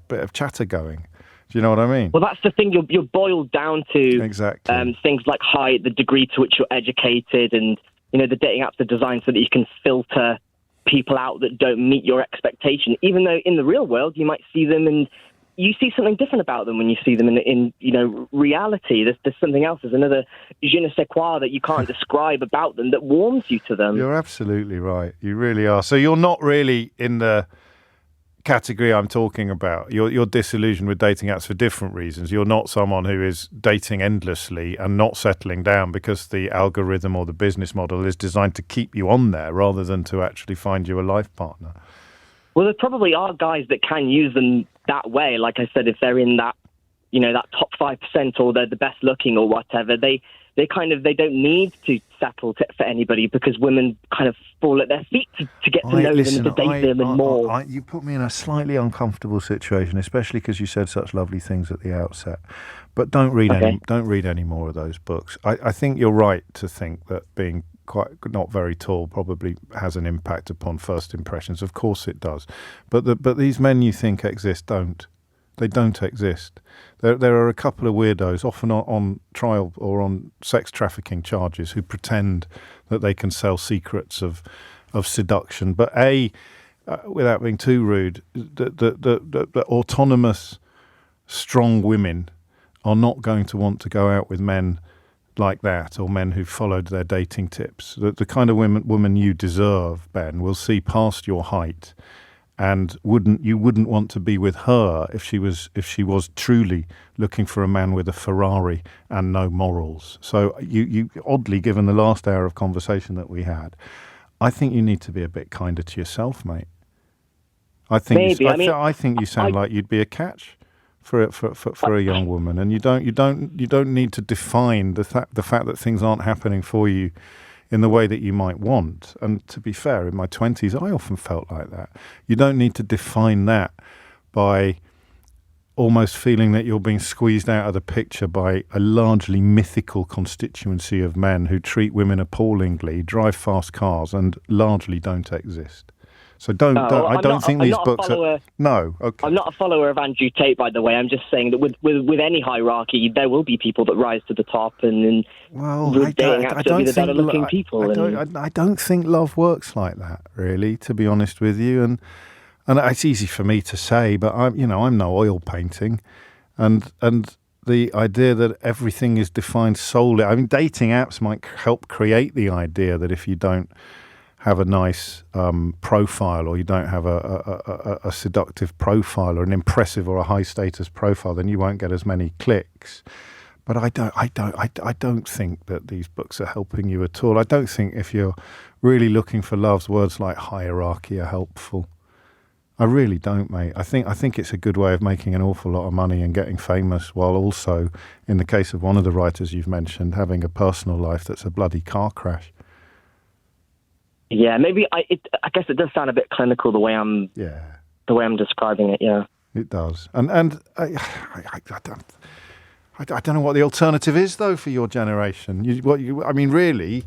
of chatter going. Do you know what I mean? Well, that's the thing. You're boiled down to exactly things like height, the degree to which you're educated, and the dating apps are designed so that you can filter people out that don't meet your expectation. Even though in the real world you might see them and you see something different about them when you see them in reality. There's something else. There's another je ne sais quoi that you can't describe about them that warms you to them. You're absolutely right. You really are. So you're not really in the category I'm talking about. You're disillusioned with dating apps for different reasons. You're not someone who is dating endlessly and not settling down because the algorithm or the business model is designed to keep you on there rather than to actually find you a life partner. Well, there probably are guys that can use them that way. Like I said, if they're in that, that top 5% or they're the best looking or whatever, they don't need to settle for anybody because women kind of fall at their feet to get to know them and to date them and more. You put me in a slightly uncomfortable situation, especially because you said such lovely things at the outset. But don't read any more of those books. I think you're right to think that being not very tall probably has an impact upon first impressions. Of course it does. But these men you think exist don't. They don't exist. There are a couple of weirdos, often on trial or on sex trafficking charges, who pretend that they can sell secrets of seduction. But without being too rude, the autonomous, strong women are not going to want to go out with men like that, or men who followed their dating tips. The kind of woman you deserve, Ben, will see past your height, and you wouldn't want to be with her if she was truly looking for a man with a Ferrari and no morals. So you oddly, given the last hour of conversation that we had, I think you need to be a bit kinder to yourself, mate. I think you sound like you'd be a catch for a young woman, and you don't need to define the fact that things aren't happening for you in the way that you might want. And to be fair, in my 20s, I often felt like that. You don't need to define that by almost feeling that you're being squeezed out of the picture by a largely mythical constituency of men who treat women appallingly, drive fast cars, and largely don't exist. So I don't think these books are... No, okay. I'm not a follower of Andrew Tate, by the way. I'm just saying that with any hierarchy, there will be people that rise to the top, and I don't think love works like that, really, to be honest with you. And it's easy for me to say, but I'm no oil painting, and the idea that everything is defined solely... I mean, dating apps might help create the idea that if you don't have a nice profile, or you don't have a seductive profile, or an impressive or a high status profile, then you won't get as many clicks. But I don't think that these books are helping you at all. I don't think if you're really looking for loves, words like hierarchy are helpful. I really don't, mate. I think it's a good way of making an awful lot of money and getting famous, while also, in the case of one of the writers you've mentioned, having a personal life that's a bloody car crash. Yeah, maybe I guess it does sound a bit clinical the way I'm describing it. Yeah, it does. And I don't know what the alternative is though for your generation. Really,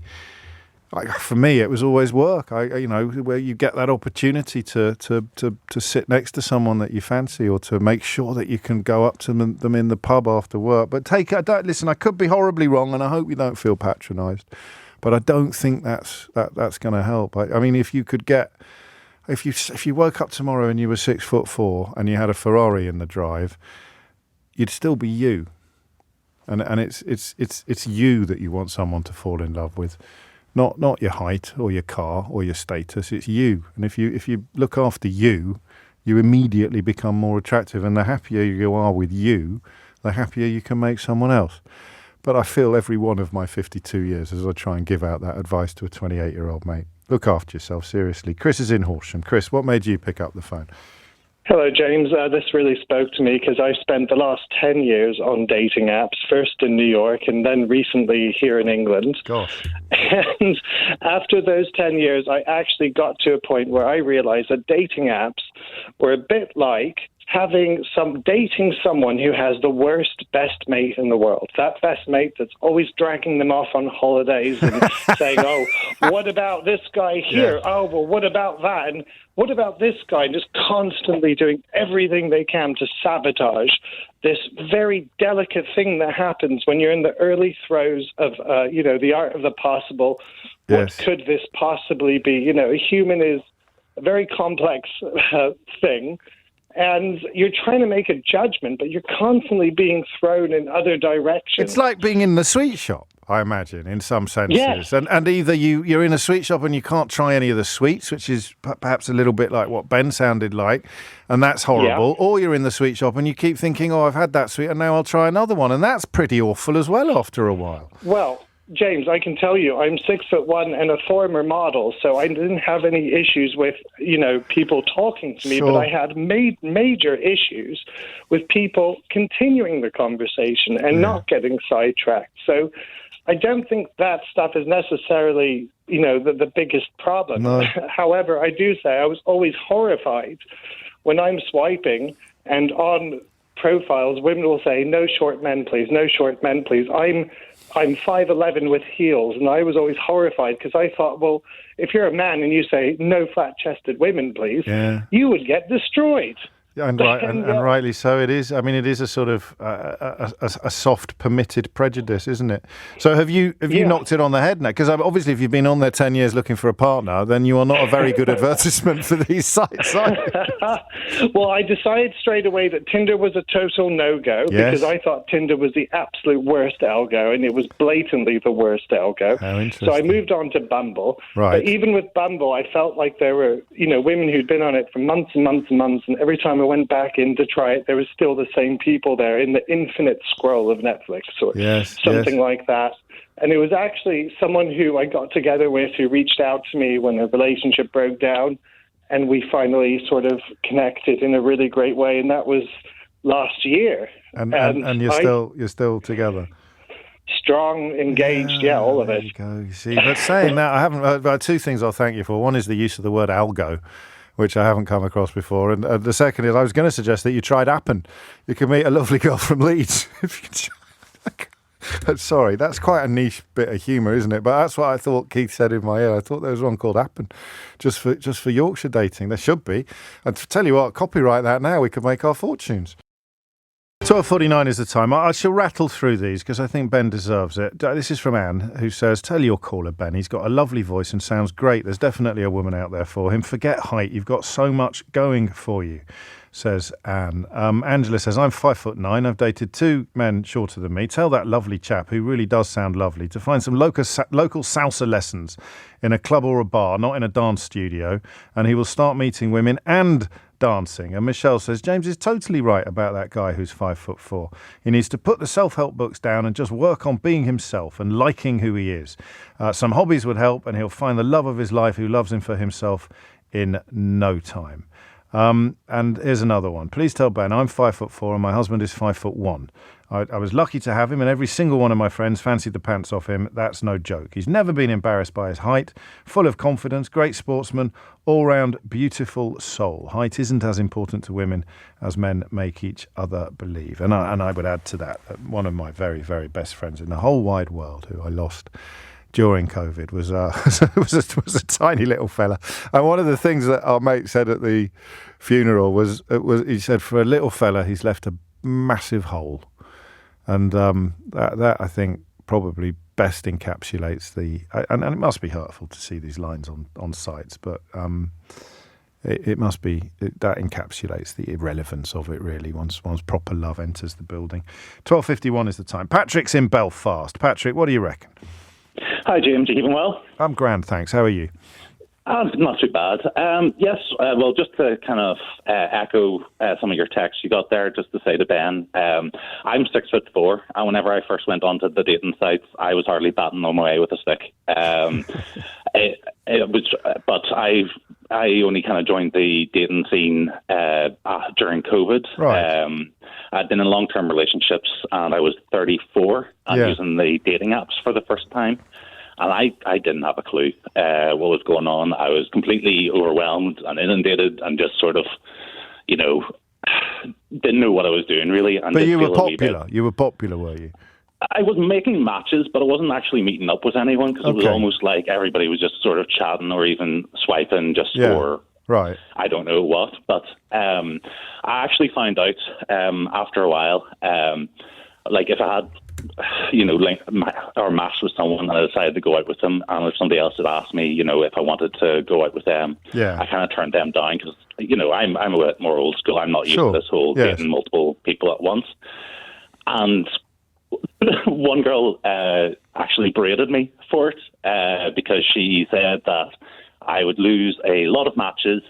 for me, it was always work. Where you get that opportunity to sit next to someone that you fancy, or to make sure that you can go up to them in the pub after work. But listen, I could be horribly wrong, and I hope you don't feel patronised. But I don't think that's going to help. I mean, if you woke up tomorrow and you were 6'4" and you had a Ferrari in the drive, you'd still be you, and it's you that you want someone to fall in love with, not your height or your car or your status. It's you, and if you look after you, you immediately become more attractive, and the happier you are with you, the happier you can make someone else. But I feel every one of my 52 years as I try and give out that advice to a 28-year-old mate. Look after yourself, seriously. Chris is in Horsham. Chris, what made you pick up the phone? Hello, James. This really spoke to me because I spent the last 10 years on dating apps, first in New York and then recently here in England. Gosh. And after those 10 years, I actually got to a point where I realized that dating apps were a bit like dating someone who has the worst best mate in the world. That best mate that's always dragging them off on holidays and saying, "Oh, what about this guy here? Yeah. Oh, well, what about that? And what about this guy?" And just constantly doing everything they can to sabotage this very delicate thing that happens when you're in the early throes of, the art of the possible. Yes. What could this possibly be? A human is a very complex thing. And you're trying to make a judgment, but you're constantly being thrown in other directions. It's like being in the sweet shop, I imagine, in some senses. Yes. And either you're in a sweet shop and you can't try any of the sweets, which is perhaps a little bit like what Ben sounded like, and that's horrible. Yeah. Or you're in the sweet shop and you keep thinking, "Oh, I've had that sweet and now I'll try another one." And that's pretty awful as well after a while. Well, James, I can tell you, I'm 6'1" and a former model, so I didn't have any issues with, people talking to me, Sure. but I had major issues with people continuing the conversation and not getting sidetracked. So I don't think that stuff is necessarily, the biggest problem. No. However, I do say I was always horrified when I'm swiping and on profiles, women will say, "No short men, please. No short men, please." I'm 5'11" with heels, and I was always horrified because I thought, well, if you're a man and you say "No flat-chested women, please," you would get destroyed. Yeah, and rightly so it is. I mean, it is a sort of a soft, permitted prejudice, isn't it? So have you knocked it on the head now? Because obviously, if you've been on there 10 years looking for a partner, then you are not a very good advertisement for these sites, are you? Well, I decided straight away that Tinder was a total no-go because I thought Tinder was the absolute worst algo, and it was blatantly the worst algo. How interesting. So I moved on to Bumble. Right. But even with Bumble, I felt like there were, women who'd been on it for months and months and months, and every time I went back in to try it, there was still the same people there in the infinite scroll of Netflix or something like that. And it was actually someone who I got together with who reached out to me when a relationship broke down, and we finally sort of connected in a really great way, and that was last year. And you're still together. Strong, engaged, all of it. There you go. You see, but saying that, I haven't. Two things I'll thank you for. One is the use of the word algo, which I haven't come across before. And the second is I was going to suggest that you tried Appen. You can meet a lovely girl from Leeds. Sorry, that's quite a niche bit of humour, isn't it? But that's what I thought Keith said in my ear. I thought there was one called Appen, just for Yorkshire dating. There should be. And to tell you what, copyright that now, we could make our fortunes. 12:49 is the time. I shall rattle through these because I think Ben deserves it. This is from Anne, who says, "Tell your caller, Ben. He's got a lovely voice and sounds great. There's definitely a woman out there for him. Forget height. You've got so much going for you," says Anne. Angela says, "I'm 5'9". I've dated 2 men shorter than me. Tell that lovely chap, who really does sound lovely, to find some local salsa lessons in a club or a bar, not in a dance studio, and he will start meeting women and dancing." And Michelle says, "James is totally right about that guy who's 5'4". He needs to put the self-help books down and just work on being himself and liking who he is. Some hobbies would help, and he'll find the love of his life who loves him for himself in no time." And here's another one. "Please tell Ben I'm 5'4" and my husband is 5'1". I was lucky to have him, and every single one of my friends fancied the pants off him. That's no joke. He's never been embarrassed by his height, full of confidence, great sportsman, all-round beautiful soul. Height isn't as important to women as men make each other believe. And I would add to that one of my very, very best friends in the whole wide world, who I lost during COVID, was a tiny little fella. And one of the things that our mate said at the funeral was he said, for a little fella, he's left a massive hole. And that I think probably best encapsulates and it must be hurtful to see these lines on sites, but it must be, that encapsulates the irrelevance of it really once proper love enters the building. 12:51 is the time. Patrick's in Belfast. Patrick, what do you reckon? Hi James, you keeping well? I'm grand, thanks. How are you? Not too bad. Yes, well, just to kind of echo some of your texts you got there, just to say to Ben, I'm 6'4", and whenever I first went onto the dating sites, I was hardly batting on my way with a stick. But I only kind of joined the dating scene during COVID. Right. I'd been in long-term relationships, and I was 34 and using the dating apps for the first time. And I didn't have a clue what was going on. I was completely overwhelmed and inundated and just sort of, didn't know what I was doing, really. And but you were popular. You were popular, were you? I was making matches, but I wasn't actually meeting up with anyone, because it was almost like everybody was just sort of chatting or even swiping just for right. I don't know what. But I actually found out after a while, like if I had, or matched with someone and I decided to go out with them, and if somebody else had asked me, if I wanted to go out with them, I kind of turned them down, because, I'm a bit more old school. I'm not used to this whole dating multiple people at once. And one girl actually berated me for it because she said that I would lose a lot of matches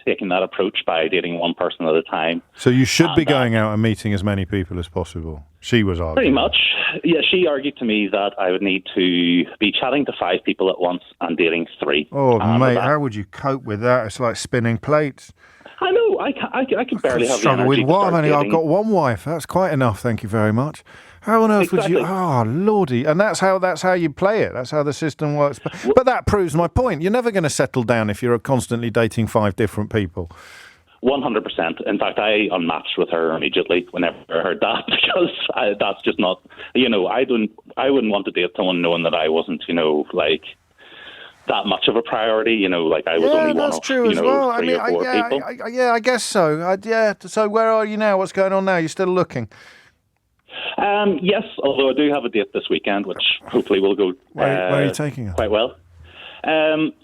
taking that approach by dating one person at a time. So you should be going out and meeting as many people as possible. She was arguing. Pretty much. Yeah, she argued to me that I would need to be chatting to 5 people at once and dating 3. Oh, mate, how would you cope with that? It's like spinning plates. I know. I can barely have the energy with to what? start I've got one wife. That's quite enough. Thank you very much. How on earth would you? Oh, lordy! And that's how you play it. That's how the system works. But that proves my point. You're never going to settle down if you're constantly dating 5 different people. 100%. In fact, I unmatched with her immediately whenever I heard that, because that's just not. I wouldn't want to date someone knowing that I wasn't, like, that much of a priority, like I was only one of, true as well. 3 or 4 people. I guess so. So where are you now? What's going on now? You're still looking? Yes, although I do have a date this weekend, which hopefully will go where are you taking her? Quite well.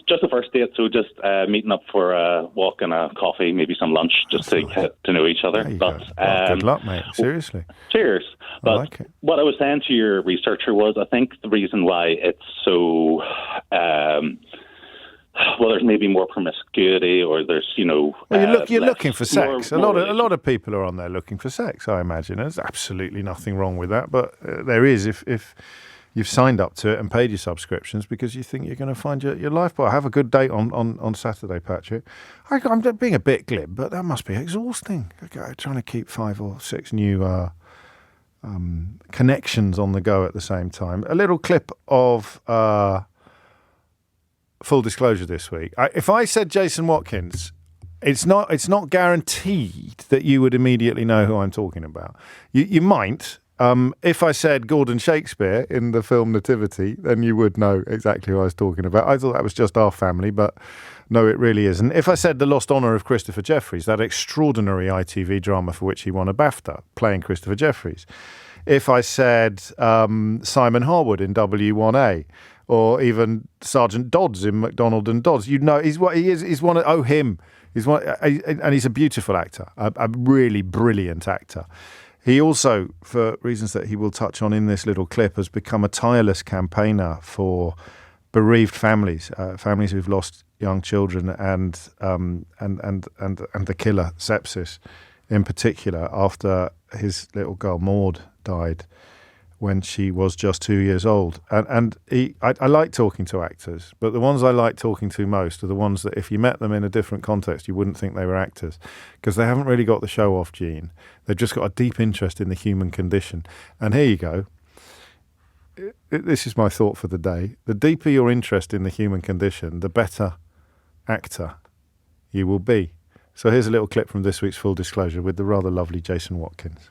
Just a first date, so just meeting up for a walk and a coffee, maybe some lunch, just to get to know each other. But good luck, mate. Seriously. Cheers. But like it. What I was saying to your researcher was, I think the reason why it's so, there's maybe more promiscuity, or there's, Well, you're looking for sex. A lot of people are on there looking for sex, I imagine. There's absolutely nothing wrong with that, but there is if you've signed up to it and paid your subscriptions because you think you're going to find your life partner. Have a good date on Saturday, Patrick. I'm being a bit glib, but that must be exhausting. Trying to keep 5 or 6 new connections on the go at the same time. A little clip of full disclosure this week. If I said Jason Watkins, it's not guaranteed that you would immediately know who I'm talking about. You might. If I said Gordon Shakespeare in the film Nativity, then you would know exactly who I was talking about. I thought that was just our family, but no, it really isn't. If I said The Lost Honour of Christopher Jeffries, that extraordinary ITV drama for which he won a BAFTA, playing Christopher Jeffries. If I said Simon Harwood in W1A, or even Sergeant Dodds in MacDonald and Dodds, you'd know he's one of him. And he's a beautiful actor, a really brilliant actor. He also, for reasons that he will touch on in this little clip, has become a tireless campaigner for bereaved families, families who've lost young children, and the killer sepsis, in particular, after his little girl Maud died when she was just 2 years old. And I like talking to actors, but the ones I like talking to most are the ones that if you met them in a different context, you wouldn't think they were actors, because they haven't really got the show-off gene. They've just got a deep interest in the human condition. And here you go. This is my thought for the day. The deeper your interest in the human condition, the better actor you will be. So here's a little clip from this week's Full Disclosure with the rather lovely Jason Watkins.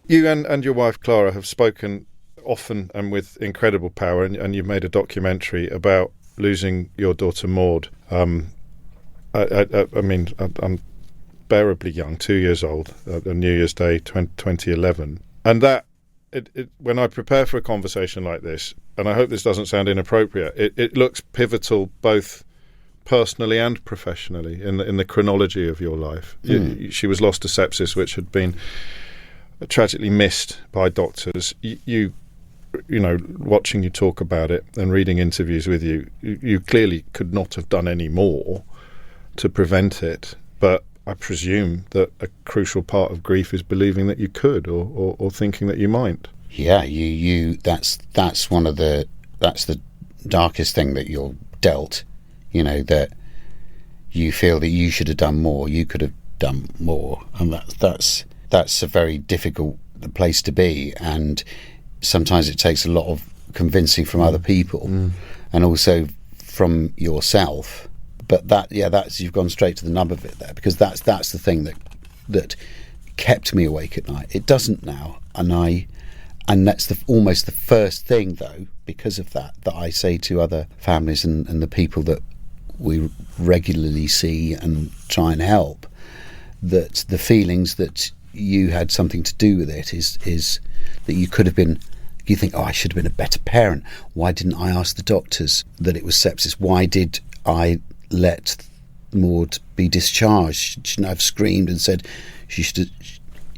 You and your wife Clara have spoken often and with incredible power, and you've made a documentary about losing your daughter Maud. I mean, I'm bearably young, 2 years old, on New Year's Day 2011. And that, when I prepare for a conversation like this, and I hope this doesn't sound inappropriate, it looks pivotal both personally and professionally in the chronology of your life. She was lost to sepsis, which had been tragically missed by doctors. You know, watching you talk about it and reading interviews with you, you clearly could not have done any more to prevent it. But I presume that a crucial part of grief is believing that you could, or thinking that you might. Yeah, that's the darkest thing that you're dealt. You know, that you feel that you should have done more, you could have done more, and that's a very difficult place to be, and sometimes it takes a lot of convincing from other people and also from yourself. But that's you've gone straight to the nub of it there, because that's the thing that kept me awake at night. It doesn't now, and that's almost the first thing, though, because of that I say to other families and the people that we regularly see and try and help, that the feelings that you had something to do with it is that you could have been. You think, I should have been a better parent. Why didn't I ask the doctors that it was sepsis? Why did I let Maud be discharged? Shouldn't I have screamed and said she should?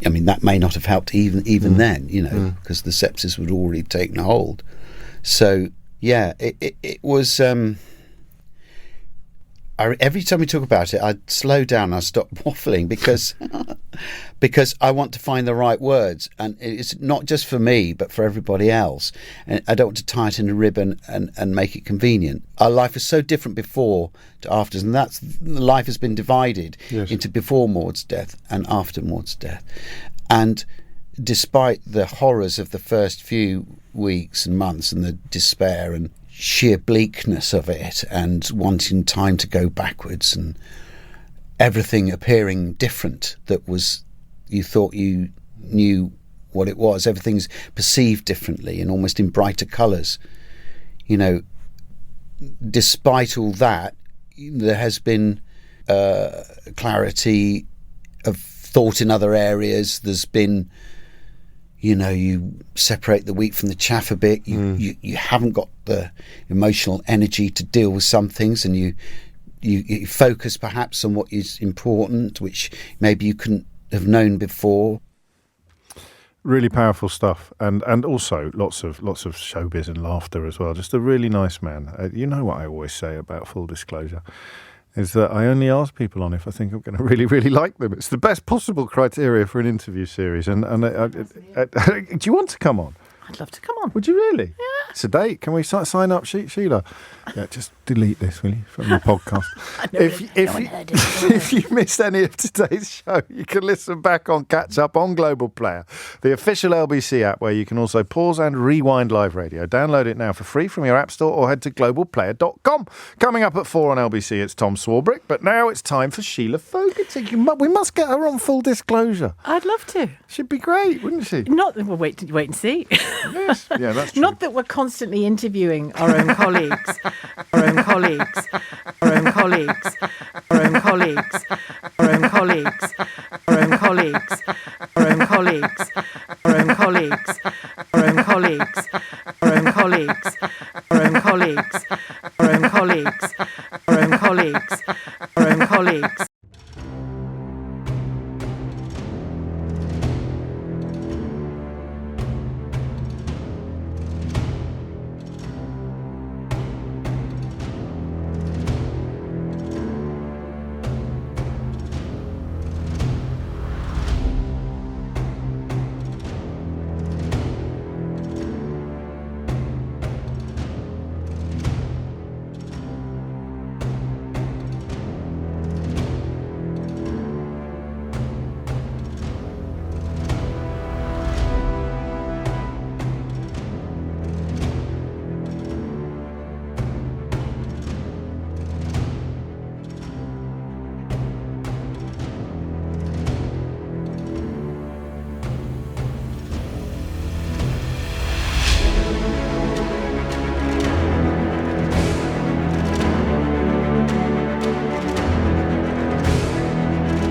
I mean, that may not have helped even then, because the sepsis would already taken a hold. So yeah, it was. Every time we talk about it, I'd slow down. I'd stop waffling because I want to find the right words, and it's not just for me, but for everybody else. And I don't want to tie it in a ribbon and make it convenient. Our life was so different before to after, and life has been divided into before Maud's death and after Maud's death. And despite the horrors of the first few weeks and months and the despair and sheer bleakness of it and wanting time to go backwards and everything appearing different, that was, you thought you knew what it was, everything's perceived differently and almost in brighter colours. Despite all that, there has been clarity of thought in other areas. There's been, you separate the wheat from the chaff a bit. You haven't got the emotional energy to deal with some things, and you focus perhaps on what is important, which maybe you couldn't have known before. Really powerful stuff, and also lots of showbiz and laughter as well. Just a really nice man. You know what I always say about full disclosure, is that I only ask people on if I think I'm going to really, really like them. It's the best possible criteria for an interview series. And do you want to come on? I'd love to come on. Would you really? Yeah. It's a date. Can we sign up, Sheila? Yeah, just delete this, will you, from the podcast. If you missed any of today's show, you can listen back on Catch Up on Global Player, the official LBC app, where you can also pause and rewind live radio. Download it now for free from your app store or head to globalplayer.com. Coming up at 4 on LBC, it's Tom Swarbrick, but now it's time for Sheila Fogarty. We must get her on Full Disclosure. I'd love to. She'd be great, wouldn't she? Not that we'll wait and see. Yes, yeah, that's true. Not that we're constantly interviewing our own colleagues, our own colleagues, our own colleagues, our own colleagues, our own colleagues, our own colleagues, our own colleagues,